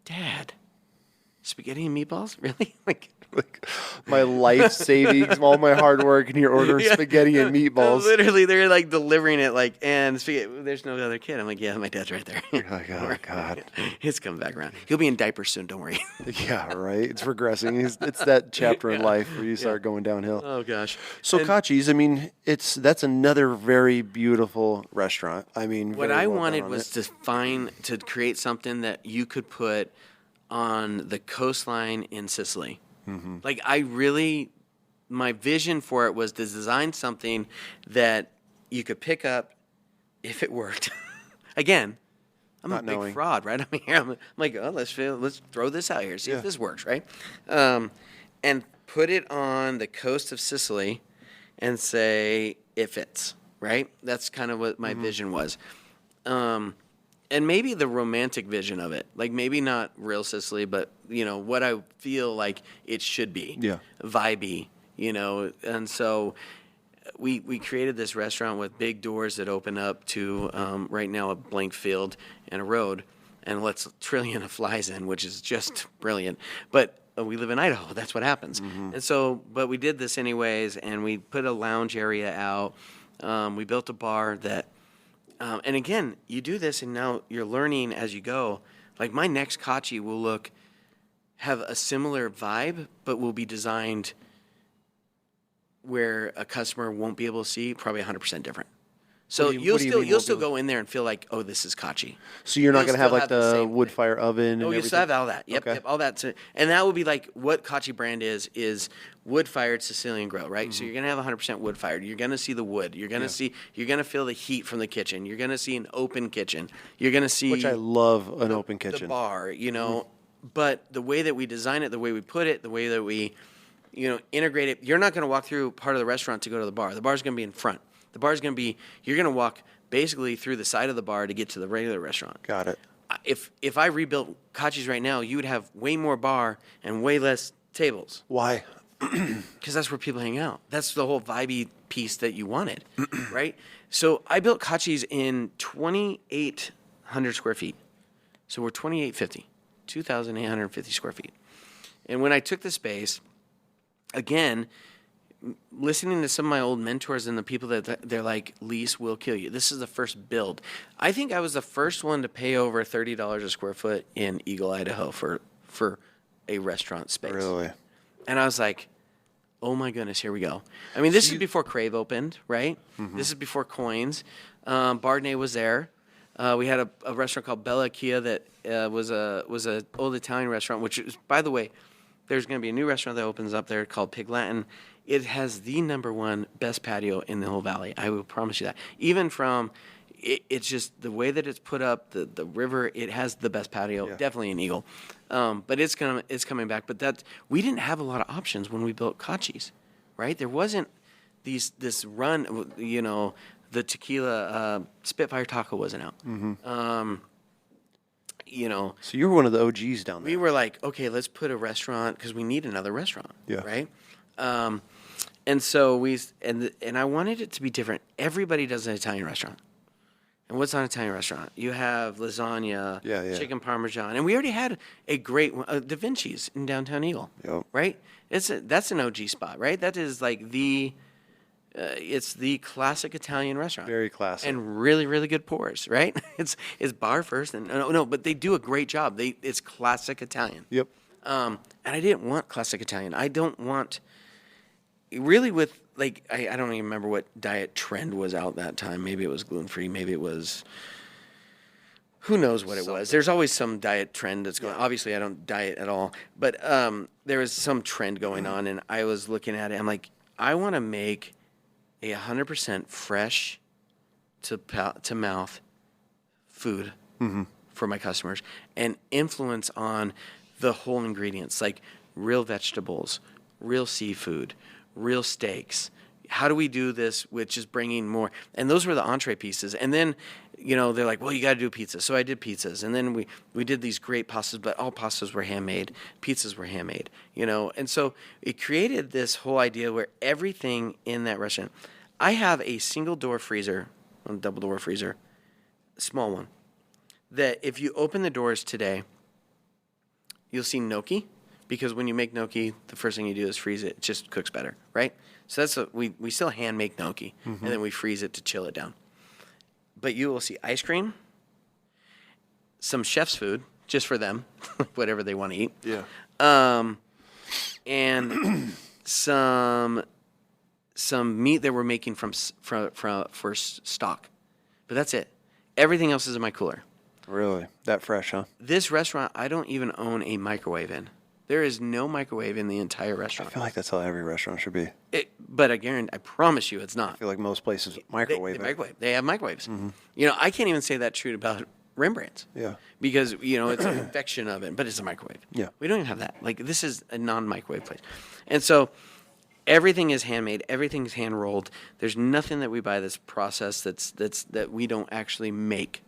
Speaker 2: Dad, spaghetti and meatballs? Really? Like
Speaker 1: my life savings, all my hard work, and you're ordering spaghetti and meatballs.
Speaker 2: Literally, they're like delivering it, like, and spaghetti. There's no other kid. I'm like, yeah, my dad's right there.
Speaker 1: You're like, oh God,
Speaker 2: he's coming back around. He'll be in diapers soon. Don't worry.
Speaker 1: Yeah, right. It's regressing. It's that chapter in life where you start going downhill.
Speaker 2: Oh gosh.
Speaker 1: So Kachi's, I mean, that's another very beautiful restaurant. I mean,
Speaker 2: what I wanted was to create something that you could put on the coastline in Sicily. Mm-hmm. Like, my vision for it was to design something that you could pick up if it worked. Again, I'm a big fraud, right? I'm here. I'm like, oh, let's throw this out here, see if this works, right? And put it on the coast of Sicily and say it fits, right? That's kind of what my vision was. And maybe the romantic vision of it, like maybe not real Sicily, but, what I feel like it should be. Yeah. Vibey, and so we created this restaurant with big doors that open up to right now a blank field and a road, and lets a trillion of flies in, which is just brilliant. But we live in Idaho. That's what happens. And so, but we did this anyways, and we put a lounge area out. We built a bar that, and again, you do this, and now you're learning as you go. Like my next kachi will have a similar vibe, but will be designed where a customer won't be able to see, probably 100% different. So you'll still go in there and feel like, oh, this is kachi.
Speaker 1: So you're not going to have like the wood fire oven?
Speaker 2: Oh, you still have all that. Yep, all that. And that will be like what kachi brand is wood fired Sicilian grill, right? So you're going to have 100% wood fired. You're going to see the wood. You're going to you're going to feel the heat from the kitchen. You're going to see an open kitchen. You're going to see,
Speaker 1: which I love, an open kitchen.
Speaker 2: The bar, but the way that we design it, the way we put it, the way that we, integrate it, you're not going to walk through part of the restaurant to go to the bar. The bar's going to be in front. The bar's going to be, you're going to walk basically through the side of the bar to get to the regular restaurant.
Speaker 1: Got it.
Speaker 2: If I rebuilt Kachis right now, you would have way more bar and way less tables.
Speaker 1: Why?
Speaker 2: Because that's where people hang out. That's the whole vibey piece that you wanted, right? So I built Kachis in 2,800 square feet. So we're 2,850 square feet. And when I took the space, again, listening to some of my old mentors and the people that they're like, lease will kill you. This is the first build. I think I was the first one to pay over $30 a square foot in Eagle, Idaho for a restaurant space.
Speaker 1: Really?
Speaker 2: And I was like, oh my goodness, here we go. I mean, this is before Crave opened, right? This is before Coins. Bardney was there. We had a restaurant called Bella Kia that was a old Italian restaurant, which is, by the way, there's going to be a new restaurant that opens up there called Pig Latin. It has the #1 best patio in the whole valley. I will promise you that. Even from, it's just the way that it's put up, the river, it has the best patio, definitely in Eagle. But it's coming back. But we didn't have a lot of options when we built Kachis, right? There wasn't this run, the tequila Spitfire Taco wasn't out.
Speaker 1: So you were one of the OGs down there.
Speaker 2: We were like, okay, let's put a restaurant because we need another restaurant, right? And so I wanted it to be different. Everybody does an Italian restaurant. And what's on an Italian restaurant? You have lasagna, chicken parmesan, and we already had a great one, Da Vinci's in downtown Eagle, right? That's an OG spot, right? That is like it's the classic Italian restaurant.
Speaker 1: Very classic.
Speaker 2: And really, really good pours, right? It's bar first, and no, but they do a great job. It's classic Italian.
Speaker 1: Yep.
Speaker 2: And I didn't want classic Italian. I don't want, really with, like, I don't even remember what diet trend was out that time. Maybe it was gluten-free. Maybe it was, who knows what it was. There's always some diet trend that's going on. Obviously, I don't diet at all. But there was some trend going on, and I was looking at it. I'm like, I want to make a 100% fresh to mouth food for my customers and influence on the whole ingredients, like real vegetables, real seafood, real steaks. How do we do this with just bringing more? And those were the entree pieces. And then, they're like, well, you got to do pizza. So I did pizzas. And then we did these great pastas, but all pastas were handmade. Pizzas were handmade, And so it created this whole idea where everything in that restaurant, I have a single door freezer, a double door freezer, a small one, that if you open the doors today, you'll see gnocchi, because when you make gnocchi, the first thing you do is freeze it. It just cooks better, right? So that's we still hand make gnocchi, and then we freeze it to chill it down. But you will see ice cream, some chef's food, just for them, whatever they want to eat.
Speaker 1: Yeah.
Speaker 2: And some meat that we're making for stock. But that's it. Everything else is in my cooler.
Speaker 1: Really? That fresh, huh?
Speaker 2: This restaurant, I don't even own a microwave in. There is no microwave in the entire
Speaker 1: I
Speaker 2: restaurant.
Speaker 1: feel like that's how every restaurant should be.
Speaker 2: But I promise you it's not.
Speaker 1: I feel like most places microwave it.
Speaker 2: They have microwaves. I can't even say that true about Rembrandt's.
Speaker 1: Yeah.
Speaker 2: Because, it's an infection oven, but it's a microwave.
Speaker 1: Yeah.
Speaker 2: We don't even have that. Like, this is a non-microwave place. And so everything is handmade. Everything's hand-rolled. There's nothing that we buy that's processed that we don't actually make.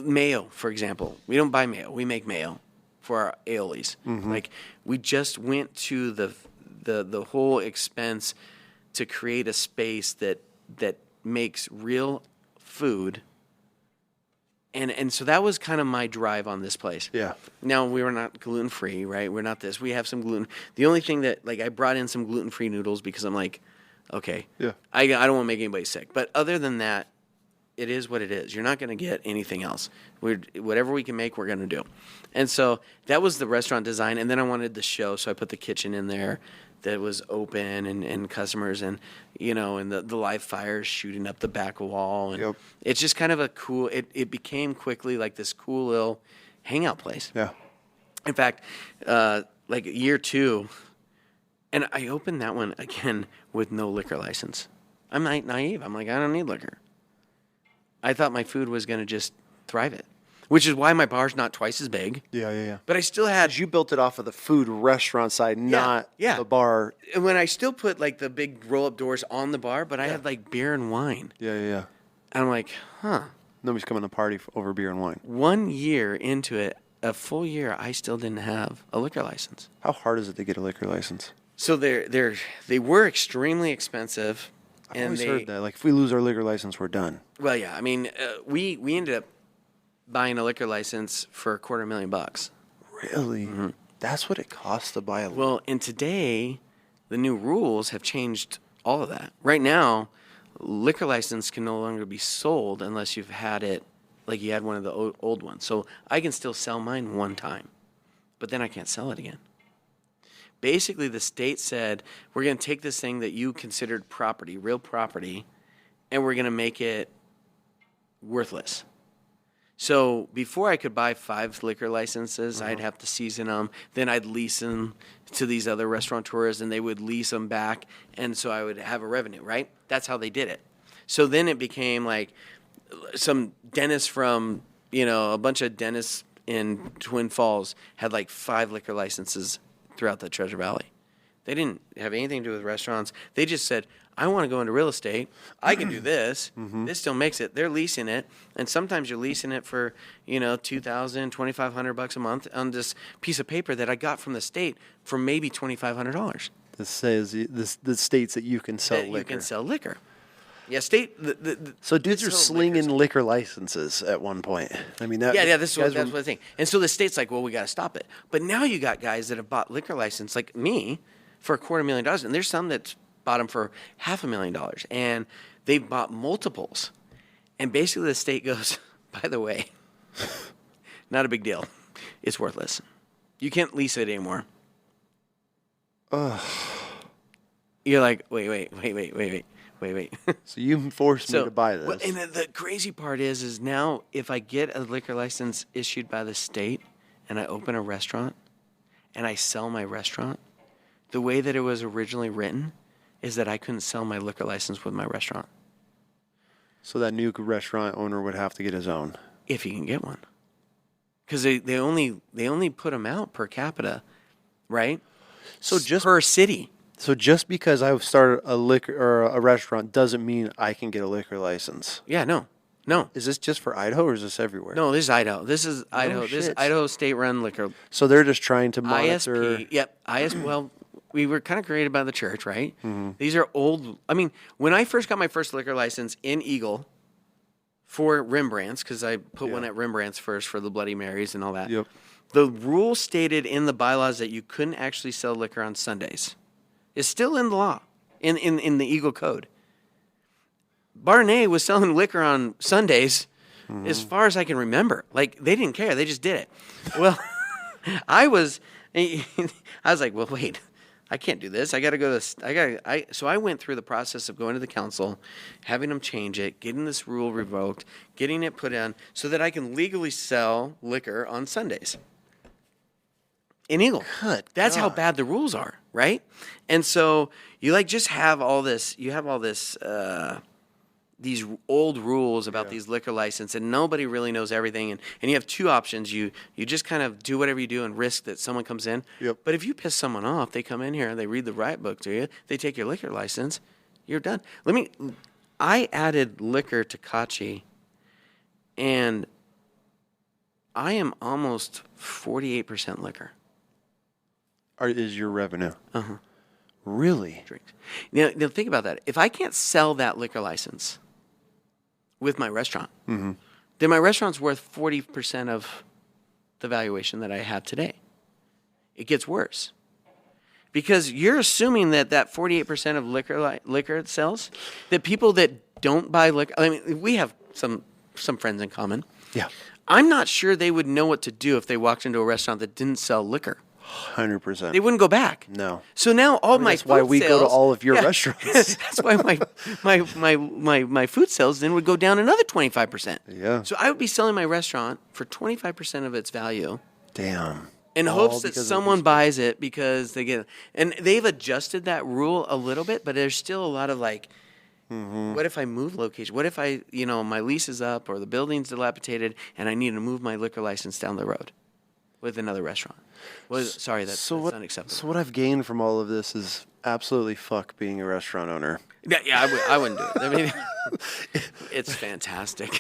Speaker 2: Mayo, for example. We don't buy mayo. We make mayo for our aiolis. Like, we just went to the whole expense to create a space that makes real food. And so that was kind of my drive on this place.
Speaker 1: Yeah.
Speaker 2: Now, we were not gluten-free, right? We're not this. We have some gluten. The only thing that, like, I brought in some gluten-free noodles because I'm like, okay,
Speaker 1: Yeah.
Speaker 2: I don't want to make anybody sick. But other than that, it is what it is. You're not going to get anything else. Whatever we can make, we're going to do. And so that was the restaurant design. And then I wanted the show, so I put the kitchen in there that was open and customers and, and the live fires shooting up the back wall. And it's just kind of a cool, it became quickly like this cool little hangout place.
Speaker 1: Yeah.
Speaker 2: In fact, like year 2, and I opened that one again with no liquor license. I'm naive. I'm like, I don't need liquor. I thought my food was going to just thrive it, which is why my bar's not twice as big.
Speaker 1: Yeah.
Speaker 2: But I still had...
Speaker 1: You built it off of the food restaurant side, not the bar.
Speaker 2: And when I still put like the big roll-up doors on the bar, but I had like beer and wine.
Speaker 1: Yeah.
Speaker 2: And I'm like,
Speaker 1: Nobody's coming to party over beer and wine.
Speaker 2: 1 year into it, a full year, I still didn't have a liquor license.
Speaker 1: How hard is it to get a liquor license?
Speaker 2: So they were extremely expensive.
Speaker 1: I've always heard that. Like, if we lose our liquor license, we're done.
Speaker 2: Well, yeah. I mean, we ended up buying a liquor license for $250,000.
Speaker 1: Really? Mm-hmm. That's what it costs to buy a liquor.
Speaker 2: Well, and today, the new rules have changed all of that. Right now, liquor license can no longer be sold unless you've had it, like you had one of the old ones. So I can still sell mine one time, but then I can't sell it again. Basically, the state said, we're going to take this thing that you considered property, real property, and we're going to make it worthless. So before I could buy 5 liquor licenses, I'd have to season them. Then I'd lease them to these other restaurateurs, and they would lease them back. And so I would have a revenue, right? That's how they did it. So then it became like some dentist from, a bunch of dentists in Twin Falls had like 5 liquor licenses throughout the Treasure Valley. They didn't have anything to do with restaurants. They just said, I want to go into real estate. I can do this. This still makes it. They're leasing it. And sometimes you're leasing it for, $2,000, $2,500 a month on this piece of paper that I got from the state for maybe $2,500.
Speaker 1: This says this states that you can sell liquor.
Speaker 2: You can sell liquor. Yeah, state.
Speaker 1: So dudes are slinging liquor licenses at one point. I mean, that's
Speaker 2: what I think. And so the state's like, well, we got to stop it. But now you got guys that have bought liquor license, like me, for $250,000, and there's some that bought them for $500,000, and they've bought multiples. And basically, the state goes, by the way, not a big deal. It's worthless. You can't lease it anymore. You're like, wait.
Speaker 1: So you forced me to buy this.
Speaker 2: Well, and the crazy part is now if I get a liquor license issued by the state and I open a restaurant and I sell my restaurant, the way that it was originally written is that I couldn't sell my liquor license with my restaurant.
Speaker 1: So that new restaurant owner would have to get his own.
Speaker 2: If he can get one. Because they only put them out per capita, right?
Speaker 1: So just
Speaker 2: per city.
Speaker 1: So just because I've started a liquor or a restaurant doesn't mean I can get a liquor license.
Speaker 2: Yeah, no. Is
Speaker 1: this just for Idaho or is this everywhere?
Speaker 2: No, this is Idaho. This is Idaho. This is Idaho state-run liquor.
Speaker 1: So they're just trying to monitor.
Speaker 2: ISP. Yep. Well, we were kind of created by the church, right? Mm-hmm. These are old. I mean, when I first got my first liquor license in Eagle for Rembrandt's, because I put one at Rembrandt's first for the Bloody Marys and all that.
Speaker 1: Yep.
Speaker 2: The rule stated in the bylaws that you couldn't actually sell liquor on Sundays. It's still in the law, in the Eagle Code. Barney was selling liquor on Sundays, as far as I can remember. Like, they didn't care. They just did it. Well, I was like, well, wait, I can't do this. I got to go to so I went through the process of going to the council, having them change it, getting this rule revoked, getting it put in so that I can legally sell liquor on Sundays. In Eagle. That's how bad the rules are, right? And so you just have all this. You have all this. These old rules about these liquor license, and nobody really knows everything. And you have 2 options. You just kind of do whatever you do and risk that someone comes in.
Speaker 1: Yep.
Speaker 2: But if you piss someone off, they come in here, they read the riot book to you, they take your liquor license, you're done. I added liquor to Kachi, and I am almost 48% liquor.
Speaker 1: Is your revenue?
Speaker 2: Uh-huh.
Speaker 1: Really?
Speaker 2: drinks. Now think about that. If I can't sell that liquor license with my restaurant, then my restaurant's worth 40% of the valuation that I have today. It gets worse. Because you're assuming that 48% of liquor sells, that people that don't buy liquor, I mean, we have some friends in common.
Speaker 1: Yeah.
Speaker 2: I'm not sure they would know what to do if they walked into a restaurant that didn't sell liquor.
Speaker 1: 100%.
Speaker 2: They wouldn't go back.
Speaker 1: No.
Speaker 2: So now all my
Speaker 1: that's why
Speaker 2: food
Speaker 1: we
Speaker 2: sales,
Speaker 1: go to all of your restaurants.
Speaker 2: That's why my food sales then would go down another 25%.
Speaker 1: Yeah.
Speaker 2: So I would be selling my restaurant for 25% of its value.
Speaker 1: Damn.
Speaker 2: In hopes that someone buys it because they get, and they've adjusted that rule a little bit, but there's still a lot of like, what if I move location? What if my lease is up or the building's dilapidated and I need to move my liquor license down the road with another restaurant? Well, sorry, that's unacceptable.
Speaker 1: So what I've gained from all of this is absolutely fuck being a restaurant owner.
Speaker 2: Yeah, I wouldn't do it. I mean, it's fantastic.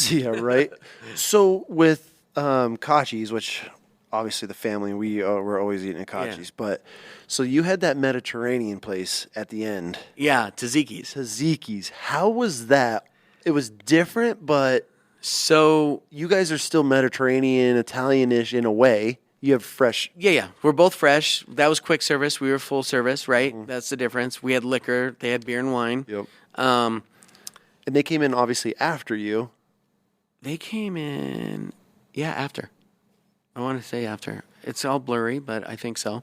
Speaker 1: Yeah, right? So with Caci's, which obviously the family, we're always eating at Caci's, but so you had that Mediterranean place at the end.
Speaker 2: Yeah,
Speaker 1: Tzatziki's. How was that? It was different, but
Speaker 2: so
Speaker 1: you guys are still Mediterranean, Italian-ish in a way. You have fresh.
Speaker 2: Yeah. We're both fresh. That was quick service. We were full service, right? That's the difference. We had liquor. They had beer and wine.
Speaker 1: Yep. And they came in obviously after you.
Speaker 2: They came in, after. I want to say after. It's all blurry, but I think so.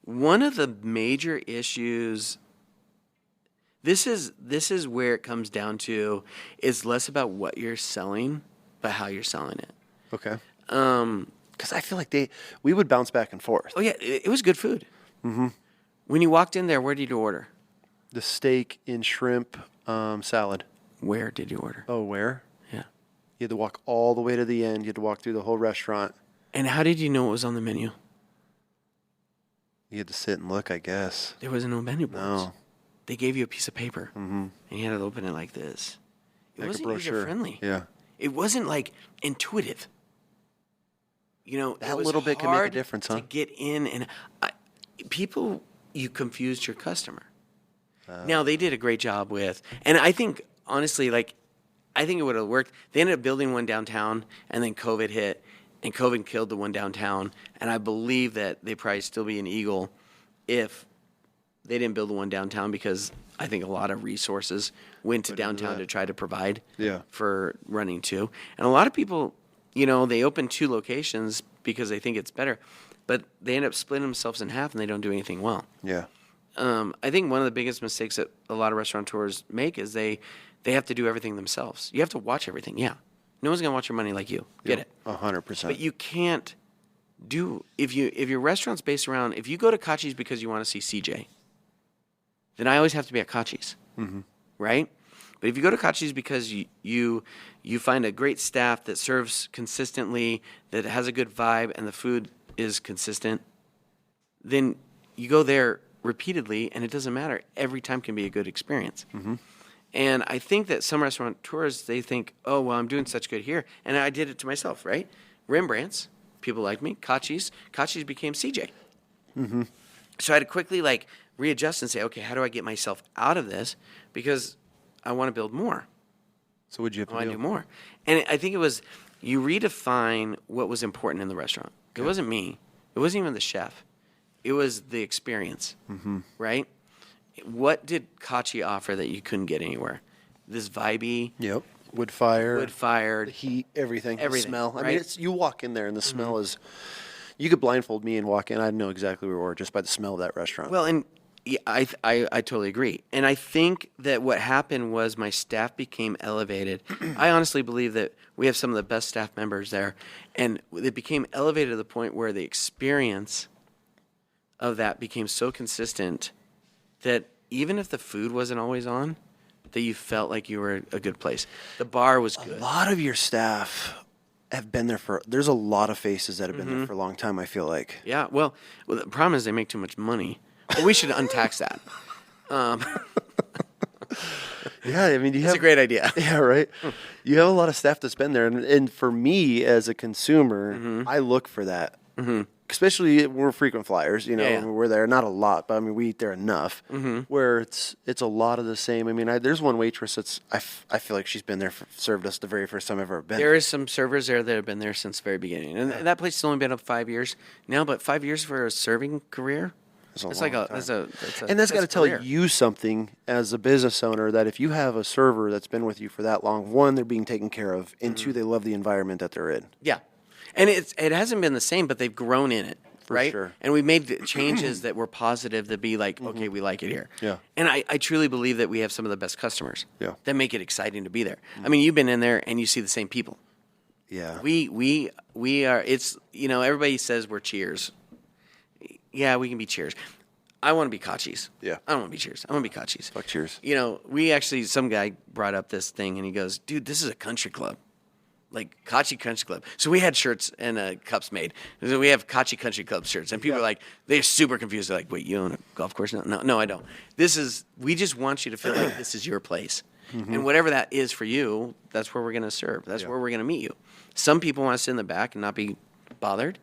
Speaker 2: One of the major issues, this is where it comes down to, is less about what you're selling, but how you're selling it.
Speaker 1: Okay. Because I feel like we would bounce back and forth.
Speaker 2: Oh yeah, it was good food. Mm-hmm. When you walked in there, where did you order?
Speaker 1: The steak and shrimp salad.
Speaker 2: Where did you order?
Speaker 1: Oh, where?
Speaker 2: Yeah.
Speaker 1: You had to walk all the way to the end. You had to walk through the whole restaurant.
Speaker 2: And how did you know it was on the menu?
Speaker 1: You had to sit and look, I guess.
Speaker 2: There was no menu boards.
Speaker 1: No.
Speaker 2: They gave you a piece of paper, and you had to open it like this. It wasn't user-friendly.
Speaker 1: Yeah.
Speaker 2: It wasn't, like, intuitive.
Speaker 1: That little bit can make a difference, huh?
Speaker 2: To get in, and you confused your customer. Now, they did a great job with, and I think, honestly, I think it would have worked. They ended up building one downtown, and then COVID hit, and COVID killed the one downtown, and I believe that they'd probably still be an Eagle if they didn't build the one downtown, because I think a lot of resources went to downtown to try to provide for running two. And a lot of people, they open two locations because they think it's better, but they end up splitting themselves in half and they don't do anything well.
Speaker 1: Yeah.
Speaker 2: I think one of the biggest mistakes that a lot of restaurateurs make is they have to do everything themselves. You have to watch everything. Yeah. No one's going to watch your money like you. Get it?
Speaker 1: 100%.
Speaker 2: But you can't if your restaurant's based around, if you go to Caci's because you want to see CJ, then I always have to be at Caci's. Mm-hmm. Right? But if you go to Caci's because you find a great staff that serves consistently, that has a good vibe, and the food is consistent, then you go there repeatedly, and it doesn't matter. Every time can be a good experience. Mm-hmm. And I think that some restaurateurs, they think, oh, well, I'm doing such good here. And I did it to myself, right? Rembrandt's, people like me. Caci's became CJ. Mm-hmm. So I had to quickly, readjust and say, okay, how do I get myself out of this? Because I want to build more.
Speaker 1: So what'd you have to do?
Speaker 2: I want to do more. And I think it was, you redefine what was important in the restaurant. Okay. It wasn't me. It wasn't even the chef. It was the experience, right? What did Caci offer that you couldn't get anywhere? This vibey.
Speaker 1: Yep. Wood fire. The heat, everything. The smell.
Speaker 2: Right?
Speaker 1: I mean, you walk in there and the smell is, you could blindfold me and walk in. I'd know exactly where we were just by the smell of that restaurant.
Speaker 2: Well, and I totally agree. And I think that what happened was my staff became elevated. I honestly believe that we have some of the best staff members there. And it became elevated to the point where the experience of that became so consistent that even if the food wasn't always on, that you felt like you were a good place. The bar was good.
Speaker 1: A lot of your staff have been there there's a lot of faces that have been there for a long time, I feel like.
Speaker 2: Yeah, well, the problem is they make too much money. But we should untax that.
Speaker 1: Yeah, I mean,
Speaker 2: It's a great idea.
Speaker 1: Yeah, right? You have a lot of staff that's been there. And for me as a consumer, I look for that. Because especially we're frequent flyers, you know,
Speaker 2: Yeah.
Speaker 1: we're there, not a lot, but I mean, we eat there enough where it's a lot of the same. I mean, there's one waitress that's, I feel like she's been there, served us the very first time I've ever been.
Speaker 2: There is some servers there that have been there since the very beginning. And that place has only been up 5 years now, but 5 years for a serving career?
Speaker 1: It's a
Speaker 2: It's
Speaker 1: long
Speaker 2: like
Speaker 1: time.
Speaker 2: and
Speaker 1: That's got to tell
Speaker 2: career.
Speaker 1: you something as a business owner, that if you have a server that's been with you for that long, one, they're being taken care of, and two, they love the environment that they're in.
Speaker 2: Yeah. And it hasn't been the same, but they've grown in it. Right?
Speaker 1: Sure.
Speaker 2: And we made changes that were positive to be like, okay, we like it here.
Speaker 1: Yeah.
Speaker 2: And I truly believe that we have some of the best customers.
Speaker 1: Yeah.
Speaker 2: That make it exciting to be there. I mean, you've been in there and you see the same people.
Speaker 1: Yeah.
Speaker 2: We are, it's, you know, everybody says we're Cheers. Yeah, we can be Cheers. I want to be Kachi's.
Speaker 1: Yeah.
Speaker 2: I don't want to be Cheers. I want to be Kachi's.
Speaker 1: Fuck Cheers.
Speaker 2: You know, we actually, some guy brought up this thing and he goes, dude, this is a country club. Like Kachi Country Club. So we had shirts and cups made. So we have Kachi Country Club shirts. And people are like, they're super confused. They're like, wait, you own a golf course? No, I don't. We just want you to feel like this is your place. And whatever that is for you, that's where we're going to serve. That's where we're going to meet you. Some people want to sit in the back and not be bothered.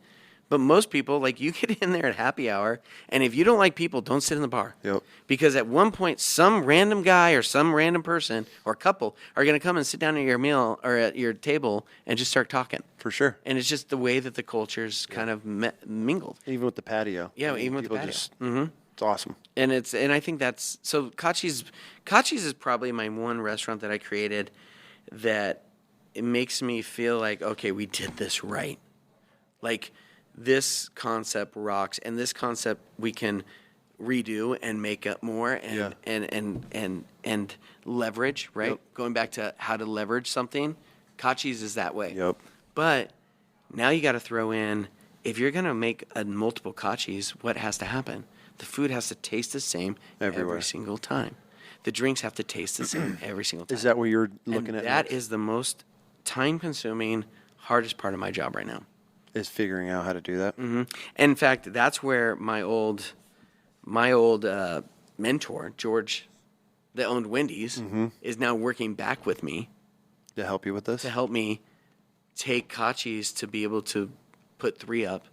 Speaker 2: But most people, like, you get in there at happy hour, and if you don't like people, don't sit in the bar.
Speaker 1: Yep.
Speaker 2: Because at one point, some random guy or some random person or couple are going to come and sit down at your meal or at your table and just start talking.
Speaker 1: For sure.
Speaker 2: And it's just the way that the culture's kind of mingled.
Speaker 1: Even with the patio.
Speaker 2: Yeah,
Speaker 1: I mean,
Speaker 2: even with the
Speaker 1: people
Speaker 2: patio.
Speaker 1: It's awesome.
Speaker 2: And I think that's so. Kachi's is probably my one restaurant that I created that it makes me feel like, okay, we did this right. Like, this concept rocks, and this concept we can redo and make up more and leverage, right?
Speaker 1: Yep.
Speaker 2: Going back to how to leverage something, Kachi's is that way.
Speaker 1: Yep.
Speaker 2: But now you got to throw in, if you're going to make a multiple Kachi's, what has to happen? The food has to taste the same
Speaker 1: Everywhere.
Speaker 2: every single time. The drinks have to taste the same every single time.
Speaker 1: Is that what you're looking at?
Speaker 2: That
Speaker 1: next?
Speaker 2: is the most time-consuming, hardest part of my job right now.
Speaker 1: Is figuring out how to do that.
Speaker 2: Mm-hmm. In fact, that's where my old mentor, George, that owned Wendy's, is now working back with me
Speaker 1: To help you with this?
Speaker 2: to help me take Kachi's to be able to put 3 up,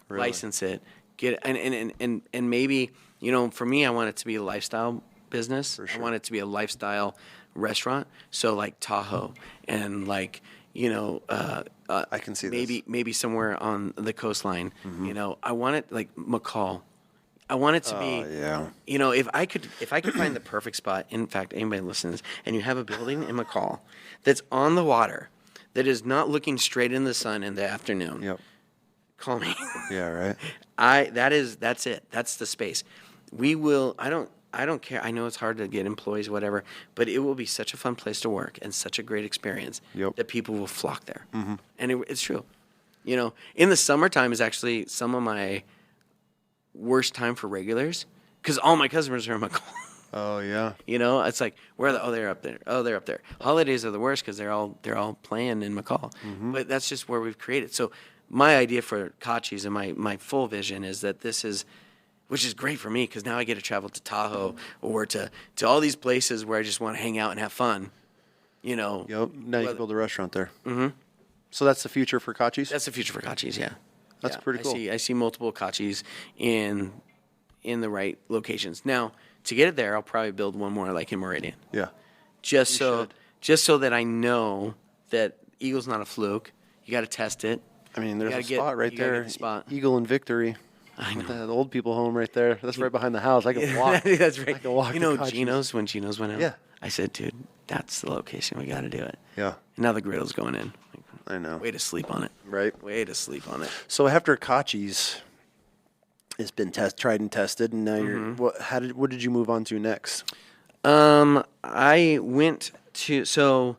Speaker 1: Really?
Speaker 2: license it, get and maybe, you know, for me, I want it to be a lifestyle business.
Speaker 1: For sure.
Speaker 2: I want it to be a lifestyle restaurant. So like Tahoe and like, you know,
Speaker 1: I can see this.
Speaker 2: maybe somewhere on the coastline. You know, I want it like McCall. I want it to be,
Speaker 1: yeah.
Speaker 2: you know, if I could find the perfect spot. In fact, anybody listens, and you have a building in McCall that's on the water, that is not looking straight in the sun in the afternoon.
Speaker 1: Yep.
Speaker 2: Call me.
Speaker 1: Yeah, right.
Speaker 2: That's it. That's the space. We will. I don't care. I know it's hard to get employees, whatever, but it will be such a fun place to work and such a great experience that people will flock there. And it's true. You know, in the summertime is actually some of my worst time for regulars because all my customers are in McCall.
Speaker 1: Oh, yeah.
Speaker 2: You know, it's like, where are they? Oh, they're up there. Oh, they're up there. Holidays are the worst because they're all playing in McCall. But that's just where we've created. So my idea for Kachi's and my full vision is that this is, which is great for me because now I get to travel to Tahoe or to all these places where I just want to hang out and have fun. You know.
Speaker 1: Yep. Now you can build a restaurant there. So that's the future for Kachi's?
Speaker 2: That's the future for Kachi's, yeah.
Speaker 1: That's pretty cool.
Speaker 2: I see multiple Kachi's in the right locations. Now, to get it there, I'll probably build one more like in Meridian.
Speaker 1: Yeah.
Speaker 2: Just so that I know that Eagle's not a fluke. You got to test it.
Speaker 1: I mean, there's a spot right
Speaker 2: you gotta
Speaker 1: there.
Speaker 2: get the spot.
Speaker 1: Eagle and Victory.
Speaker 2: I know.
Speaker 1: The old people home right there. That's right behind the house. I can walk.
Speaker 2: That's right.
Speaker 1: I can walk
Speaker 2: You know,
Speaker 1: to Kachi's.
Speaker 2: Geno's, when Geno's went out,
Speaker 1: Yeah.
Speaker 2: I said, dude, that's the location. We got to do it.
Speaker 1: Yeah.
Speaker 2: And now the griddle's going in.
Speaker 1: I know.
Speaker 2: Way to sleep on it.
Speaker 1: Right.
Speaker 2: Way to sleep on it.
Speaker 1: So after Kachi's has been tried and tested, and now you're what did you move on to next?
Speaker 2: I went to, so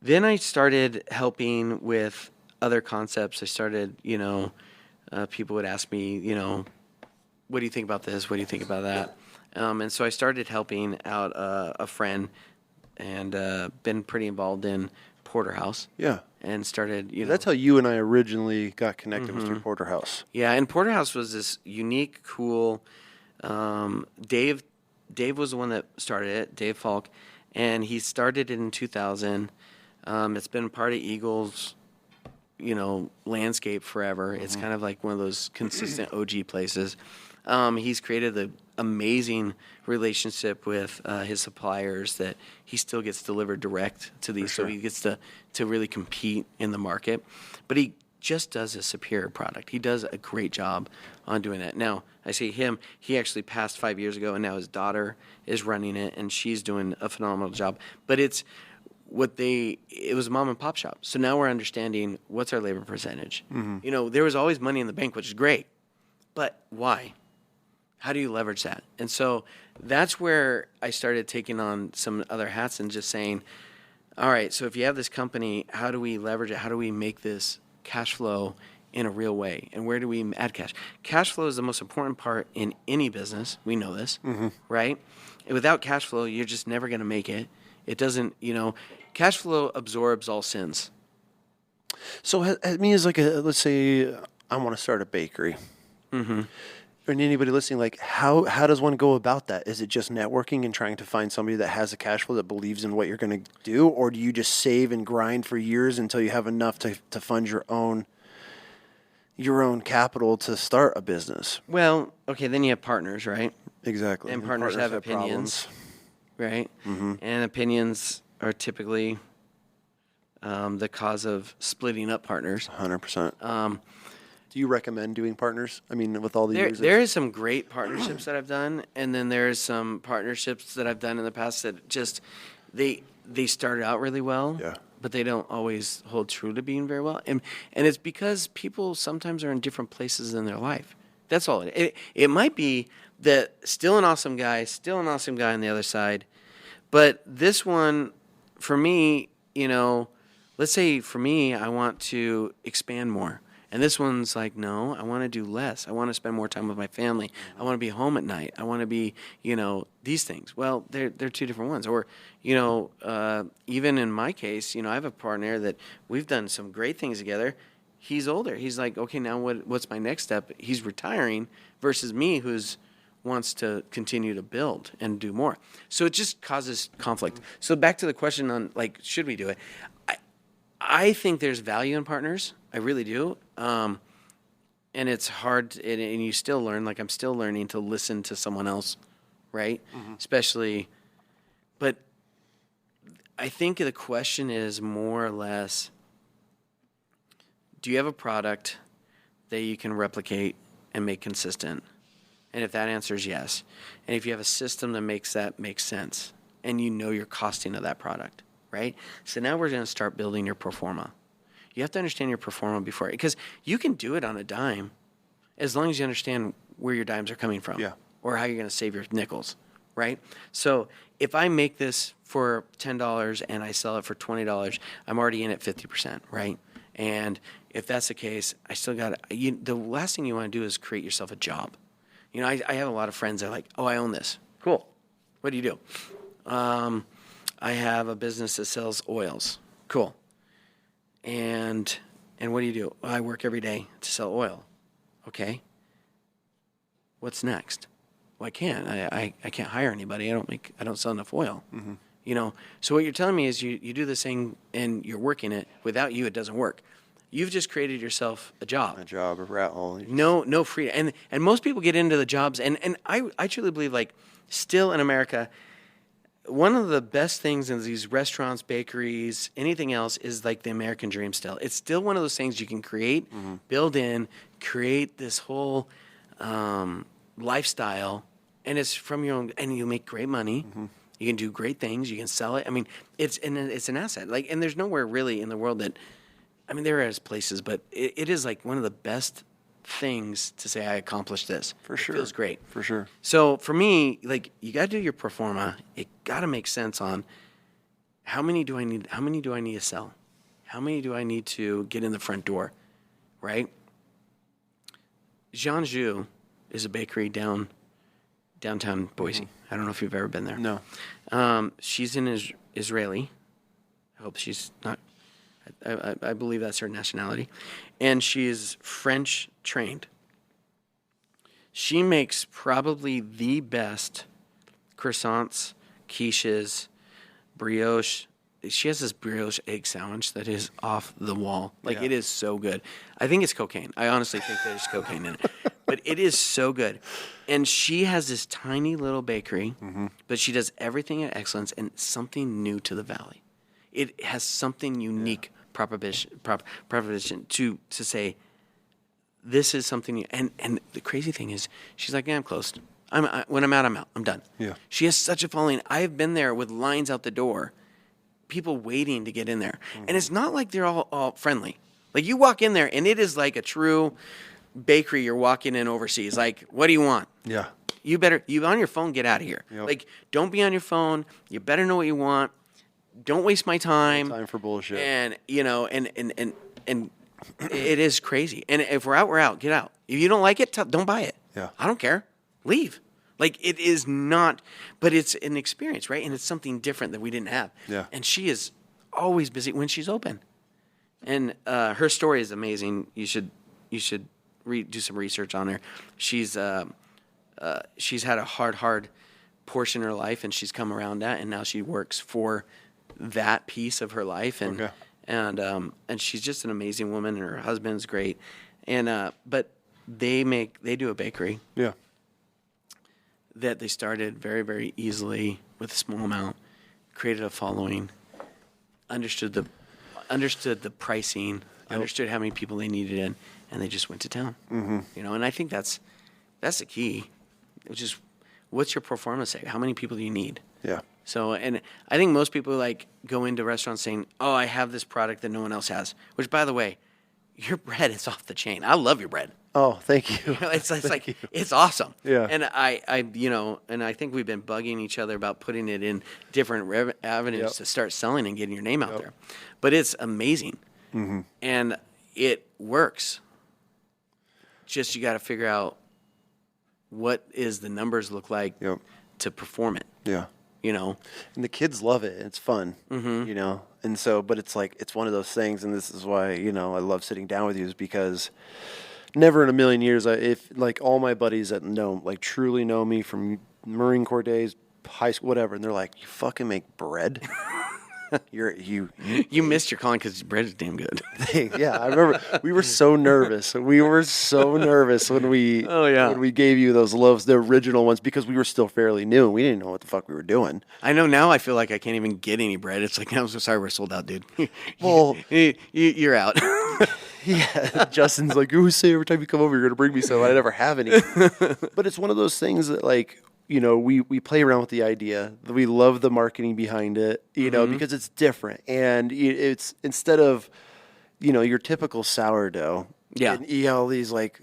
Speaker 2: then I started helping with other concepts. I started, you know, people would ask me, you know, what do you think about this? What do you think about that? And so I started helping out a friend and been pretty involved in Porterhouse.
Speaker 1: Yeah.
Speaker 2: And started, you know.
Speaker 1: That's how you and I originally got connected, was through Porterhouse.
Speaker 2: Yeah, and Porterhouse was this unique, cool. Dave was the one that started it, Dave Falk, and he started it in 2000. It's been part of Eagles landscape forever. It's kind of like one of those consistent OG places. He's created an amazing relationship with his suppliers that he still gets delivered direct to these, so he gets to really compete in the market. But he just does a superior product. He does a great job on doing that. Now, I see him, he actually passed 5 years ago, and now his daughter is running it, and she's doing a phenomenal job. But it was a mom and pop shop. So now we're understanding what's our labor percentage. There was always money in the bank, which is great. But why? How do you leverage that? And so that's where I started taking on some other hats and just saying, all right, so if you have this company, how do we leverage it? How do we make this cash flow in a real way? And where do we add cash? Cash flow is the most important part in any business. We know this, right? And without cash flow, you're just never going to make it. It doesn't, cash flow absorbs all sins.
Speaker 1: So it means let's say I want to start a bakery. And anybody listening, how does one go about that? Is it just networking and trying to find somebody that has a cash flow that believes in what you're going to do? Or do you just save and grind for years until you have enough to fund your own capital to start a business?
Speaker 2: Well, okay, then you have partners, right?
Speaker 1: Exactly.
Speaker 2: And partners have opinions, right? And opinions are typically the cause of splitting up partners.
Speaker 1: 100%. Do you recommend doing partners? I mean, with all the years?
Speaker 2: There is some great partnerships that I've done, and then there's some partnerships that I've done in the past that just, they started out really well, but they don't always hold true to being very well. And it's because people sometimes are in different places in their life. That's all. It might be that still an awesome guy on the other side, but this one, for me, let's say for me, I want to expand more. And this one's like, no, I want to do less. I want to spend more time with my family. I want to be home at night. I want to be, these things. Well, they're two different ones. Or, even in my case, I have a partner that we've done some great things together. He's older. He's like, okay, now what's my next step? He's retiring versus me who's wants to continue to build and do more. So it just causes conflict. So back to the question on, should we do it? I think there's value in partners. I really do. And it's hard, and you still learn. I'm still learning to listen to someone else, right? Especially, but I think the question is more or less, do you have a product that you can replicate and make consistent? And if that answer is yes, and if you have a system that makes that make sense, and your costing of that product, right? So now we're going to start building your pro forma. You have to understand your pro forma before, because you can do it on a dime as long as you understand where your dimes are coming from, or how you're going to save your nickels, right? So if I make this for $10 and I sell it for $20, I'm already in at 50%, right? And if that's the case, I still got the last thing you want to do is create yourself a job. I have a lot of friends that are like, oh, I own this. Cool. What do you do? I have a business that sells oils. Cool. And what do you do? Well, I work every day to sell oil. Okay. What's next? Well, I can't. I can't hire anybody. I don't sell enough oil. So what you're telling me is you do this thing and you're working it. Without you, it doesn't work. You've just created yourself a job.
Speaker 1: A rat hole.
Speaker 2: No freedom. And most people get into the jobs, and I truly believe, still in America, one of the best things in these restaurants, bakeries, anything else is the American dream still. It's still one of those things you can create, build in, create this whole lifestyle, and it's from your own, and you make great money. You can do great things. You can sell it. I mean, it's an asset. And there's nowhere really in the world that, there is places, but it is one of the best things to say I accomplished this.
Speaker 1: For sure.
Speaker 2: It feels great.
Speaker 1: For sure.
Speaker 2: So for me, you got to do your pro forma. It got to make sense on how many do I need to sell? How many do I need to get in the front door, right? Jean Jus is a bakery downtown Boise. I don't know if you've ever been there.
Speaker 1: No.
Speaker 2: She's an Israeli. I hope she's not. I believe that's her nationality. And she is French trained. She makes probably the best croissants, quiches, brioche. she has this brioche egg sandwich that is off the wall. Like,
Speaker 1: Yeah.
Speaker 2: it is so good. I think it's cocaine. I honestly think there's cocaine in it. But it is so good. And she has this tiny little bakery, but she does everything at excellence and something new to the valley. It has something unique proposition to say, this is something new. And the crazy thing is, she's like, yeah, I'm closed. When I'm out, I'm out. I'm done.
Speaker 1: Yeah.
Speaker 2: She has such a following. I've been there with lines out the door, people waiting to get in there. And it's not like they're all friendly. Like, you walk in there, and it is like a true bakery you're walking in overseas. Like, what do you want?
Speaker 1: Yeah.
Speaker 2: You on your phone, get out of here.
Speaker 1: Yep.
Speaker 2: Like, don't be on your phone. You better know what you want. Don't waste my time.
Speaker 1: No time for bullshit.
Speaker 2: And, and it is crazy. And if we're out, we're out. Get out. If you don't like it, don't buy it.
Speaker 1: Yeah.
Speaker 2: I don't care. Leave. Like, it is not, but it's an experience, right? And it's something different that we didn't have.
Speaker 1: Yeah.
Speaker 2: And she is always busy when she's open. And her story is amazing. You should do some research on her. She's had a hard portion of her life, and she's come around that, and now she works for that piece of her life. And and she's just an amazing woman, and her husband's great. And but they do a bakery.
Speaker 1: Yeah.
Speaker 2: That they started very, very easily with a small amount, created a following, understood the pricing, understood how many people they needed in, and they just went to town. Mm-hmm. And I think that's the key, which is, what's your pro forma say? How many people do you need?
Speaker 1: Yeah.
Speaker 2: So, and I think most people like go into restaurants saying, oh, I have this product that no one else has, which, by the way, your bread is off the chain. I love your bread.
Speaker 1: Oh, thank you.
Speaker 2: It's awesome.
Speaker 1: Yeah.
Speaker 2: And I think we've been bugging each other about putting it in different avenues to start selling and getting your name out there. But it's amazing. Mm-hmm. And it works. Just, you got to figure out what is the numbers look like to perform it.
Speaker 1: Yeah.
Speaker 2: And
Speaker 1: the kids love it. It's fun, and so, but it's like, it's one of those things, and this is why, I love sitting down with you, is because never in a million years, if like all my buddies that truly know me from Marine Corps days, high school, whatever, and they're like, you fucking make bread? You
Speaker 2: missed your calling because bread is damn good.
Speaker 1: Yeah, I remember we were so nervous. when we when we gave you those loaves, the original ones, because we were still fairly new and we didn't know what the fuck we were doing.
Speaker 2: I know now. I feel like I can't even get any bread. It's like, I'm so sorry, we're sold out, dude.
Speaker 1: Well,
Speaker 2: you're out.
Speaker 1: Yeah, Justin's like, "Ooh, say every time you come over, you're gonna bring me some." I never have any. But it's one of those things that, like, we play around with the idea. We love the marketing behind it, because it's different. And it's, instead of, your typical sourdough.
Speaker 2: Yeah.
Speaker 1: And all these, like,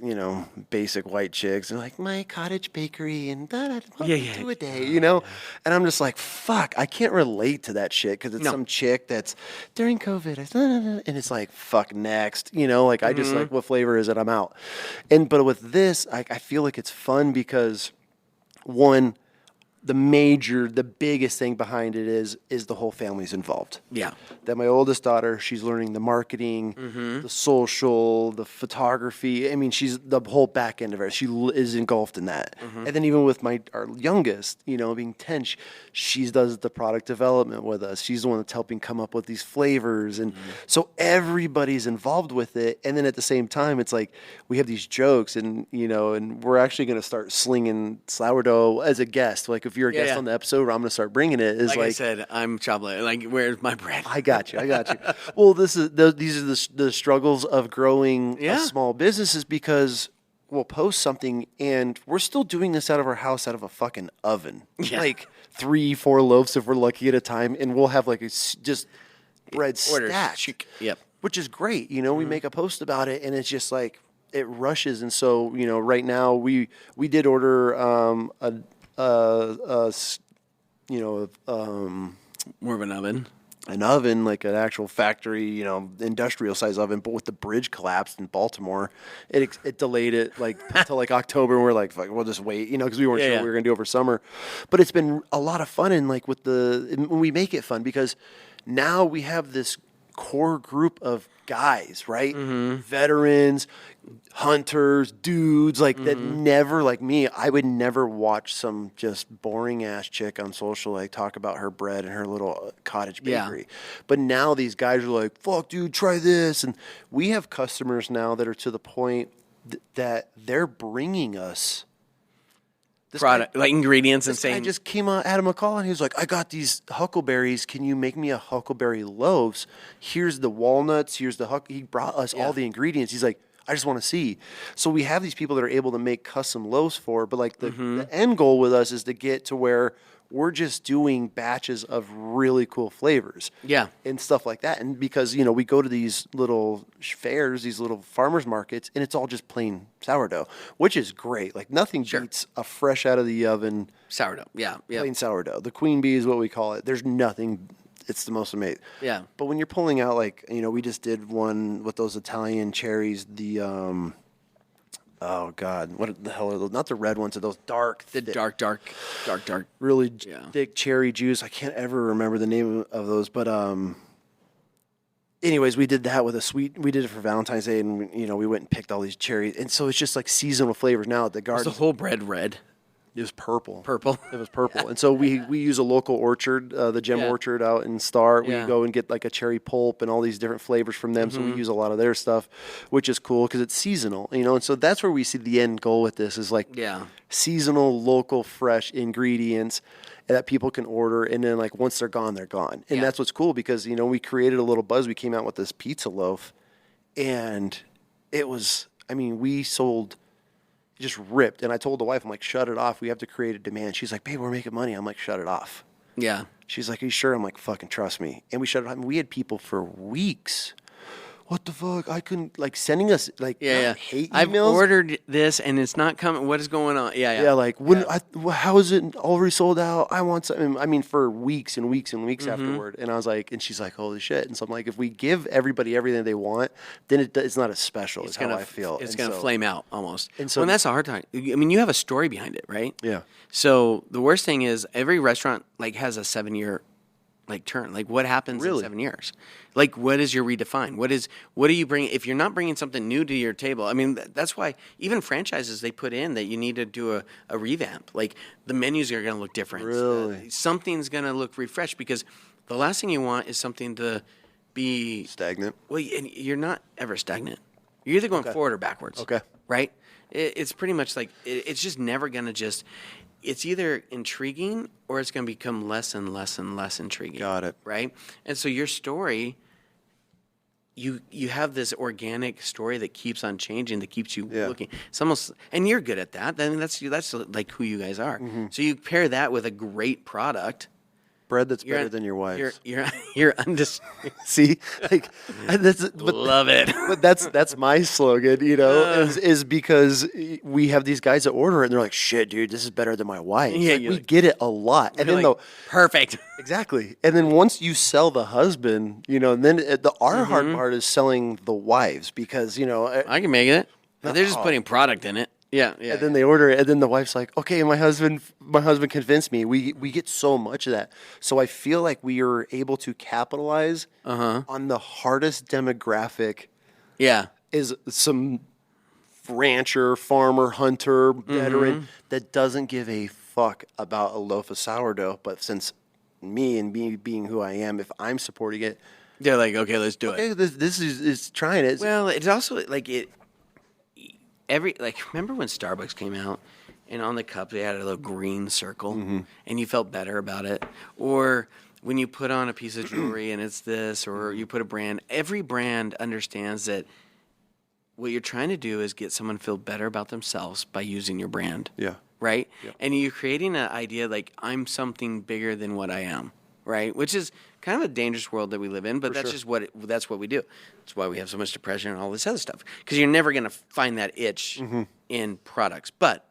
Speaker 1: basic white chicks, and like, my cottage bakery and do a day, And I'm just like, fuck, I can't relate to that shit, because it's some chick that's during COVID, and it's like, fuck, next, like, I just like, what flavor is it? I'm out. But with this, I feel like it's fun because, one, the biggest thing behind it is the whole family's involved.
Speaker 2: Yeah.
Speaker 1: That my oldest daughter, she's learning the marketing, the social, the photography. I mean, she's the whole back end of it. She is engulfed in that. And then even with our youngest, being 10, she does the product development with us. She's the one that's helping come up with these flavors. And so everybody's involved with it. And then at the same time, it's like, we have these jokes, and, and we're actually going to start slinging sourdough as a guest. Like, if you're a guest on the episode, I'm going to start bringing it. Is like
Speaker 2: I said, I'm chocolate. Like, where's my bread?
Speaker 1: I got you. Well, these are the struggles of growing a small business, is because we'll post something and we're still doing this out of our house, out of a fucking oven. Yeah. Like 3-4 loaves if we're lucky at a time, and we'll have like just bread stacked.
Speaker 2: Yep.
Speaker 1: Which is great. We make a post about it, and it's just like, it rushes. And so, right now we did order
Speaker 2: more of an oven.
Speaker 1: An oven, like an actual factory, industrial size oven, but with the bridge collapsed in Baltimore, it delayed it like until like October. And we're like, fuck, we'll just wait, because we weren't sure what we were gonna do over summer. But it's been a lot of fun, and like when we make it fun, because now we have this core group of guys, right? Veterans, hunters, dudes that never, like me, I would never watch some just boring ass chick on social talk about her bread and her little cottage bakery. But now these guys are like, fuck, dude, try this. And we have customers now that are to the point that they're bringing us
Speaker 2: product, like ingredients and saying.
Speaker 1: I just came on Adam McCall and he was like, I got these huckleberries. Can you make me a huckleberry loaves? Here's the walnuts. Here's the he brought us all the ingredients. He's like, I just want to see. So we have these people that are able to make custom loaves for, but like the end goal with us is to get to where we're just doing batches of really cool flavors.
Speaker 2: Yeah.
Speaker 1: And stuff like that. And because, you know, we go to these little fairs, these little farmers markets, and it's all just plain sourdough, which is great. Like nothing beats a fresh out of the oven
Speaker 2: sourdough. Yeah.
Speaker 1: Plain sourdough. The queen bee is what we call it. There's nothing. It's the most amazing.
Speaker 2: Yeah.
Speaker 1: But when you're pulling out, like, you know, we just did one with those Italian cherries, the, oh God, what the hell are those? Not the red ones, are those dark.
Speaker 2: The dark.
Speaker 1: Really thick cherry juice. I can't ever remember the name of those, but, anyways, we did that with we did it for Valentine's Day, and, you know, we went and picked all these cherries. And so it's just like seasonal flavors now at the garden.
Speaker 2: Was the whole bread red?
Speaker 1: It was purple.
Speaker 2: It
Speaker 1: was purple. And so we use a local orchard, the Gem Orchard out in Star. We go and get like a cherry pulp and all these different flavors from them. So we use a lot of their stuff, which is cool because it's seasonal, you know. And so that's where we see the end goal with this is like seasonal, local, fresh ingredients that people can order. And then like once they're gone, they're gone. And that's what's cool because, you know, we created a little buzz. We came out with this pizza loaf and it was, I mean, we sold just ripped. And I told the wife, I'm like, shut it off. We have to create a demand. She's like, babe, we're making money. I'm like, shut it off.
Speaker 2: Yeah.
Speaker 1: She's like, are you sure? I'm like, fucking trust me. And we shut it off. I mean, we had people for weeks. What the fuck? I couldn't, like, sending us, like, hate emails.
Speaker 2: I've ordered this and it's not coming. What is going on?
Speaker 1: Yeah, like, how is it already sold out? I want something. I mean, for weeks and weeks and weeks afterward. And I was like, and she's like, holy shit. And so I'm like, if we give everybody everything they want, then it's not as special is how I feel.
Speaker 2: It's going to flame out almost.
Speaker 1: And so
Speaker 2: that's a hard time. I mean, you have a story behind it, right?
Speaker 1: Yeah.
Speaker 2: So the worst thing is every restaurant, like, has a 7-year like turn. Like, what happens in 7 years? Like, what is your redefine? What are you bringing? If you're not bringing something new to your table, I mean, that's why even franchises, they put in that you need to do a revamp. Like, the menus are going to look different.
Speaker 1: Really?
Speaker 2: Something's going to look refreshed because the last thing you want is something to be
Speaker 1: stagnant.
Speaker 2: Well, and you're not ever stagnant. You're either going forward or backwards.
Speaker 1: Okay.
Speaker 2: Right? It's pretty much like, it's just never going to just... It's either intriguing or it's going to become less and less and less intriguing.
Speaker 1: Got it.
Speaker 2: Right? And so your story, you have this organic story that keeps on changing, that keeps you looking. It's almost, and you're good at that. I mean, that's like who you guys are. So you pair that with a great product.
Speaker 1: Bread that's better than your wife's.
Speaker 2: You're undisputed.
Speaker 1: See, like
Speaker 2: love it.
Speaker 1: But that's my slogan, you know, is because we have these guys that order it and they're like, "Shit, dude, this is better than my wife."
Speaker 2: Yeah,
Speaker 1: like, we get it a lot, and then
Speaker 2: perfect,
Speaker 1: exactly. And then once you sell the husband, you know, and then our hard part is selling the wives because you know
Speaker 2: I can make it. They're just putting product in it. Yeah.
Speaker 1: And then they order it, and then the wife's like, "Okay, my husband convinced me." We get so much of that, so I feel like we are able to capitalize on the hardest demographic.
Speaker 2: Yeah,
Speaker 1: is some rancher, farmer, hunter, veteran that doesn't give a fuck about a loaf of sourdough. But since me and me being who I am, if I'm supporting it,
Speaker 2: they're like, "Okay, let's do it."
Speaker 1: This is trying it.
Speaker 2: Well, it's also like it. Remember when Starbucks came out and on the cup they had a little green circle and you felt better about it? Or when you put on a piece of jewelry and it's this, or you put a brand, every brand understands that what you're trying to do is get someone to feel better about themselves by using your brand.
Speaker 1: Yeah.
Speaker 2: Right?
Speaker 1: Yeah.
Speaker 2: And you're creating an idea like, I'm something bigger than what I am. Right? Which is kind of a dangerous world that we live in, but that's what we do. That's why we have so much depression and all this other stuff. Because you're never going to find that itch in products. But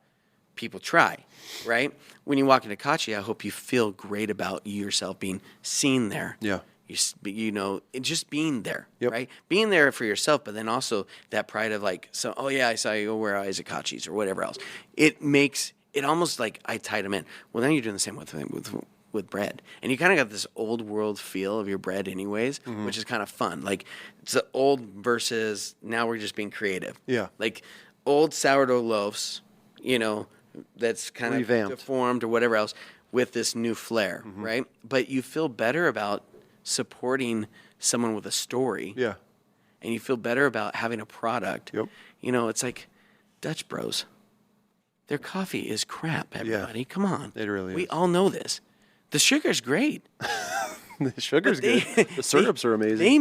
Speaker 2: people try, right? When you walk into Kachi, I hope you feel great about yourself being seen there.
Speaker 1: Yeah.
Speaker 2: You know, just being there, right? Being there for yourself, but then also that pride of like, I saw you wear eyes at Kachi's or whatever else. It makes it almost like I tied them in. Well, then you're doing the same with with bread. And you kind of got this old world feel of your bread anyways, which is kind of fun. Like it's the old versus now we're just being creative.
Speaker 1: Yeah.
Speaker 2: Like old sourdough loaves, that's kind
Speaker 1: Revamped.
Speaker 2: of deformed or whatever else with this new flair, right? But you feel better about supporting someone with a story.
Speaker 1: Yeah.
Speaker 2: And you feel better about having a product.
Speaker 1: Yep.
Speaker 2: It's like Dutch Bros. Their coffee is crap, everybody. Yeah. Come on.
Speaker 1: It really is.
Speaker 2: We all know this. The sugar's great.
Speaker 1: The sugar's good. The syrups are amazing.
Speaker 2: They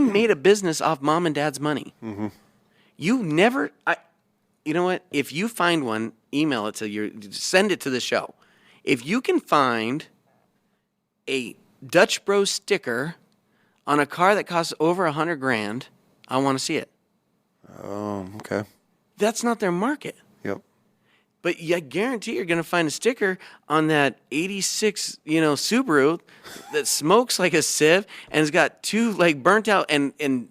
Speaker 2: made a business off mom and dad's money. Mm-hmm. You know what? If you find one, email it send it to the show. If you can find a Dutch Bros sticker on a car that costs over $100,000, I want to see it.
Speaker 1: Oh, okay.
Speaker 2: That's not their market.
Speaker 1: Yep.
Speaker 2: But I guarantee you're going to find a sticker on that 86, Subaru that smokes like a sieve and has got 2 like burnt out and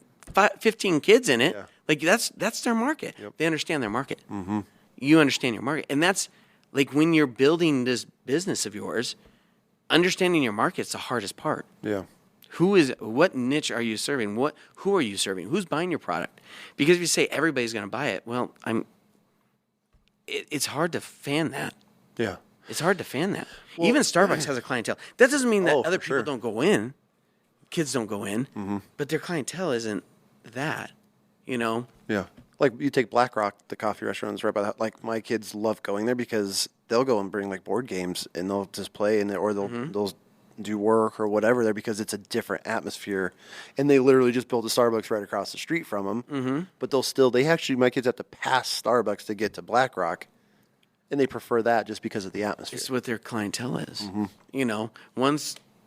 Speaker 2: 15 kids in it. Yeah. Like that's their market. Yep. They understand their market. Mm-hmm. You understand your market. And that's like when you're building this business of yours, understanding your market's the hardest part.
Speaker 1: Yeah.
Speaker 2: What niche are you serving? Who are you serving? Who's buying your product? Because if you say everybody's going to buy it, well, it's hard to fan that.
Speaker 1: Yeah.
Speaker 2: It's hard to fan that. Well, even Starbucks has a clientele. That doesn't mean that other people don't go in. Kids don't go in, but their clientele isn't that,
Speaker 1: Yeah. Like you take Black Rock, the coffee restaurant's right by that. Like my kids love going there because they'll go and bring like board games and they'll just play in there or they'll do work or whatever there because it's a different atmosphere. And they literally just built a Starbucks right across the street from them. Mm-hmm. But my kids have to pass Starbucks to get to Black Rock. And they prefer that just because of the atmosphere.
Speaker 2: It's what their clientele is. Mm-hmm.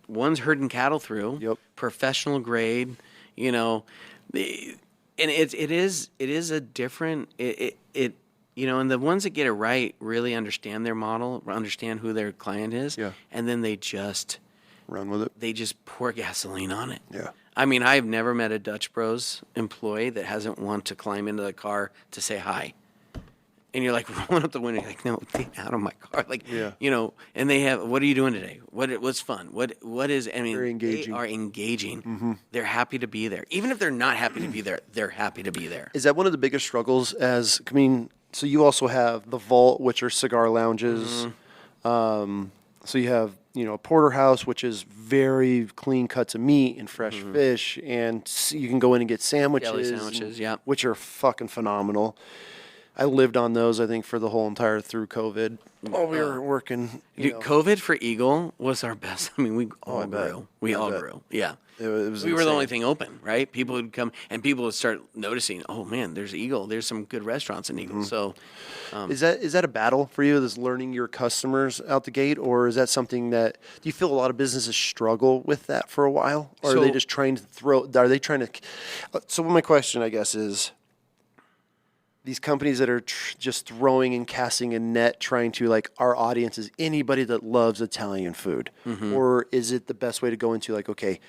Speaker 2: One's herding cattle through.
Speaker 1: Yep.
Speaker 2: Professional grade, and it is a different, and the ones that get it right really understand their model, understand who their client is.
Speaker 1: Yeah.
Speaker 2: And then they just
Speaker 1: run with it.
Speaker 2: They just pour gasoline on it.
Speaker 1: Yeah.
Speaker 2: I mean, I've never met a Dutch Bros employee that hasn't want to climb into the car to say hi. And you're like rolling up the window, you're like, no, get out of my car. Like, and they have, what are you doing today? What's fun? What is,
Speaker 1: very engaging.
Speaker 2: They are engaging. Mm-hmm. They're happy to be there. Even if they're not happy to be there, they're happy to be there.
Speaker 1: Is that one of the biggest struggles so you also have the Vault, which are cigar lounges. Mm-hmm. So you have, a porterhouse, which is very clean cuts of meat and fresh fish. And you can go in and get sandwiches.
Speaker 2: Deli sandwiches, yeah.
Speaker 1: Which are fucking phenomenal. I lived on those, I think, for the whole entire through COVID. We were working.
Speaker 2: COVID for Eagle was our best. I mean, we all grew. We all grew. Yeah.
Speaker 1: It was
Speaker 2: we were the only thing open, right? People would come and people would start noticing, oh man, there's Eagle. There's some good restaurants in Eagle. So
Speaker 1: is that a battle for you, this learning your customers out the gate? Or is that something do you feel a lot of businesses struggle with that for a while? Or are they just trying to so my question, I guess, is these companies that are just throwing and casting a net, trying to our audience is anybody that loves Italian food, or is it the best way to go into okay,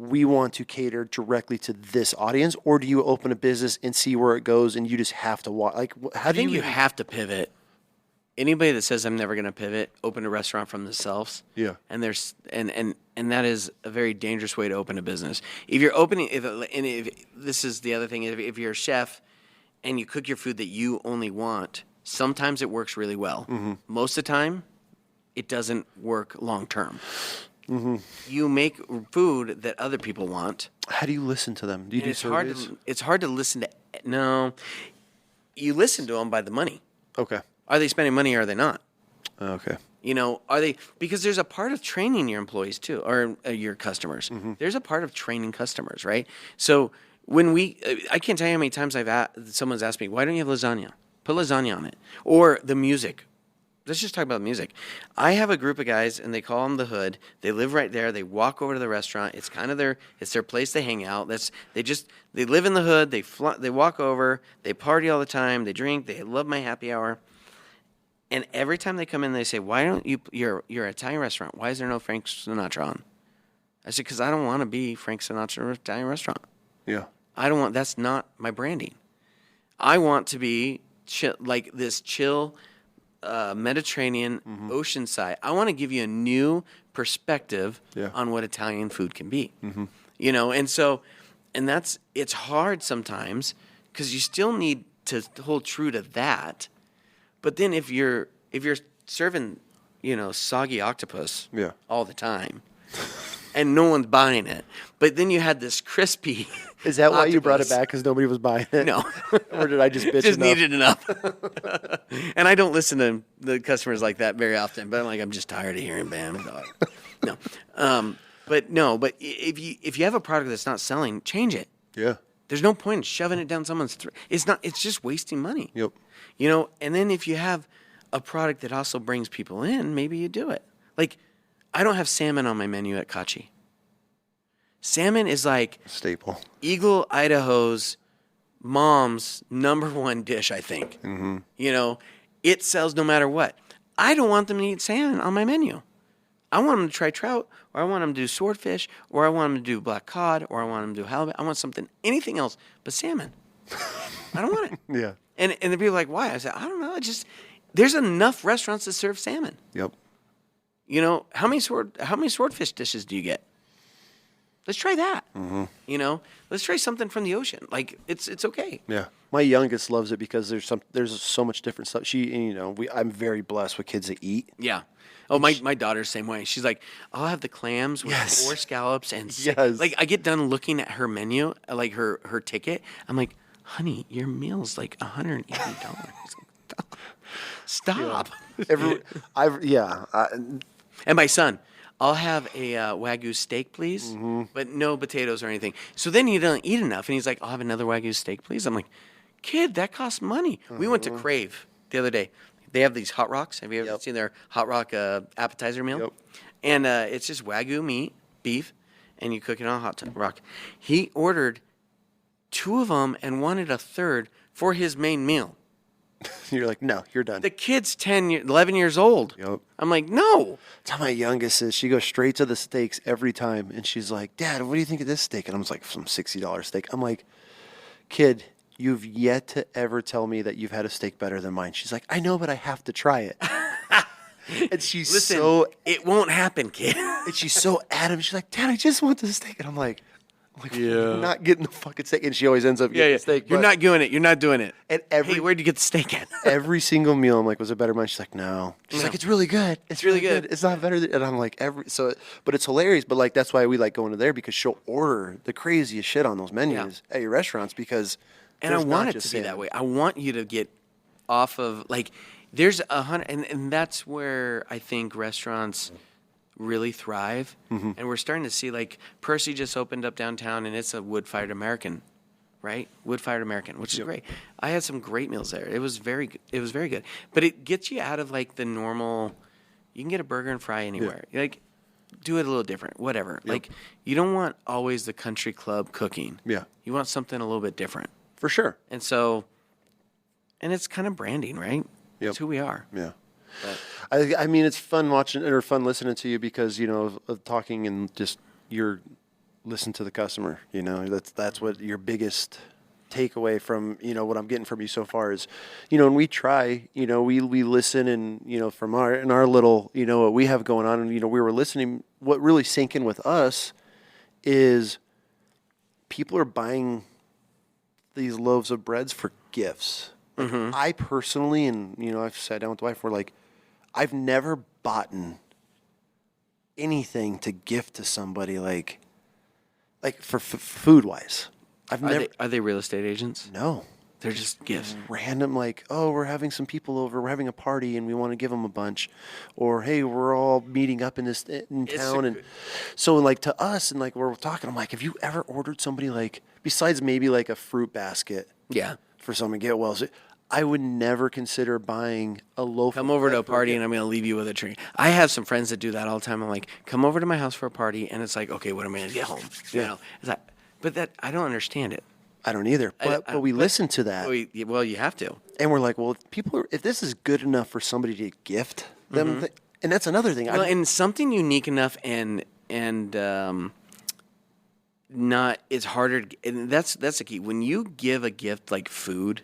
Speaker 1: we want to cater directly to this audience, or do you open a business and see where it goes and you just have to watch?
Speaker 2: I think you have to pivot. Anybody that says I'm never going to pivot, open a restaurant from themselves.
Speaker 1: Yeah,
Speaker 2: and there's and that is a very dangerous way to open a business. If you're opening, if this is the other thing, if you're a chef and you cook your food that you only want, sometimes it works really well. Mm-hmm. Most of the time, it doesn't work long term. Mm-hmm. You make food that other people want.
Speaker 1: How do you listen to them? Do you do surveys?
Speaker 2: It's hard to listen to. No, you listen to them by the money.
Speaker 1: Okay.
Speaker 2: Are they spending money or are they not?
Speaker 1: Okay.
Speaker 2: Are they, because there's a part of training your employees too, or your customers. Mm-hmm. There's a part of training customers, right? So when I can't tell you how many times someone's asked me, why don't you have lasagna? Put lasagna on it. Or the music. Let's just talk about music. I have a group of guys, and they call them the Hood. They live right there. They walk over to the restaurant. It's kind of their place to hang out. They live in the Hood. They walk over. They party all the time. They drink. They love my happy hour. And every time they come in, they say, why don't you're an Italian restaurant. Why is there no Frank Sinatra on? I said, because I don't want to be Frank Sinatra Italian restaurant.
Speaker 1: Yeah.
Speaker 2: That's not my branding. I want to be this chill, Mediterranean, ocean side. I want to give you a new perspective on what Italian food can be. You know, and it's hard sometimes because you still need to hold true to that. But then if you're serving, you know, soggy octopus all the time, and no one's buying it, but then you had this crispy.
Speaker 1: Is that why
Speaker 2: octopus.
Speaker 1: you brought it back? Because nobody was buying it?
Speaker 2: No.
Speaker 1: Or did I just bitch
Speaker 2: just
Speaker 1: enough?
Speaker 2: needed enough. And I don't listen to the customers like that very often, but I'm just tired of hearing bam. No. But if you have a product that's not selling, change it.
Speaker 1: Yeah.
Speaker 2: There's no point in shoving it down someone's throat. It's just wasting money.
Speaker 1: Yep.
Speaker 2: You know, and then if you have a product that also brings people in, maybe you do it. Like, I don't have salmon on my menu at Caci. Salmon is like
Speaker 1: staple.
Speaker 2: Eagle, Idaho's mom's #1 dish, I think. You know, it sells no matter what. I don't want them to eat salmon on my menu. I want them to try trout, or I want them to do swordfish, or I want them to do black cod, or I want them to do halibut. I want anything else but salmon. I don't want it.
Speaker 1: Yeah.
Speaker 2: And the people are like, why? I said, I don't know. There's enough restaurants that serve salmon.
Speaker 1: Yep.
Speaker 2: You know, how many swordfish dishes do you get? Let's try that. You know, let's try something from the ocean. Like it's okay.
Speaker 1: Yeah. My youngest loves it because there's so much different stuff. I'm very blessed with kids that eat.
Speaker 2: Yeah. Oh, my daughter's the same way. She's like, I'll have the clams with 4 scallops and like I get done looking at her menu, like her ticket. I'm like, honey, your meal's like $180. Stop.
Speaker 1: Yeah.
Speaker 2: And my son, I'll have a Wagyu steak, please, but no potatoes or anything. So then you don't eat enough. And he's like, I'll have another Wagyu steak, please. I'm like, kid, that costs money. We went to Crave the other day. They have these hot rocks. Have you ever seen their hot rock appetizer meal?
Speaker 1: Yep.
Speaker 2: And it's just Wagyu meat, beef, and you cook it on a hot rock. He ordered 2 of them and wanted a third for his main meal.
Speaker 1: You're like, no, you're done.
Speaker 2: The kid's 11 years old.
Speaker 1: Yep.
Speaker 2: I'm like, no.
Speaker 1: That's how my youngest is. She goes straight to the steaks every time. And she's like, Dad, what do you think of this steak? And I'm like, some $60 steak. I'm like, kid, you've yet to ever tell me that you've had a steak better than mine. She's like, I know, but I have to try it. And she's
Speaker 2: it won't happen, kid.
Speaker 1: And she's so adamant. She's like, Dad, I just want the steak. And I'm like, you're not getting the fucking steak. And she always ends up getting the steak.
Speaker 2: You're not doing it. You're not doing it.
Speaker 1: And
Speaker 2: hey, where'd you get the steak at?
Speaker 1: Every single meal, I'm like, was it better than mine? She's like, no. She's like, it's really good. It's really good. It's not better than, and I'm like, but it's hilarious. But like, that's why we like going to there, because she'll order the craziest shit on those menus at your restaurants, because.
Speaker 2: And I want it to be that way. I want you to get off of, like, there's 100, and that's where I think restaurants really thrive. And we're starting to see, like, Percy just opened up downtown, and it's a wood-fired American, right? Wood-fired American, which is great. I had some great meals there. It was very good. But it gets you out of, like, the normal, you can get a burger and fry anywhere. Like, do it a little different, whatever. Like, you don't want always the country club cooking.
Speaker 1: Yeah.
Speaker 2: You want something a little bit different.
Speaker 1: For sure.
Speaker 2: And so, and it's kind of branding, right?
Speaker 1: Yep.
Speaker 2: It's who we are.
Speaker 1: Yeah. I mean, it's fun watching or fun listening to you because, you know, of talking and just listen to the customer. You know, that's what your biggest takeaway from, you know, what I'm getting from you so far is, you know, and we try, you know, we listen, and, you know, from our little, you know, what we have going on, and, you know, we were listening. What really sank in with us is people are buying these loaves of breads for gifts. Like, I personally, and, you know, I've sat down with the wife, we're like, I've never bought anything to gift to somebody like for food wise.
Speaker 2: Are they real estate agents?
Speaker 1: No.
Speaker 2: They're just gifts.
Speaker 1: Random, like, oh, we're having some people over, we're having a party, and we want to give them a bunch, or hey, we're all meeting up in town, and so like to us, and like we're talking, I'm like, have you ever ordered somebody, like, besides maybe like a fruit basket, for someone to get well? I would never consider buying a loaf.
Speaker 2: Come over to a party, and I'm going to leave you with a treat. I have some friends that do that all the time. I'm like, come over to my house for a party, and it's like, okay, what am I going to get home? You know, it's like, but that I don't understand it.
Speaker 1: I don't either, but we listen to that.
Speaker 2: Well, you have to.
Speaker 1: And we're like, well, if this is good enough for somebody to gift them, and that's another thing.
Speaker 2: Well, and something unique enough and not, it's harder, and that's the key. When you give a gift like food,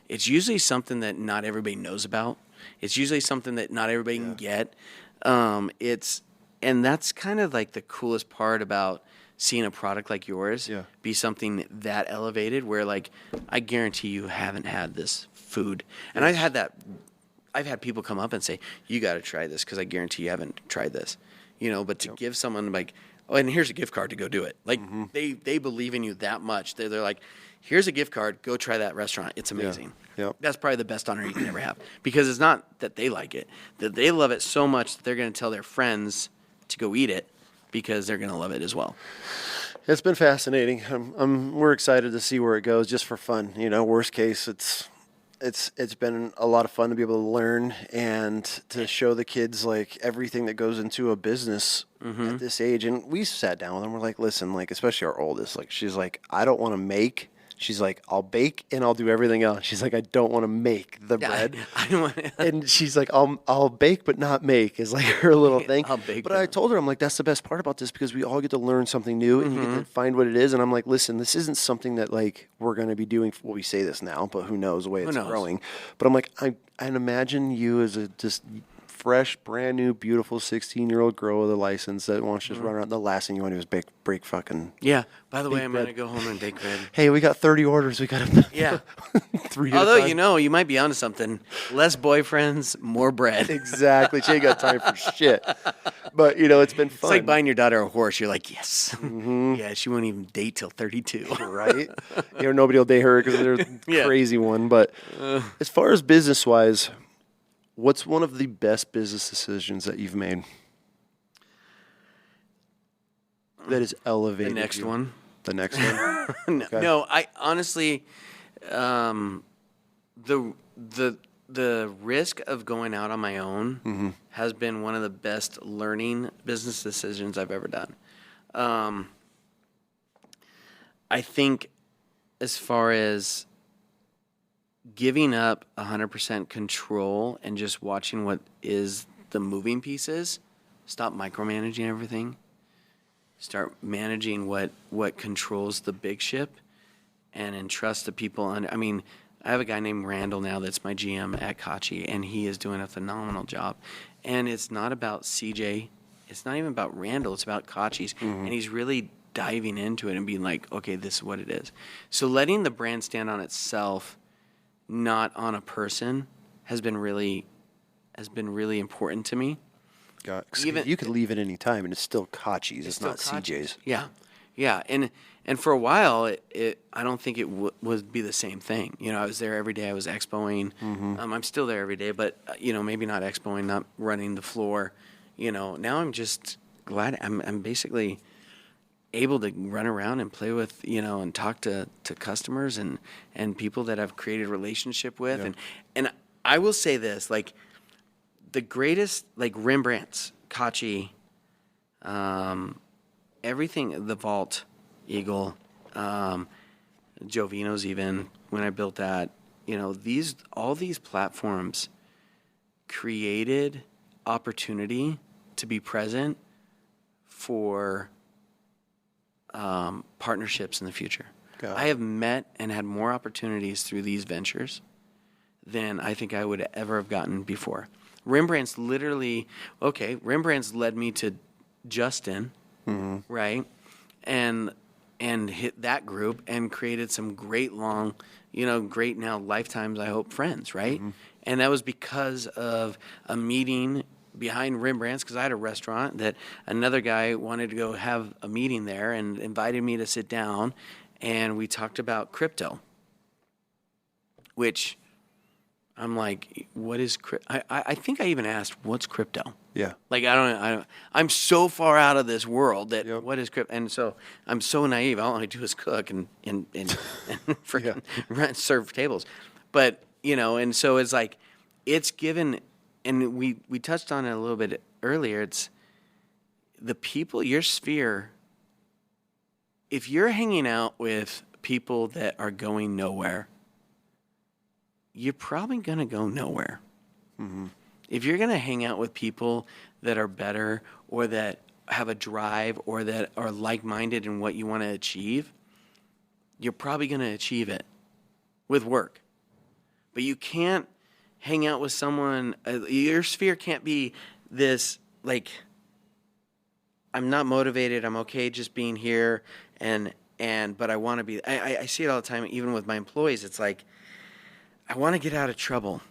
Speaker 2: it's usually something that not everybody knows about. It's usually something that not everybody can get. And that's kind of like the coolest part about seeing a product like yours be something that elevated, where like I guarantee you haven't had this food. And I've had people come up and say, you got to try this because I guarantee you haven't tried this. But to give someone like, oh, and here's a gift card to go do it. Like they believe in you that much. They're like, here's a gift card. Go try that restaurant. It's amazing.
Speaker 1: Yeah. Yep.
Speaker 2: That's probably the best honor you can ever have, because it's not that they like it, that they love it so much that they're going to tell their friends to go eat it because they're going to love it as well.
Speaker 1: It's been fascinating. We're excited to see where it goes, just for fun. Worst case, it's been a lot of fun to be able to learn and to show the kids like everything that goes into a business at this age. And we sat down with them. We're like, listen, like, especially our oldest, like, she's like, I don't want to make. She's like, I'll bake and I'll do everything else. She's like, I don't want to make the bread.
Speaker 2: I don't want to.
Speaker 1: And she's like, I'll bake but not make, is like her little thing.
Speaker 2: I'll bake.
Speaker 1: But I told her, I'm like, that's the best part about this, because we all get to learn something new and you get to find what it is. And I'm like, listen, this isn't something that like we're going to be doing. Well, we say this now, but who knows the way it's growing. But I'm like, I imagine you as a just fresh, brand new, beautiful 16-year-old girl with a license that wants to just run around. The last thing you want to do is break fucking.
Speaker 2: Yeah. By the way, I'm going to go home and bake bread.
Speaker 1: Hey, we got 30 orders. We got to.
Speaker 2: Yeah.
Speaker 1: 3
Speaker 2: Although, you might be onto something. Less boyfriends, more bread.
Speaker 1: Exactly. She ain't got time for shit. But, it's been fun.
Speaker 2: It's like buying your daughter a horse. You're like, yes. Yeah, she won't even date till 32.
Speaker 1: Right? Nobody will date her because they're a crazy one. But as far as business-wise, what's one of the best business decisions that you've made that is elevated?
Speaker 2: The next one.
Speaker 1: The next one?
Speaker 2: Okay. No, I honestly, the risk of going out on my own has been one of the best learning business decisions I've ever done. I think as far as giving up 100% control and just watching what is the moving pieces, stop micromanaging everything, start managing what controls the big ship, and entrust the people under. I mean, I have a guy named Randall now that's my GM at Kachi, and he is doing a phenomenal job. And it's not about CJ. It's not even about Randall. It's about Kachi's. And he's really diving into it and being like, okay, this is what it is. So letting the brand stand on itself, not on a person, has been really important to me.
Speaker 1: Even you could leave at any time and it's still Kachi's. It's not CJ's.
Speaker 2: Yeah. And for a while, I don't think it would be the same thing. I was there every day. I was expoing. I'm still there every day, but maybe not expoing, not running the floor. Now I'm just glad I'm basically able to run around and play with, and talk to customers and people that I've created a relationship with. Yeah. And I will say this, like the greatest, like Rembrandt's, Kachi, everything, the Vault, Eagle, Jovino's, even when I built that, all these platforms created opportunity to be present for partnerships in the future. I have met and had more opportunities through these ventures than I think I would ever have gotten before. Rembrandt's led me to Justin, right? And hit that group and created some great great now lifetimes, I hope, friends, right? And that was because of a meeting behind Rembrandt's, because I had a restaurant that another guy wanted to go have a meeting there and invited me to sit down, and we talked about crypto, which I'm like, what is crypto? I think I even asked, what's crypto?
Speaker 1: Yeah.
Speaker 2: Like, I'm so far out of this world that what is crypto? And so I'm so naive. All I do is cook and freaking serve tables. But, and so it's like, it's given. And we touched on it a little bit earlier. It's the people, your sphere. If you're hanging out with people that are going nowhere, you're probably going to go nowhere. If you're going to hang out with people that are better or that have a drive or that are like-minded in what you want to achieve, you're probably going to achieve it with work. But you can't hang out with someone. Your sphere can't be this, like, I'm not motivated. I'm okay just being here. But I want to be, I see it all the time, even with my employees. It's like, I want to get out of trouble.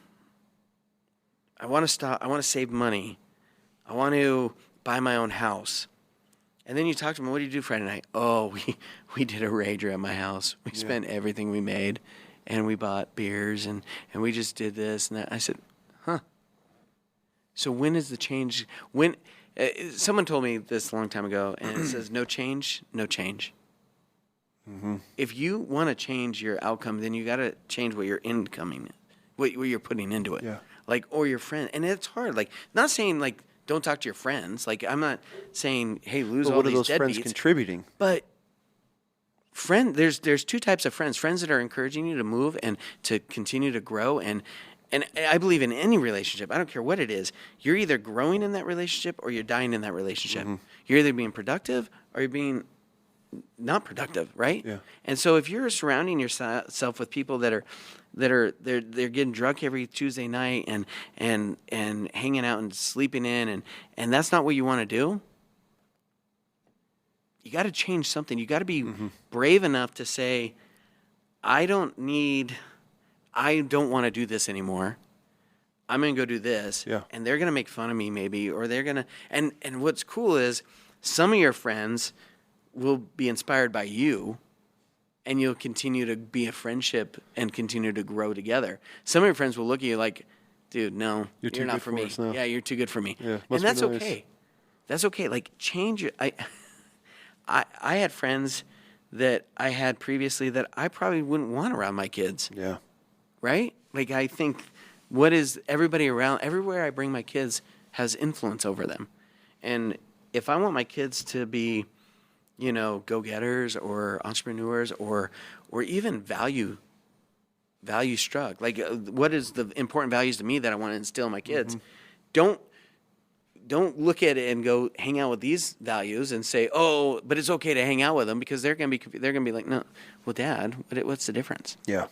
Speaker 2: I want to stop. I want to save money. I want to buy my own house. And then you talk to them, what do you do Friday night? Oh, we did a rager at my house. We spent everything we made, and we bought beers, and we just did this and that. I said, huh. So when is the change? When someone told me this a long time ago, and it says, no change, no change. Mm-hmm. If you want to change your outcome, then you got to change what you're incoming, what you're putting into it. Yeah. Like, or your friend. And it's hard. Like, not saying, like, don't talk to your friends. Like, I'm not saying, hey, lose all these deadbeats. What are those friends
Speaker 1: contributing?
Speaker 2: But there's two types of friends. Friends that are encouraging you to move and to continue to grow. And I believe in any relationship, I don't care what it is, you're either growing in that relationship or you're dying in that relationship. Mm-hmm. You're either being productive or you're being not productive, right? Yeah. And so if you're surrounding yourself with people that are getting drunk every Tuesday night and hanging out and sleeping in and that's not what you want to do, you got to change something. You got to be brave enough to say, I don't want to do this anymore. I'm going to go do this. Yeah. And they're going to make fun of me maybe, or they're going to, and what's cool is some of your friends will be inspired by you, and you'll continue to be a friendship and continue to grow together. Some of your friends will look at you like, dude, no, you're not for me. Yeah, you're too good for me. Yeah, and that's nice. Okay. That's okay. Like, change it. I had friends that I had previously that I probably wouldn't want around my kids. Yeah. Right? Like, I think everywhere I bring my kids has influence over them. And if I want my kids to be, go-getters or entrepreneurs or even value struck. Like, what is the important values to me that I want to instill in my kids? Mm-hmm. Don't look at it and go hang out with these values and say, oh, but it's okay to hang out with them, because they're gonna be like, no, well, Dad, what's the difference? Yeah,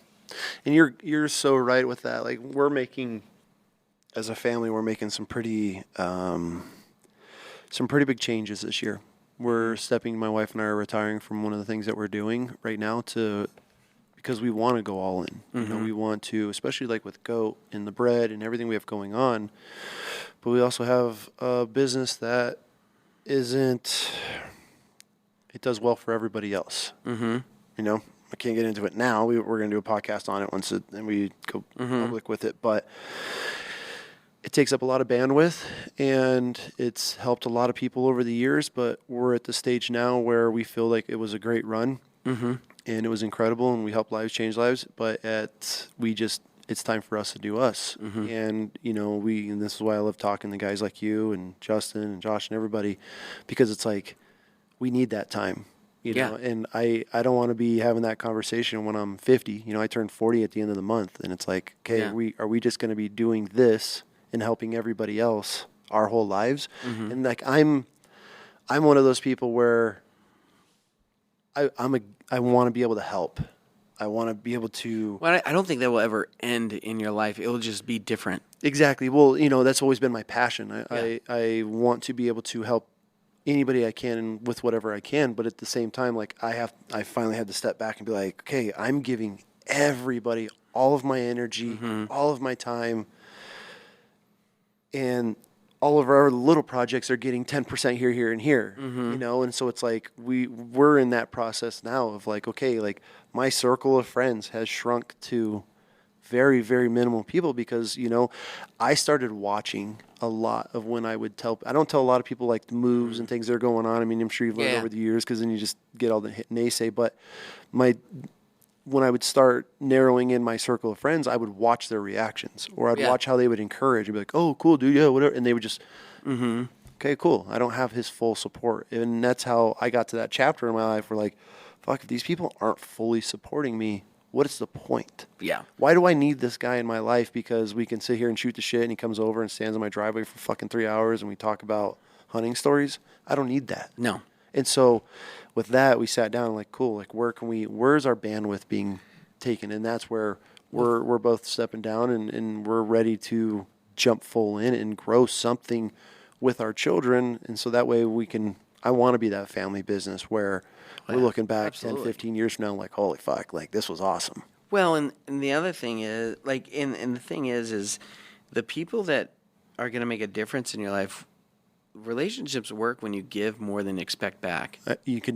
Speaker 1: and you're so right with that. Like, as a family, we're making some pretty big changes this year. My wife and I are retiring from one of the things that we're doing right now because we want to go all in. Mm-hmm. We want to, especially like with goat and the bread and everything we have going on. But we also have a business that it does well for everybody else. Mm-hmm. I can't get into it now. We're going to do a podcast on it and we go public with it. But it takes up a lot of bandwidth, and it's helped a lot of people over the years, but we're at the stage now where we feel like it was a great run, and it was incredible, and we helped lives change lives, but it's time for us to do us. Mm-hmm. And, and this is why I love talking to guys like you and Justin and Josh and everybody, because it's like, we need that time, know, and I don't want to be having that conversation when I'm 50. I turned 40 at the end of the month, and it's like, okay, are we just going to be doing this and helping everybody else our whole lives? Mm-hmm. And like, I'm one of those people where I want to be able to help. I want to be able to.
Speaker 2: Well, I don't think that will ever end in your life. It will just be different.
Speaker 1: Exactly. Well, that's always been my passion. I want to be able to help anybody I can with whatever I can, but at the same time, like, I finally had to step back and be like, okay, I'm giving everybody all of my energy, all of my time. And all of our little projects are getting 10% here, and here, and so it's like we're in that process now of like, okay, like, my circle of friends has shrunk to very, very minimal people because, I started watching a lot of when I don't tell a lot of people like the moves and things that are going on. I mean, I'm sure you've learned over the years, because then you just get all the naysay, but when I would start narrowing in my circle of friends, I would watch their reactions, or I'd watch how they would encourage. I'd be like, oh, cool, dude, yeah, whatever. And they would just, okay, cool. I don't have his full support. And that's how I got to that chapter in my life where, like, fuck, if these people aren't fully supporting me, what is the point? Yeah. Why do I need this guy in my life? Because we can sit here and shoot the shit, and he comes over and stands in my driveway for fucking 3 hours, and we talk about hunting stories. I don't need that. No. And so with that, we sat down and like, cool, like, where's our bandwidth being taken. And that's where we're both stepping down and we're ready to jump full in and grow something with our children. And so that way I want to be that family business where we're looking back
Speaker 2: absolutely.
Speaker 1: 10, 15 years from now, like, holy fuck, like this was awesome.
Speaker 2: Well, and the other thing is, like, and the thing is the people that are going to make a difference in your life, relationships work when you give more than expect back.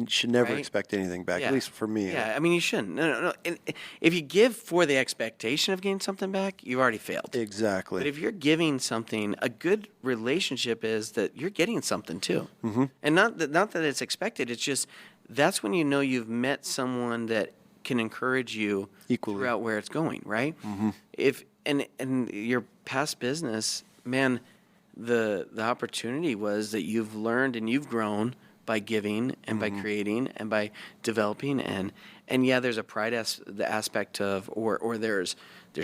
Speaker 1: Should never
Speaker 2: Right?
Speaker 1: expect anything back,
Speaker 2: Yeah.
Speaker 1: at least for me.
Speaker 2: Yeah, I mean, you shouldn't. No. And if you give for the expectation of getting something back, you've already failed.
Speaker 1: Exactly.
Speaker 2: But if you're giving something, a good relationship is that you're getting something too. Mm-hmm. And not that it's expected. It's just that's when you know you've met someone that can encourage you
Speaker 1: Equally.
Speaker 2: throughout where it's going, right? Mm-hmm. If and your past business, man, the opportunity was that you've learned and you've grown by giving and by creating and by developing and yeah, there's a pride the aspect of or there's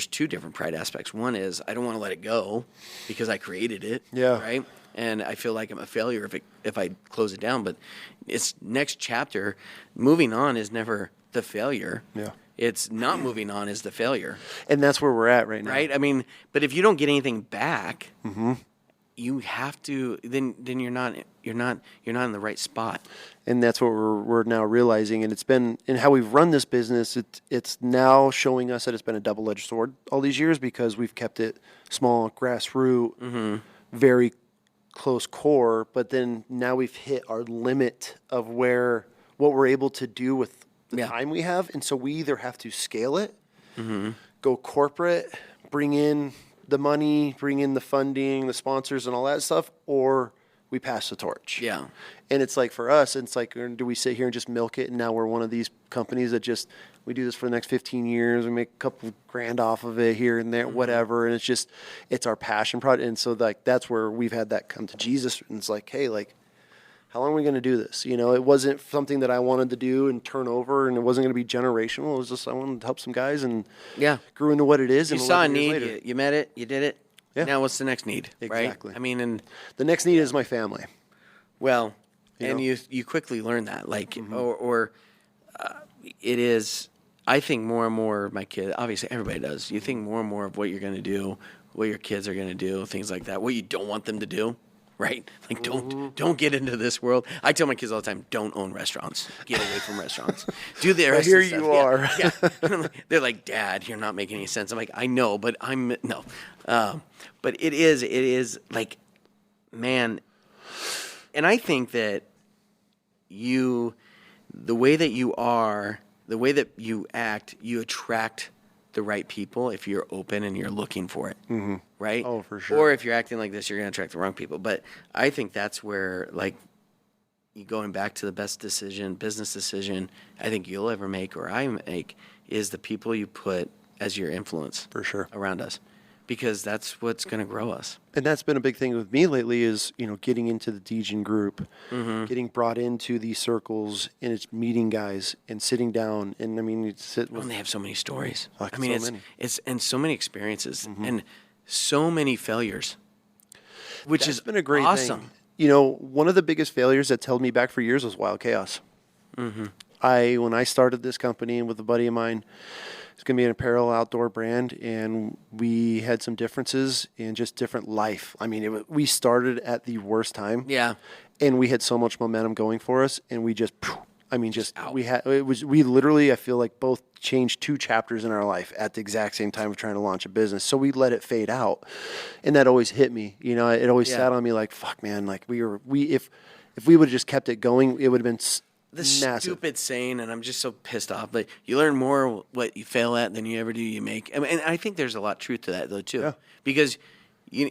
Speaker 2: two different pride aspects. One is I don't want to let it go because I created it,
Speaker 1: Yeah.
Speaker 2: right? And I feel like I'm a failure if I close it down. But it's next chapter. Moving on is never the failure.
Speaker 1: Yeah.
Speaker 2: It's not moving on is the failure,
Speaker 1: And that's where we're at right now.
Speaker 2: right? I mean, but if you don't get anything back, you have to. Then you're not in the right spot.
Speaker 1: And that's what we're now realizing. And it's been, and how we've run this business, it's now showing us that it's been a double-edged sword all these years because we've kept it small, grassroots, very close core. But then now we've hit our limit of what we're able to do with the time we have. And so we either have to scale it, go corporate, bring in the money, bring in the funding, the sponsors and all that stuff, or we pass the torch.
Speaker 2: Yeah.
Speaker 1: And it's like for us, it's like, do we sit here and just milk it? And now we're one of these companies that we do this for the next 15 years. We make a couple grand off of it here and there, whatever. And it's our passion project. And so like, that's where we've had that come to Jesus. And it's like, hey, like, how long are we going to do this? You know, it wasn't something that I wanted to do and turn over, and it wasn't going to be generational. It was just I wanted to help some guys and grew into what it is.
Speaker 2: You
Speaker 1: and
Speaker 2: saw a
Speaker 1: 11 years
Speaker 2: need,
Speaker 1: later.
Speaker 2: you met it, you did it.
Speaker 1: Yeah.
Speaker 2: Now what's the next need?
Speaker 1: Exactly.
Speaker 2: Right? I mean, and
Speaker 1: The next need is my family.
Speaker 2: well,
Speaker 1: You know?
Speaker 2: you quickly learn that, like, it is. I think more and more of my kids. Obviously, everybody does. You think more and more of what you're going to do, what your kids are going to do, things like that. What you don't want them to do. Right? Like, don't get into this world. I tell my kids all the time, don't own restaurants. Get away from restaurants. Do the rest
Speaker 1: Here
Speaker 2: of the
Speaker 1: you
Speaker 2: stuff.
Speaker 1: are.
Speaker 2: Yeah. They're like, Dad, you're not making any sense. I'm like, I know, but no. But it is like, man. And I think that the way that you are, the way that you act, you attract the right people if you're open and you're looking for it, right?
Speaker 1: Oh, for sure.
Speaker 2: Or if you're acting like this, you're going to attract the wrong people. But I think that's where, like, you going back to the best business decision I think you'll ever make or I make is the people you put as your influence
Speaker 1: For sure.
Speaker 2: around us, because that's what's going to grow us.
Speaker 1: And that's been a big thing with me lately is, getting into the Dejan group, getting brought into these circles and it's meeting guys and sitting down. And I mean, you sit with
Speaker 2: And they have so many stories.
Speaker 1: Fuck,
Speaker 2: I mean,
Speaker 1: so many.
Speaker 2: it's and so many experiences and so many failures, which
Speaker 1: That's
Speaker 2: has
Speaker 1: been a great
Speaker 2: awesome.
Speaker 1: thing. One of the biggest failures that's held me back for years was wild chaos. When I started this company with a buddy of mine, it's going to be an apparel outdoor brand, and we had some differences in just different life. I mean, we started at the worst time.
Speaker 2: Yeah.
Speaker 1: And we had so much momentum going for us, and we just
Speaker 2: out.
Speaker 1: we literally, I feel like both changed 2 chapters in our life at the exact same time of trying to launch a business. So we let it fade out, and that always hit me. It always sat on me like, fuck, man. Like if we would have just kept it going, it would have been massive.
Speaker 2: Stupid saying, and I'm just so pissed off. But you learn more what you fail at than you ever do you make. I mean, and I think there's a lot of truth to that though too, because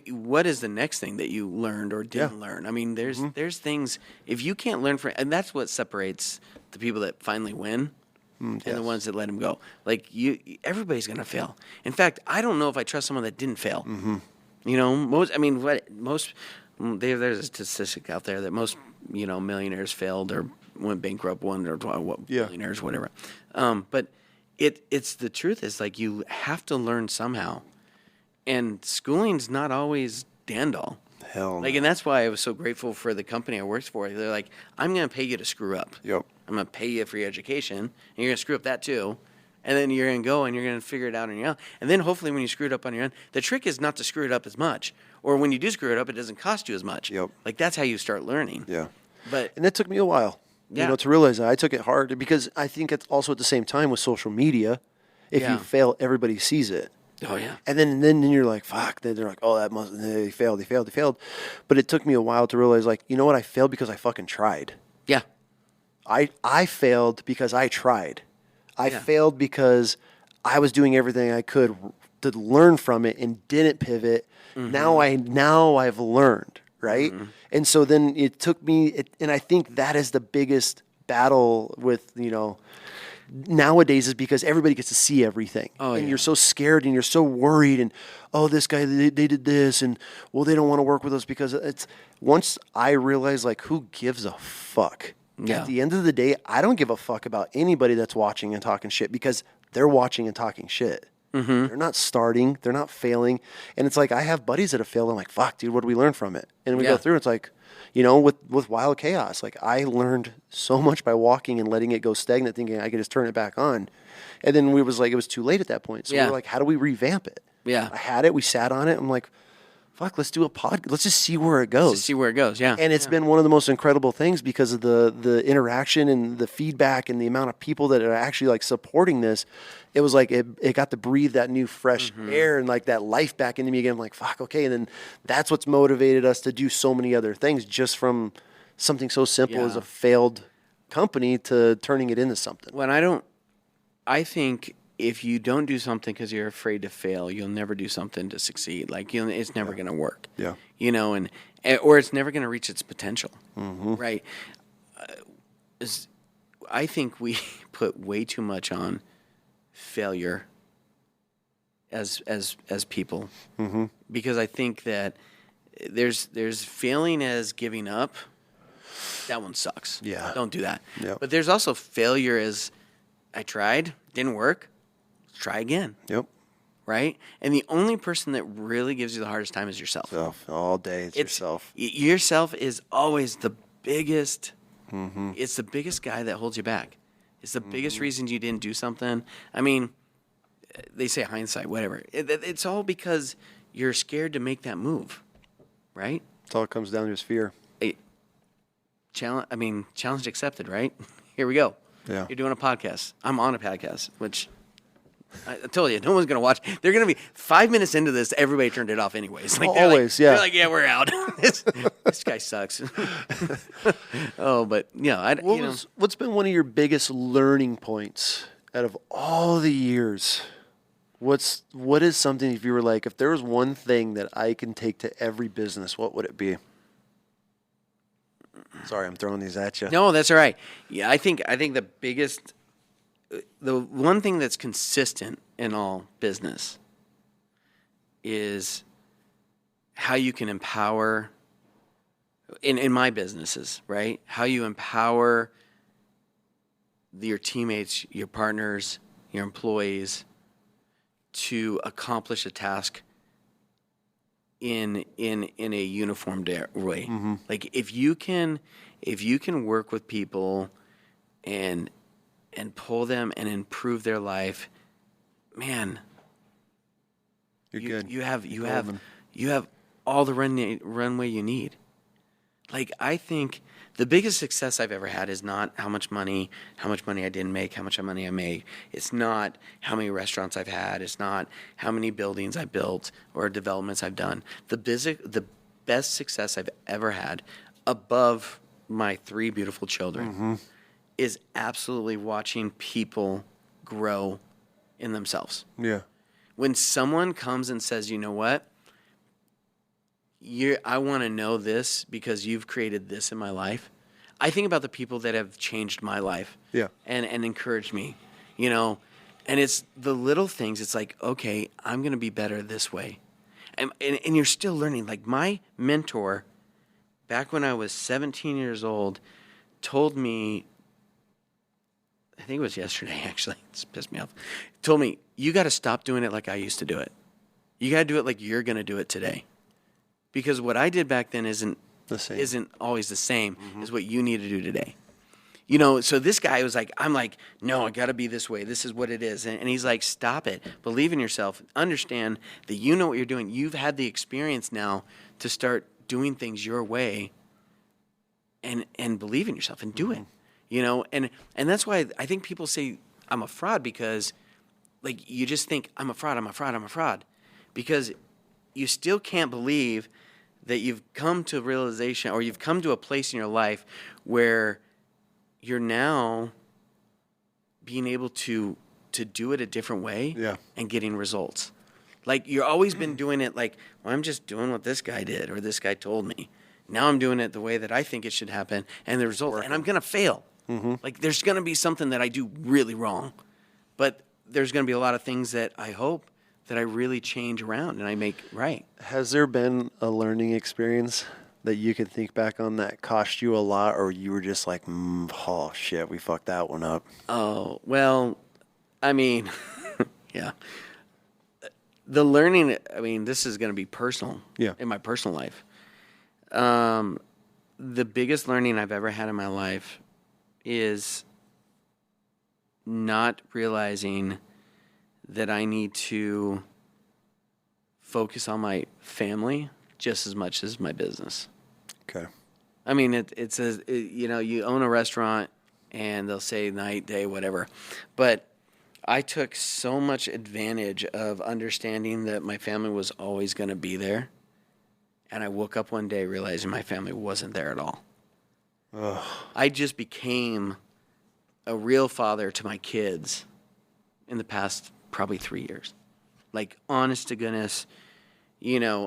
Speaker 2: what is the next thing that you learned or didn't learn? I mean, there's things if you can't learn from, and that's what separates the people that finally win and the ones that let them go. Like everybody's gonna fail. In fact, I don't know if I trust someone that didn't fail. There's a statistic out there that most millionaires failed or went bankrupt, one or billionaires, whatever. But it's the truth is like you have to learn somehow, and schooling's not always the end all.
Speaker 1: Hell no.
Speaker 2: Like, and that's why I was so grateful for the company I worked for. They're like, I'm going to pay you to screw up.
Speaker 1: Yep.
Speaker 2: I'm going to pay you for your education, and you're going to screw up that too, And then you're going to go and you're going to figure it out on your own. And then hopefully when you screw it up on your own, the trick is not to screw it up as much. Or when you do screw it up, it doesn't cost you as much.
Speaker 1: Yep.
Speaker 2: Like that's how you start learning.
Speaker 1: Yeah.
Speaker 2: And
Speaker 1: it took me a while, to realize that. I took it hard because I think it's also at the same time with social media, if you fail, everybody sees it.
Speaker 2: Oh, yeah.
Speaker 1: And then you're like, fuck. Then they're like, oh, they failed. But it took me a while to realize, like, you know what? I failed because I fucking tried.
Speaker 2: Yeah.
Speaker 1: I failed because I tried. I failed because I was doing everything I could to learn from it and didn't pivot. Mm-hmm. Now I've learned, right? Mm-hmm. And so then it took me, and I think that is the biggest battle with, nowadays is because everybody gets to see everything. Oh, and you're so scared and you're so worried and, oh, this guy, they did this and, well, they don't want to work with us because it's, once I realized, like, who gives a fuck? Yeah. At the end of the day, I don't give a fuck about anybody that's watching and talking shit because they're watching and talking shit. Mm-hmm. They're not starting. They're not failing. And it's like I have buddies that have failed. I'm like, fuck, dude, what did we learn from it? And we go through. It's like, with Wild Chaos, like I learned so much by walking and letting it go stagnant, thinking I could just turn it back on. And then it was too late at that point. So we were like, how do we revamp it? Yeah. I had it. We sat on it. I'm like, fuck, let's do a pod. Let's just see where it goes.
Speaker 2: Yeah.
Speaker 1: And it's been one of the most incredible things because of the interaction and the feedback and the amount of people that are actually like supporting this. It was like it got to breathe that new fresh air and like that life back into me again. I'm like, fuck, okay. And then that's what's motivated us to do so many other things just from something so simple as a failed company to turning it into something.
Speaker 2: I think if you don't do something because you're afraid to fail, you'll never do something to succeed. Like it's never going to work. Yeah. Or it's never going to reach its potential. Mm-hmm. Right. I think we put way too much on failure as people, because I think that there's failing as giving up. That one sucks. Yeah. Don't do that. Yep. But there's also failure as I tried, didn't work. Try again. Yep. Right? And the only person that really gives you the hardest time is yourself.
Speaker 1: All day, it's yourself.
Speaker 2: Yourself is always the biggest. Mm-hmm. It's the biggest guy that holds you back. It's the biggest reason you didn't do something. I mean, they say hindsight, whatever. It's all because you're scared to make that move, right?
Speaker 1: It's all it comes down to is fear.
Speaker 2: Challenge accepted, right? Here we go. Yeah. You're doing a podcast. I'm on a podcast, which I told you, no one's going to watch. They're going to be 5 minutes into this. Everybody turned it off anyways. Like,
Speaker 1: always,
Speaker 2: They're like, yeah, we're out. This guy sucks. But yeah.
Speaker 1: What's been one of your biggest learning points out of all the years? What is something, if you were like, if there was one thing that I can take to every business, what would it be? Sorry, I'm throwing these at you.
Speaker 2: No, that's all right. Yeah, I think the one thing that's consistent in all business is how you can empower, in my businesses, right? How you empower your teammates, your partners, your employees to accomplish a task in a uniform way. Mm-hmm. Like if you can work with people and pull them and improve their life, man,
Speaker 1: you're good.
Speaker 2: You have all the runway you need. Like I think the biggest success I've ever had is not how much money I didn't make, how much money I made. It's not how many restaurants I've had. It's not how many buildings I built or developments I've done. The best success I've ever had, above my 3 beautiful children, is absolutely watching people grow in themselves. Yeah. When someone comes and says, you know what? I want to know this because you've created this in my life. I think about the people that have changed my life. Yeah. And encouraged me, and it's the little things. It's like, okay, I'm going to be better this way. And you're still learning. Like my mentor, back when I was 17 years old, told me, I think it was yesterday, actually. It's pissed me off. Told me, you got to stop doing it like I used to do it. You got to do it like you're going to do it today. Because what I did back then isn't always the same as what you need to do today. So this guy was like, I'm like, no, I got to be this way. This is what it is. And he's like, stop it. Believe in yourself. Understand that you know what you're doing. You've had the experience now to start doing things your way and believe in yourself and do it. And that's why I think people say I'm a fraud because like you just think I'm a fraud. Because you still can't believe that you've come to a realization or you've come to a place in your life where you're now being able to do it a different way and getting results. Like you've always been doing it like, well, I'm just doing what this guy did or this guy told me. Now I'm doing it the way that I think it should happen and the result, and I'm going to fail. Like there's going to be something that I do really wrong, but there's going to be a lot of things that I hope that I really change around and I make right.
Speaker 1: Has there been a learning experience that you can think back on that cost you a lot, or you were just like, oh shit, we fucked that one up?
Speaker 2: Oh, well, I mean, yeah. The learning, I mean, this is going to be personal in my personal life. The biggest learning I've ever had in my life is not realizing that I need to focus on my family just as much as my business.
Speaker 1: Okay.
Speaker 2: I mean, you own a restaurant and they'll say night, day, whatever. But I took so much advantage of understanding that my family was always going to be there. And I woke up one day realizing my family wasn't there at all. Ugh. I just became a real father to my kids in the past probably 3 years. Like, honest to goodness,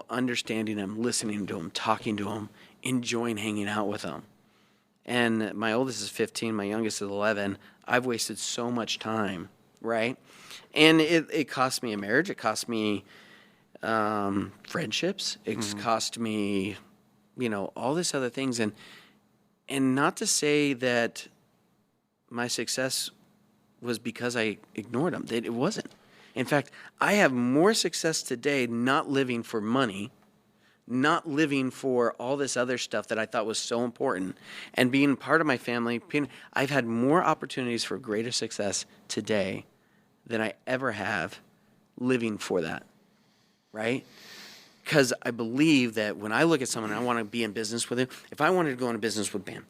Speaker 2: understanding them, listening to them, talking to them, enjoying hanging out with them. And my oldest is 15, my youngest is 11. I've wasted so much time, right? And it cost me a marriage. It cost me friendships. It's cost me, all this other things. And not to say that my success was because I ignored them. It wasn't. In fact, I have more success today not living for money, not living for all this other stuff that I thought was so important, and being part of my family. I've had more opportunities for greater success today than I ever have living for that, right? Because I believe that when I look at someone and I want to be in business with him, if I wanted to go into business with Ben,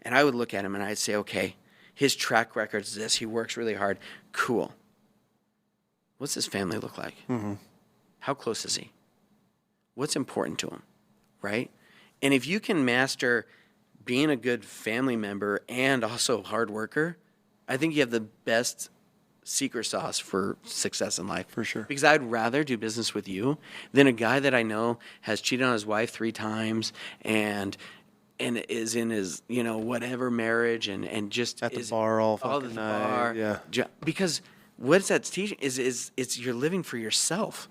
Speaker 2: and I would look at him and I'd say, okay, his track record is this. He works really hard. Cool. What's his family look like? How close is he? What's important to him, right? And if you can master being a good family member and also a hard worker, I think you have the best secret sauce for success in life.
Speaker 1: For sure.
Speaker 2: Because I'd rather do business with you than a guy that I know has cheated on his wife 3 times and is in his, whatever marriage and just
Speaker 1: at the bar all fucking night.
Speaker 2: Bar.
Speaker 1: Yeah.
Speaker 2: Because what's that teaching is it's you're living for yourself.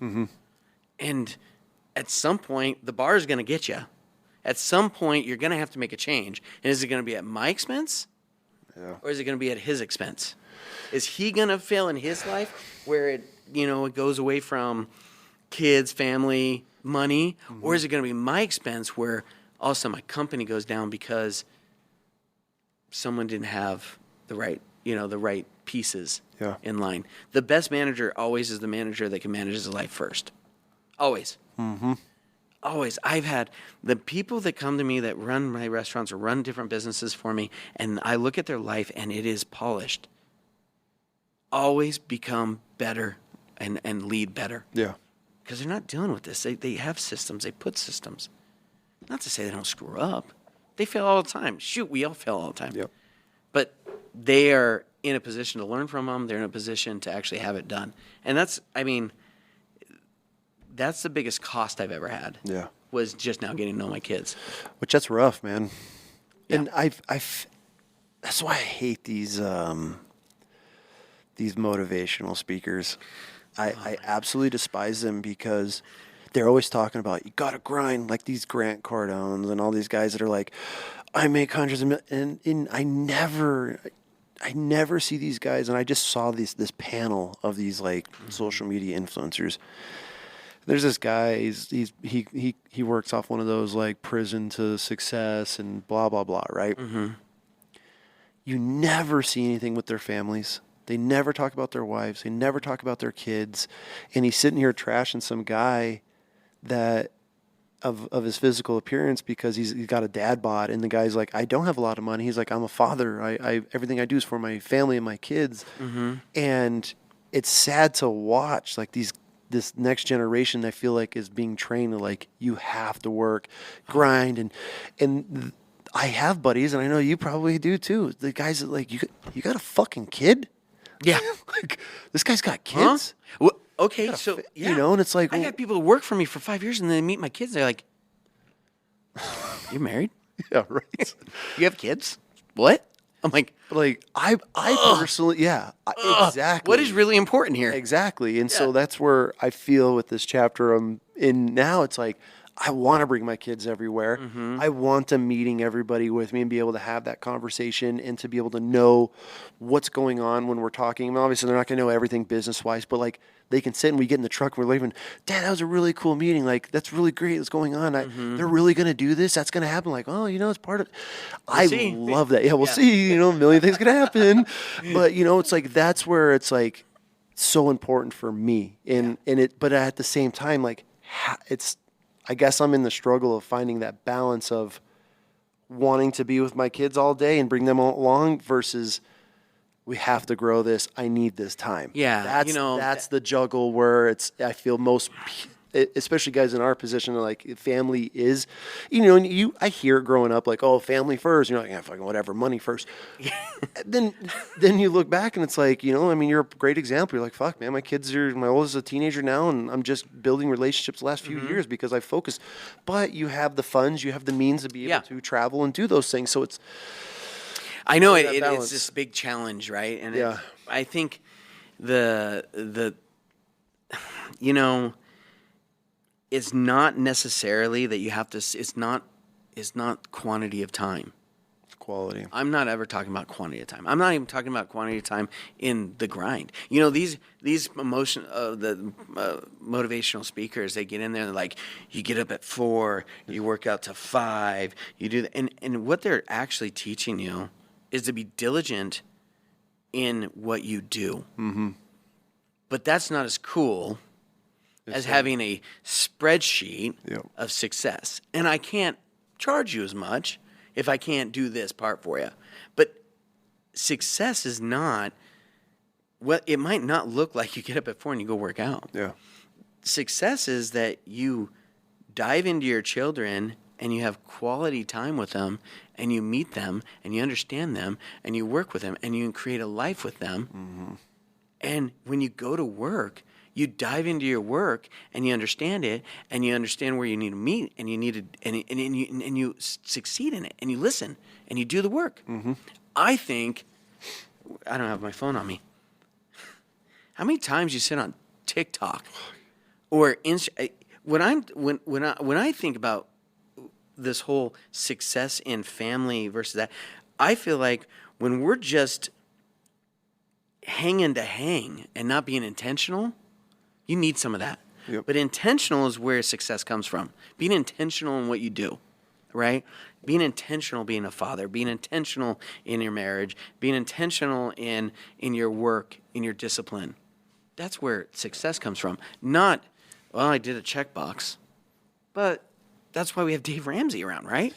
Speaker 2: And at some point, the bar is going to get you. At some point, you're going to have to make a change. And is it going to be at my expense?
Speaker 1: Yeah.
Speaker 2: Or is it going to be at his expense? Is he going to fail in his life where it goes away from kids, family, money? Or is it going to be my expense where all of a sudden my company goes down because someone didn't have the right pieces in line? The best manager always is the manager that can manage his life first. Always. Always. I've had the people that come to me that run my restaurants or run different businesses for me, and I look at their life and it is polished. Always become better and lead better. Yeah. Because they're not dealing with this. They have systems. They put systems. Not to say they don't screw up. They fail all the time. Shoot, we all fail all the time. Yep. But they are in a position to learn from them. They're in a position to actually have it done. And that's the biggest cost I've ever had. Yeah. Was just now getting to know my kids.
Speaker 1: Which that's rough, man.
Speaker 2: Yeah.
Speaker 1: And that's why I hate these motivational speakers. I absolutely despise them because they're always talking about you got to grind, like these Grant Cardones and all these guys that are like, I make hundreds of millions, and I never see these guys. And I just saw this panel of these like social media influencers. There's this guy. He works off one of those like prison to success and blah blah blah, right? you never see anything with their families. They never talk about their wives. They never talk about their kids. And he's sitting here trashing some guy that of his physical appearance because he's got a dad bod, and the guy's like, I don't have a lot of money. He's like, I'm a father. I everything I do is for my family and my kids. And it's sad to watch like this next generation I feel like is being trained to like, you have to work, grind, and I have buddies, and I know you probably do too. The guys that like, you got a fucking kid?
Speaker 2: Yeah.
Speaker 1: Like, this guy's got kids?
Speaker 2: Well, okay, so
Speaker 1: you know, and it's like,
Speaker 2: I got people who work for me for 5 years, and then they meet my kids. They're like, "You're married?
Speaker 1: yeah, right.
Speaker 2: You have kids? What?" I'm like,
Speaker 1: I personally, yeah, exactly.
Speaker 2: what is really important here?
Speaker 1: Exactly, and so that's where I feel with this chapter I'm in now. It's like, I want to bring my kids everywhere. I want them meeting everybody with me and be able to have that conversation and to be able to know what's going on when we're talking. I mean, obviously, they're not going to know everything business-wise, but like they can sit and we get in the truck and we're leaving. Dad, that was a really cool meeting. Like, that's really great. What's going on? They're really going to do this. That's going to happen. Like, oh, you know, it's part of. I love that. Yeah, we'll see. You know, a million things could happen, but you know, it's like that's where it's like so important for me, and it. But at the same time, like it's. I guess I'm in the struggle of finding that balance of wanting to be with my kids all day and bring them along versus we have to grow this. I need this time.
Speaker 2: Yeah,
Speaker 1: that's the juggle where I feel most, especially guys in our position, like family is, you know, and I hear it growing up like, oh, family first. You're like, yeah, fucking whatever, money first. then you look back and it's like, you know, I mean, you're a great example. You're like, fuck, man, my oldest is a teenager now, and I'm just building relationships the last few years because I focused. But you have the funds, you have the means to be able to travel and do those things. So it's.
Speaker 2: I know it's this big challenge, right? And I think the you know. It's not necessarily that you have to. It's not quantity of time.
Speaker 1: It's quality.
Speaker 2: I'm not ever talking about quantity of time. I'm not even talking about quantity of time in the grind. You know, these motivational speakers, they get in there and they're like, you get up at 4, you work out to 5, you do that, and what they're actually teaching you is to be diligent in what you do. But that's not as cool as having a spreadsheet of success. And I can't charge you as much if I can't do this part for you. But success is not, well, it might not look like you get up at 4 and you go work out.
Speaker 1: Yeah.
Speaker 2: Success is that you dive into your children and you have quality time with them and you meet them and you understand them and you work with them and you create a life with them. And when you go to work, you dive into your work and you understand it, and you understand where you need to meet, and you need to, and you succeed in it, and you listen, and you do the work. I think I don't have my phone on me. How many times you sit on TikTok or when I think about this whole success in family versus that, I feel like when we're just hanging to hang and not being intentional. You need some of that. But intentional is where success comes from. Being intentional in what you do, right? Being intentional being a father, being intentional in your marriage, being intentional in your work, in your discipline. That's where success comes from. Not, well, I did a checkbox. But that's why we have Dave Ramsey around, right?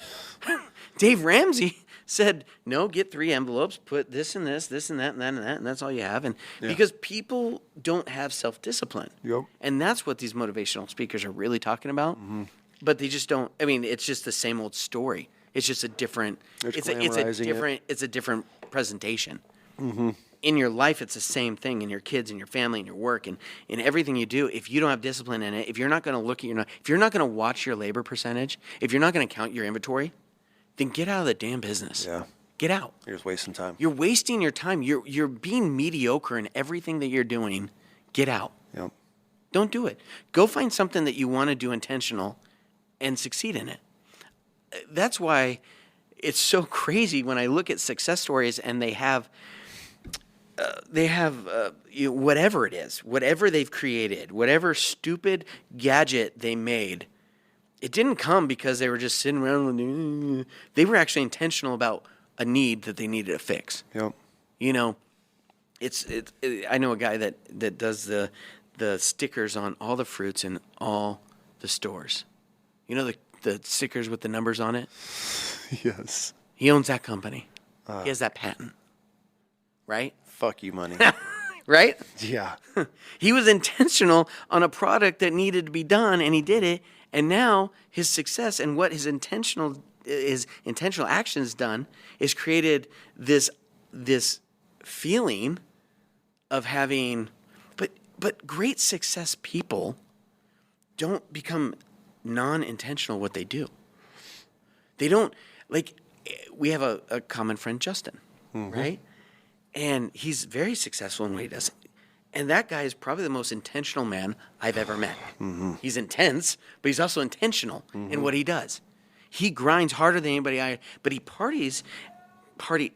Speaker 2: Dave Ramsey said, no, get 3 envelopes, put this and this and that and that and that, and that's all you have. And because people don't have self-discipline. And that's what these motivational speakers are really talking about. But they just don't. I mean, it's just the same old story. It's just a different. It's a different presentation. In your life, it's the same thing. In your kids, in your family, in your work, and in everything you do. If you don't have discipline in it, if you're not going to look at if you're not going to watch your labor percentage, if you're not going to count your inventory, then get out of the damn business. Get out.
Speaker 1: You're just wasting time.
Speaker 2: You're wasting your time. You're being mediocre in everything that you're doing. Get out. Don't do it. Go find something that you want to do intentional and succeed in it. That's why it's so crazy when I look at success stories and they have whatever it is, whatever they've created, whatever stupid gadget they made. It didn't come because they were just sitting around. They were actually intentional about a need that they needed to fix.
Speaker 1: Yep.
Speaker 2: You know, I know a guy that does the stickers on all the fruits in all the stores. You know the stickers with the numbers on it?
Speaker 1: Yes.
Speaker 2: He owns that company. He has that patent. Right?
Speaker 1: Fuck you, money.
Speaker 2: Right?
Speaker 1: Yeah.
Speaker 2: He was intentional on a product that needed to be done, and he did it. And now his success and what his intentional actions done is created this feeling of having. But great success people don't become non-intentional what they do. They don't, like, we have a common friend, Justin, right? And he's very successful in what he does. And that guy is probably the most intentional man I've ever met. He's intense, but he's also intentional in what he does. He grinds harder than anybody but he parties.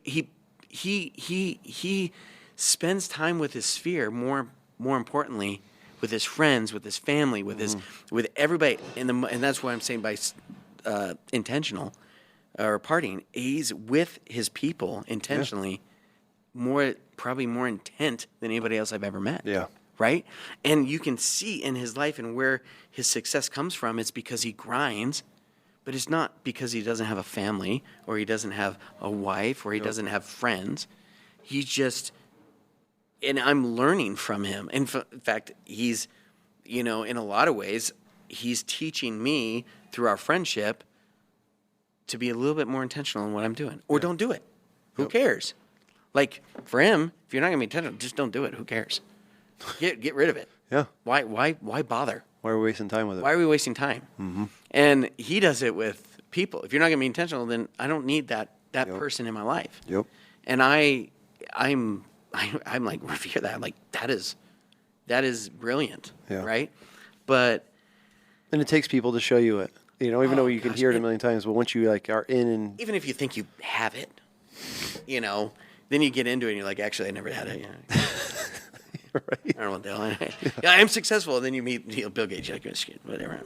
Speaker 2: He spends time with his sphere more importantly, with his friends, with his family, with everybody. And that's what I'm saying by intentional or partying. He's with his people intentionally. Probably more intent than anybody else I've ever met.
Speaker 1: Yeah.
Speaker 2: Right? And you can see in his life and where his success comes from, it's because he grinds, but it's not because he doesn't have a family or he doesn't have a wife or he doesn't have friends. He's just, and I'm learning from him. In fact, he's, in a lot of ways, he's teaching me through our friendship to be a little bit more intentional in what I'm doing. Or don't do it. Who cares? Like, for him, if you're not going to be intentional, just don't do it. Who cares? Get rid of it.
Speaker 1: Yeah.
Speaker 2: Why bother?
Speaker 1: Why are we wasting time with it?
Speaker 2: Why are we wasting time? And he does it with people. If you're not going to be intentional, then I don't need that person in my life.
Speaker 1: Yep.
Speaker 2: And I'm like, revere that. I'm like, that is brilliant.
Speaker 1: Yeah.
Speaker 2: Right? But
Speaker 1: And it takes people to show you it. Even though you can hear it a million times, but once you are in and
Speaker 2: even if you think you have it, then you get into it and you're like, actually, I never had it.
Speaker 1: right.
Speaker 2: I don't know what the hell. Yeah, I'm successful. And then you meet Bill Gates. You're like, whatever.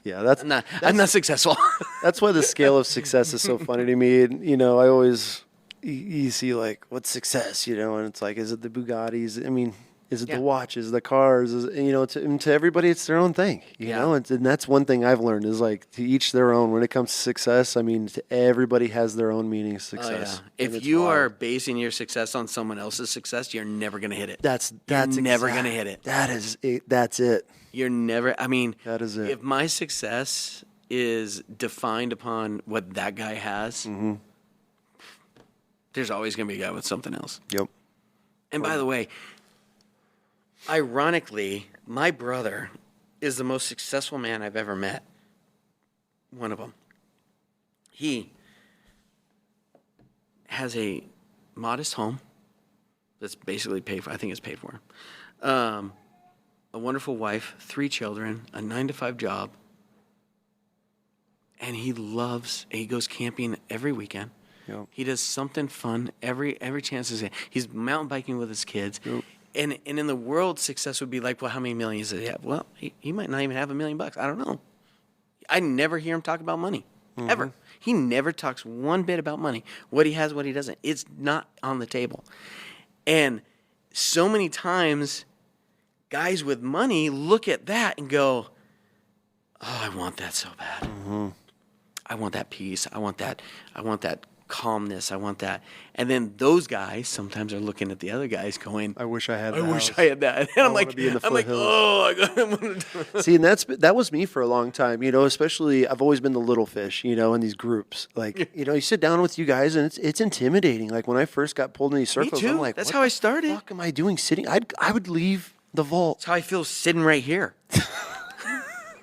Speaker 1: Yeah,
Speaker 2: I'm not successful.
Speaker 1: That's why the scale of success is so funny to me. And, I always, you see like, what's success, and it's like, is it the Bugattis? I mean, is it the watches, the cars? To everybody, it's their own thing, know? And that's one thing I've learned is like to each their own when it comes to success. I mean, everybody has their own meaning of success.
Speaker 2: Oh, yeah. If you are basing your success on someone else's success, you're never going to hit it.
Speaker 1: That's
Speaker 2: never going to hit it.
Speaker 1: That is it. That's it.
Speaker 2: You're never,
Speaker 1: that is it.
Speaker 2: If my success is defined upon what that guy has, there's always going to be a guy with something else.
Speaker 1: Yep.
Speaker 2: And by the way, ironically, my brother is the most successful man I've ever met. One of them. He has a modest home that's basically paid for. I think it's paid for. A wonderful wife, 3 children, a 9-to-5 job. And he goes camping every weekend.
Speaker 1: Yep.
Speaker 2: He does something fun every chance he's mountain biking with his kids.
Speaker 1: Yep.
Speaker 2: And in the world, success would be like, well, how many millions does he have? Well, he might not even have $1 million. I don't know. I never hear him talk about money, ever. He never talks one bit about money. What he has, what he doesn't. It's not on the table. And so many times, guys with money look at that and go, oh, I want that so bad. I want that peace. I want that calmness. I want that. And then those guys sometimes are looking at the other guys going,
Speaker 1: I wish I had that.
Speaker 2: I wish I had that. And I'm like, oh, I want to.
Speaker 1: See, and that was me for a long time, especially I've always been the little fish, in these groups. Like, you sit down with you guys and it's intimidating. Like when I first got pulled in these circles,
Speaker 2: Me too.
Speaker 1: I'm like,
Speaker 2: that's
Speaker 1: what
Speaker 2: how I started.
Speaker 1: the fuck am I doing sitting? I would leave the vault.
Speaker 2: That's how I feel sitting right here.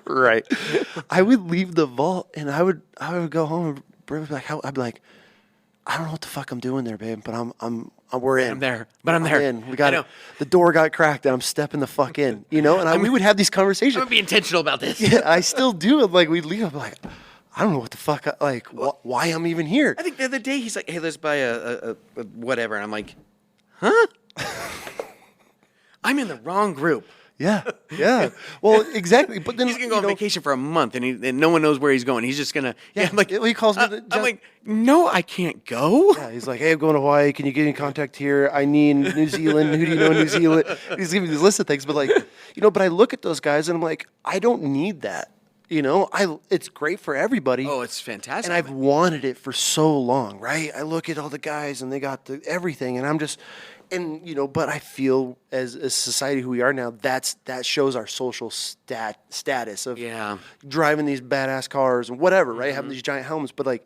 Speaker 1: Right. I would leave the vault and I would go home and I'd be like, I don't know what the fuck I'm doing there, babe, but we're in.
Speaker 2: I'm there.
Speaker 1: In. We got it. The door got cracked and I'm stepping the fuck in, and we would have these conversations.
Speaker 2: I'm going to be intentional about this.
Speaker 1: Yeah, I still do. Like we'd leave. I'm like, I don't know what the fuck, why I'm even here.
Speaker 2: I think the other day he's like, hey, let's buy a whatever. And I'm like, huh? I'm in the wrong group.
Speaker 1: Yeah, yeah. Well, exactly. But then
Speaker 2: He's gonna go on vacation for a month, and no one knows where he's going. He's just gonna. Yeah, I'm like,
Speaker 1: he calls me.
Speaker 2: I'm like, no, I can't go.
Speaker 1: Yeah, he's like, hey, I'm going to Hawaii. Can you get in contact here? I need New Zealand. Who do you know in New Zealand? He's giving me this list of things, but like, but I look at those guys and I'm like, I don't need that. It's great for everybody.
Speaker 2: Oh, it's fantastic.
Speaker 1: And I've wanted it for so long, right? I look at all the guys and they got everything, and I'm just, but I feel as a society who we are now, that shows our social status of driving these badass cars and whatever, right? Having these giant helmets, but like,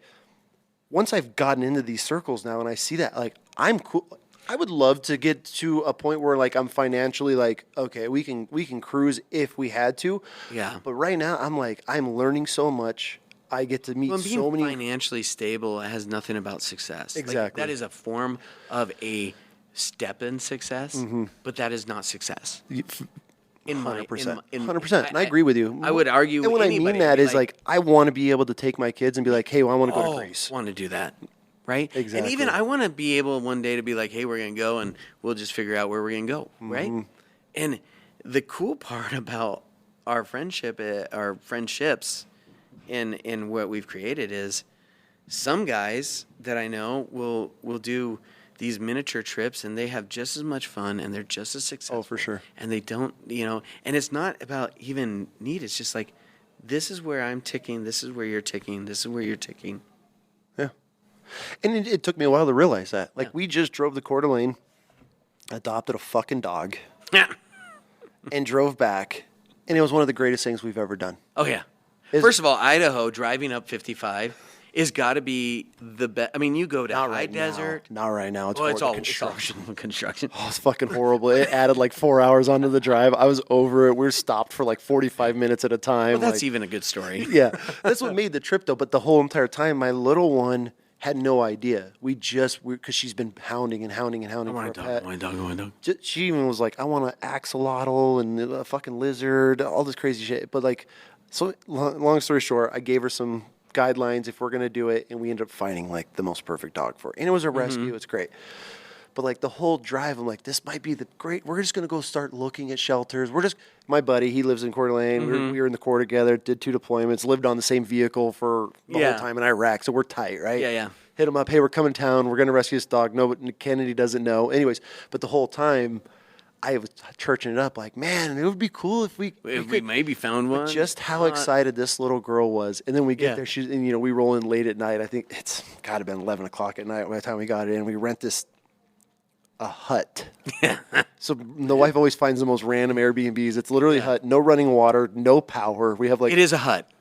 Speaker 1: once I've gotten into these circles now and I see that, like, I'm cool. I would love to get to a point where like I'm financially like, okay, we can cruise if we had to.
Speaker 2: Yeah.
Speaker 1: But right now I'm learning so much. I get to meet so many.
Speaker 2: Financially stable has nothing about success.
Speaker 1: Exactly.
Speaker 2: Like, that is a form of a step in success, but that is not success.
Speaker 1: 100%. 100%. And I agree with you.
Speaker 2: I would argue.
Speaker 1: And what I mean that is like I want to be able to take my kids and be like, hey, well, I want to go to Greece.
Speaker 2: Want to do that. Right?
Speaker 1: Exactly.
Speaker 2: And even I want to be able one day to be like, hey, we're going to go and we'll just figure out where we're going to go. Right? And the cool part about our friendships in what we've created is some guys that I know will do these miniature trips and they have just as much fun and they're just as successful.
Speaker 1: Oh, for sure.
Speaker 2: And they don't, and it's not about even need. It's just like, this is where I'm ticking. This is where you're ticking. This is where you're ticking.
Speaker 1: Yeah. And it took me a while to realize that. Like, we just drove the Coeur d'Alene, adopted a fucking dog, and drove back, and it was one of the greatest things we've ever done.
Speaker 2: Oh, yeah. First of all, Idaho, driving up 55 is got to be the best. I mean, you go to high desert.
Speaker 1: Not right now. It's
Speaker 2: all
Speaker 1: construction.
Speaker 2: Construction.
Speaker 1: Oh, it's fucking horrible. It added like 4 hours onto the drive. I was over it. We were stopped for like 45 minutes at a time.
Speaker 2: Well, that's even a good story.
Speaker 1: Yeah. That's what made the trip, though. But the whole entire time, my little one had no idea. Because she's been hounding for a pet.
Speaker 2: I want a dog.
Speaker 1: She even was like, I want an axolotl and a fucking lizard, all this crazy shit. But like, so long story short, I gave her some guidelines if we're going to do it, and we ended up finding like the most perfect dog for it. And it was a rescue. It's great. But like the whole drive, I'm like, this might be we're just going to go start looking at shelters. My buddy, he lives in Coeur d'Alene. We were in the Corps together, did 2 deployments, lived on the same vehicle for the whole time in Iraq. So we're tight, right?
Speaker 2: Yeah.
Speaker 1: Hit him up. Hey, we're coming to town. We're going to rescue this dog. No, but Kennedy doesn't know. Anyways, but the whole time I was churching it up like, man, it would be cool if we could
Speaker 2: maybe found one.
Speaker 1: Just how excited this little girl was. And then we get there. We roll in late at night. I think it's got to have been 11 o'clock at night by the time we got in. We rent a hut. So the wife always finds the most random Airbnbs. It's literally a hut, no running water, no power. We have like
Speaker 2: it is a hut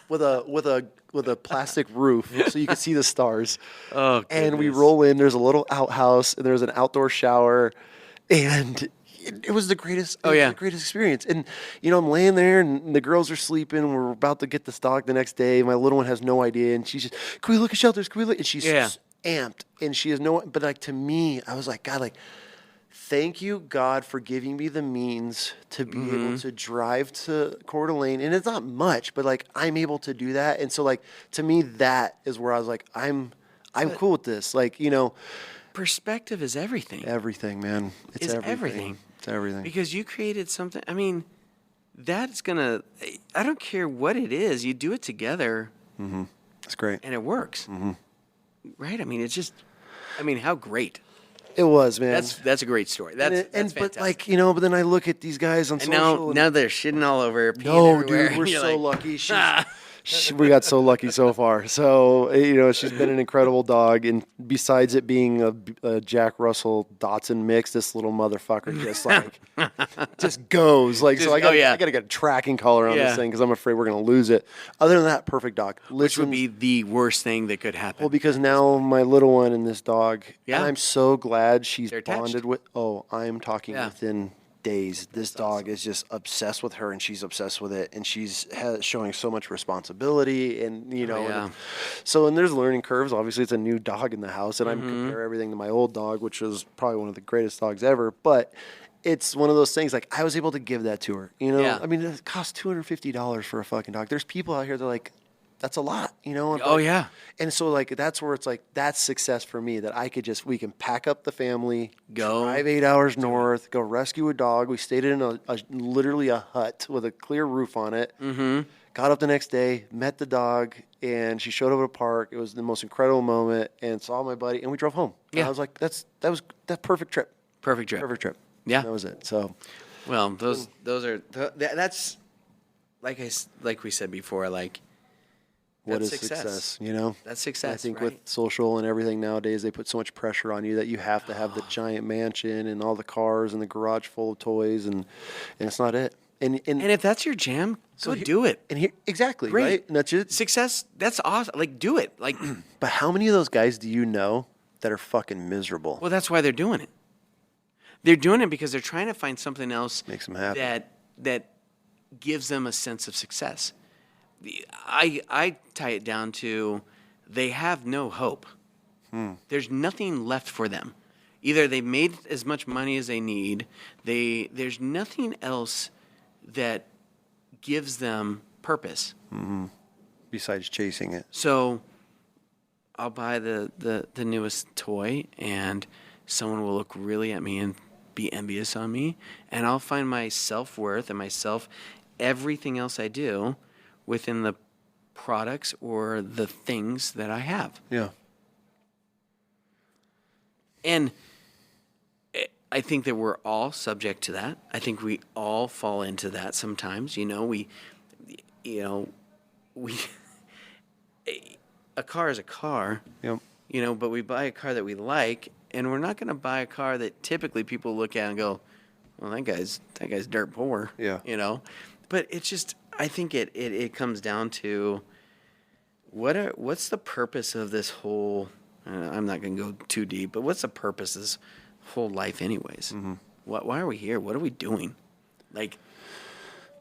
Speaker 1: with a plastic roof so you can see the stars.
Speaker 2: Oh, goodness.
Speaker 1: And we roll in. There's a little outhouse and there's an outdoor shower, and it was the greatest. The greatest experience. And I'm laying there and the girls are sleeping. We're about to get this dog the next day. My little one has no idea, and she's just, can we look at shelters? Can we look? And she's amped, and she has but like, to me, I was like, God, like, thank you, God, for giving me the means to be able to drive to Coeur d'Alene. And it's not much, but like, I'm able to do that. And so like, to me, that is where I was like, I'm cool with this. Like,
Speaker 2: perspective is everything.
Speaker 1: Everything, man. It's everything. It's everything.
Speaker 2: Because you created something. I mean, that's gonna. I don't care what it is. You do it together.
Speaker 1: That's great.
Speaker 2: And it works. Right? I mean, it's just. I mean, how great.
Speaker 1: It was, man.
Speaker 2: That's a great story. That's fantastic.
Speaker 1: But like, but then I look at these guys on social.
Speaker 2: Now they're shitting all over.
Speaker 1: No, dude, we're so lucky. We got so lucky so far. So, she's been an incredible dog. And besides it being a Jack Russell Dotson mix, this little motherfucker just goes. Like, so I got to get a tracking collar on this thing because I'm afraid we're going to lose it. Other than that, perfect dog.
Speaker 2: Which would be the worst thing that could happen.
Speaker 1: Well, because now my little one and this dog, and I'm so glad she's bonded with. Oh, I'm talking within days. This dog is just obsessed with her, and she's obsessed with it, and she's showing so much responsibility, and so and there's learning curves. Obviously, it's a new dog in the house, and I compare everything to my old dog, which was probably one of the greatest dogs ever. But it's one of those things, like, I was able to give that to her. I mean, it costs $250 for a fucking dog. There's people out here that are like, that's a lot, you know?
Speaker 2: Oh, yeah.
Speaker 1: And so, like, that's where it's like, that's success for me, that we can pack up the family, drive 8 hours north, go rescue a dog. We stayed in literally a hut with a clear roof on it. Mm-hmm. Got up the next day, met the dog, and she showed up at a park. It was the most incredible moment, and saw my buddy, and we drove home. And
Speaker 2: Yeah.
Speaker 1: I was like, that was perfect trip.
Speaker 2: Perfect trip.
Speaker 1: Perfect trip.
Speaker 2: Yeah.
Speaker 1: That was it. So,
Speaker 2: well, those are that's like we said before, like,
Speaker 1: what
Speaker 2: that's
Speaker 1: is success? You know,
Speaker 2: that's success.
Speaker 1: I think
Speaker 2: right?
Speaker 1: with social and everything nowadays, they put so much pressure on you that you have to have the giant mansion and all the cars and the garage full of toys, and it's not it. And
Speaker 2: if that's your jam, go do it.
Speaker 1: And here, exactly,
Speaker 2: Great.
Speaker 1: right? And that's it.
Speaker 2: Success, that's awesome. Like, do it. Like,
Speaker 1: But how many of those guys do you know that are fucking miserable?
Speaker 2: well, that's why they're doing it. They're doing it because they're trying to find something else
Speaker 1: Makes them happy.
Speaker 2: that gives them a sense of success. I tie it down to they have no hope. There's nothing left for them. Either they've made as much money as they need. There's nothing else that gives them purpose.
Speaker 1: Besides chasing it.
Speaker 2: So I'll buy the newest toy, and someone will look really at me and be envious on me, and I'll find my self-worth and everything else I do within the products or the things that I have.
Speaker 1: Yeah.
Speaker 2: And I think that we're all subject to that. I think we all fall into that sometimes. A car is a car.
Speaker 1: Yep.
Speaker 2: But we buy a car that we like, and we're not going to buy a car that typically people look at and go, well, that guy's dirt poor.
Speaker 1: Yeah.
Speaker 2: But it's just, I think it comes down to what's the purpose of this whole, I'm not going to go too deep, but what's the purpose of this whole life anyways? Mm-hmm. Why are we here? What are we doing? Like,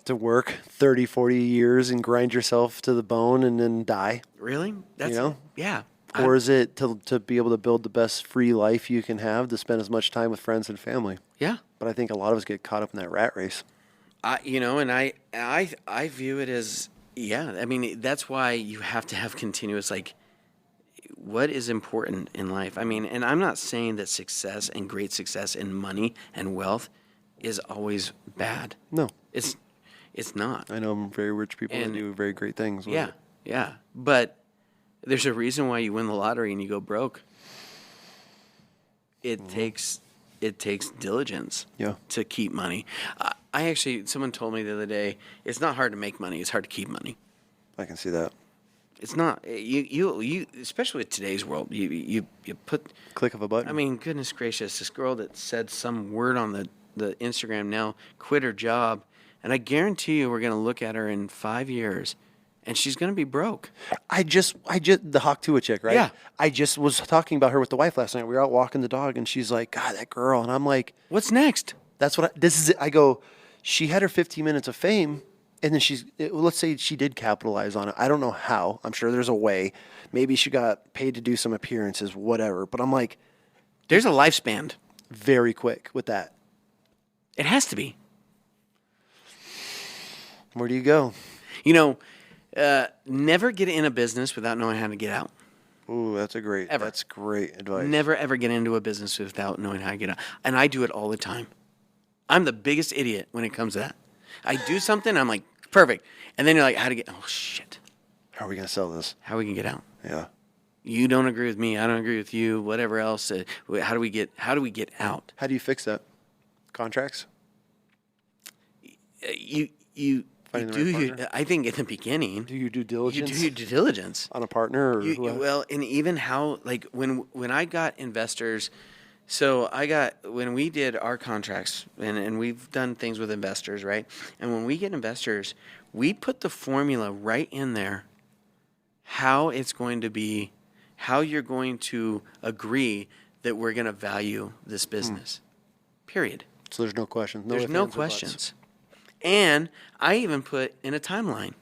Speaker 1: to work 30, 40 years and grind yourself to the bone and then die?
Speaker 2: Really? That's yeah.
Speaker 1: Or is it to be able to build the best free life you can have, to spend as much time with friends and family?
Speaker 2: Yeah.
Speaker 1: But I think a lot of us get caught up in that rat race.
Speaker 2: I view it as, yeah. I mean, that's why you have to have continuous, like, what is important in life? I mean, and I'm not saying that success and great success and money and wealth is always bad.
Speaker 1: No.
Speaker 2: It's not.
Speaker 1: I know very rich people that do very great things with it.
Speaker 2: Yeah. But there's a reason why you win the lottery and you go broke. It takes diligence to keep money. Someone told me the other day, it's not hard to make money, it's hard to keep money.
Speaker 1: I can see that.
Speaker 2: It's not you especially with today's world. You put
Speaker 1: click of a button.
Speaker 2: I mean, goodness gracious, this girl that said some word on the Instagram now quit her job, and I guarantee you we're going to look at her in 5 years, and she's going to be broke. I just
Speaker 1: the Hawk Tua chick, right?
Speaker 2: Yeah.
Speaker 1: I just was talking about her with the wife last night. We were out walking the dog, and she's like, God, that girl. And I'm like,
Speaker 2: what's next?
Speaker 1: This is it. I go, she had her 15 minutes of fame, and then let's say she did capitalize on it. I don't know how. I'm sure there's a way. Maybe she got paid to do some appearances, whatever. But I'm like,
Speaker 2: there's a lifespan.
Speaker 1: Very quick with that.
Speaker 2: It has to be.
Speaker 1: Where do you go?
Speaker 2: Never get in a business without knowing how to get out.
Speaker 1: Ooh, that's great advice.
Speaker 2: Never, ever get into a business without knowing how to get out. And I do it all the time. I'm the biggest idiot when it comes to that. I do something, I'm like, perfect. And then you're like, oh, shit.
Speaker 1: How are we going to sell this?
Speaker 2: How are we going to get out?
Speaker 1: Yeah.
Speaker 2: You don't agree with me. I don't agree with you. Whatever else. How do we get out?
Speaker 1: How do you fix that? Contracts?
Speaker 2: You I think in the beginning.
Speaker 1: Do your due diligence?
Speaker 2: You do your due diligence.
Speaker 1: On a partner?
Speaker 2: Well, and even how, like, when I got investors, when we did our contracts, and we've done things with investors, right? And when we get investors, we put the formula right in there, how it's going to be, how you're going to agree that we're going to value this business. Period.
Speaker 1: So there's no questions.
Speaker 2: There's no questions. And I even put in a timeline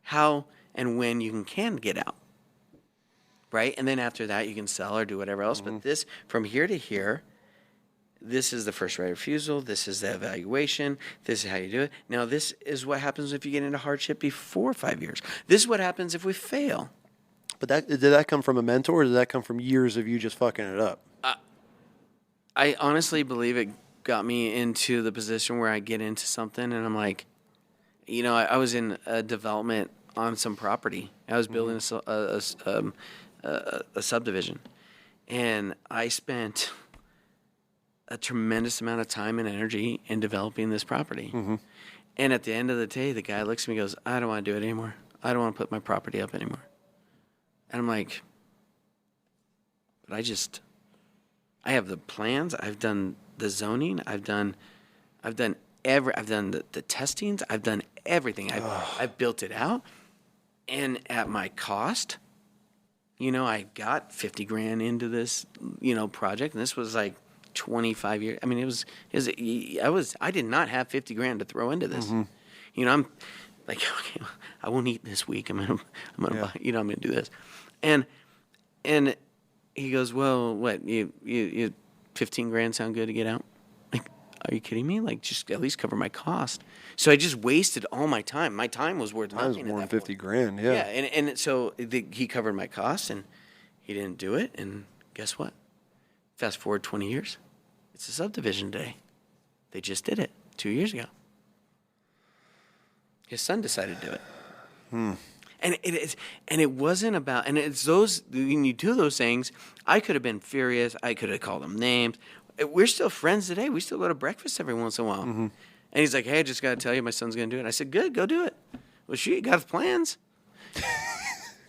Speaker 2: how and when you can get out, right? And then after that, you can sell or do whatever else. Mm-hmm. But this, from here to here, this is the first right of refusal. This is the evaluation. This is how you do it. Now, this is what happens if you get into hardship before 5 years. This is what happens if we fail.
Speaker 1: But did that come from a mentor, or did that come from years of you just fucking it up?
Speaker 2: I honestly believe it got me into the position where I get into something and I'm like, I was in a development on some property. I was building a subdivision, and I spent a tremendous amount of time and energy in developing this property. And at the end of the day, the guy looks at me and goes, I don't want to do it anymore. I don't want to put my property up anymore. And I'm like, but I have the plans. I've done the zoning. I've done the testings. I've done everything. I've built it out. And at my cost, I got 50 grand into this, project. And this was like 25 years. I mean, I did not have 50 grand to throw into this. I'm like, okay, I won't eat this week. I'm gonna buy, I'm gonna do this. And he goes, well, what, you 15 grand sound good to get out? Like, are you kidding me? Like, just at least cover my cost. So I just wasted all my time. My time was worth nothing.
Speaker 1: That was more than 50 grand, yeah.
Speaker 2: Yeah, and so he covered my costs, and he didn't do it. And guess what? Fast forward 20 years. It's a subdivision day. They just did it 2 years ago. His son decided to do it. And it wasn't about, and it's those, when you do those things, I could have been furious. I could have called him names. We're still friends today. We still go to breakfast every once in a while. And he's like, hey, I just got to tell you, my son's going to do it. And I said, good, go do it. Well, shoot, you got the plans.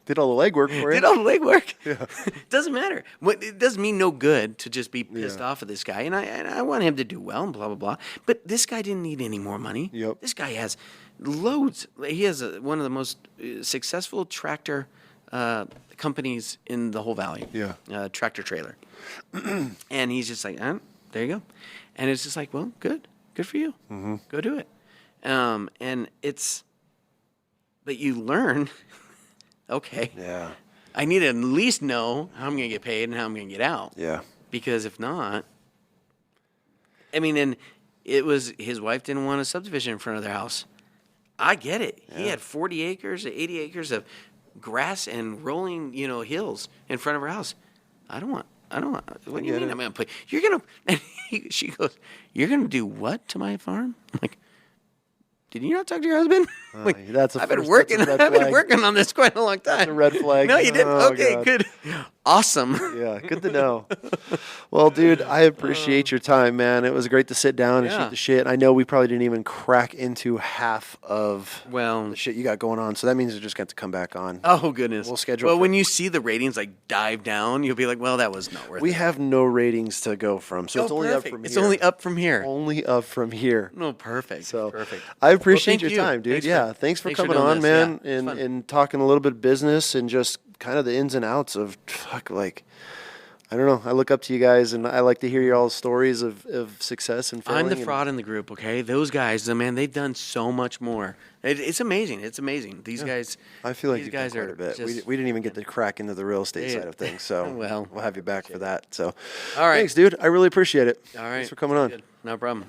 Speaker 1: Did all the legwork for you.
Speaker 2: Did all the legwork.
Speaker 1: Yeah.
Speaker 2: Doesn't matter. It doesn't mean no good to just be pissed off at this guy. And I want him to do well and blah, blah, blah. But this guy didn't need any more money.
Speaker 1: Yep.
Speaker 2: This guy has loads. He has one of the most successful tractor companies in the whole valley.
Speaker 1: Yeah.
Speaker 2: Tractor trailer. And he's just like, there you go. And it's just like, well, good for you. Go do it. And but you learn, okay.
Speaker 1: Yeah.
Speaker 2: I need to at least know how I'm going to get paid and how I'm going to get out.
Speaker 1: Yeah.
Speaker 2: Because if not, I mean, and it was, his wife didn't want a subdivision in front of their house. I get it. Yeah. He had 40 acres, 80 acres of grass and rolling, hills in front of her house. I don't want, what do you mean I'm going to put, she goes, you're going to do what to my farm? I'm like, did you not talk to your husband? I've been working on this quite a long time.
Speaker 1: That's a red flag.
Speaker 2: No, you didn't.
Speaker 1: Oh,
Speaker 2: okay,
Speaker 1: God.
Speaker 2: good. Awesome.
Speaker 1: Yeah, good to know. Well, dude, I appreciate your time, man. It was great to sit down and shoot the shit. I know we probably didn't even crack into half of the shit you got going on, so that means you're just going to come back on.
Speaker 2: Oh, goodness.
Speaker 1: We'll schedule.
Speaker 2: Well, when you see the ratings dive down, you'll be like, well, that was not worth it.
Speaker 1: We have no ratings to go from, so it's only up from here.
Speaker 2: It's only up from here.
Speaker 1: Only up from here.
Speaker 2: No, perfect.
Speaker 1: So
Speaker 2: perfect.
Speaker 1: I appreciate your time, dude. Thanks for coming on, man,
Speaker 2: and
Speaker 1: and talking a little bit of business and just kind of the ins and outs of, I don't know. I look up to you guys, and I like to hear your all stories of success and failing.
Speaker 2: I'm the fraud in the group, okay? Those guys, man, they've done so much more. It's amazing. It's amazing. These guys.
Speaker 1: I feel like
Speaker 2: these
Speaker 1: you've
Speaker 2: guys
Speaker 1: done quite a bit. We didn't even get to crack into the real estate side of things, so we'll have you back for that. So,
Speaker 2: all right,
Speaker 1: thanks, dude. I really appreciate it.
Speaker 2: All right,
Speaker 1: thanks for coming on.
Speaker 2: Good. No problem.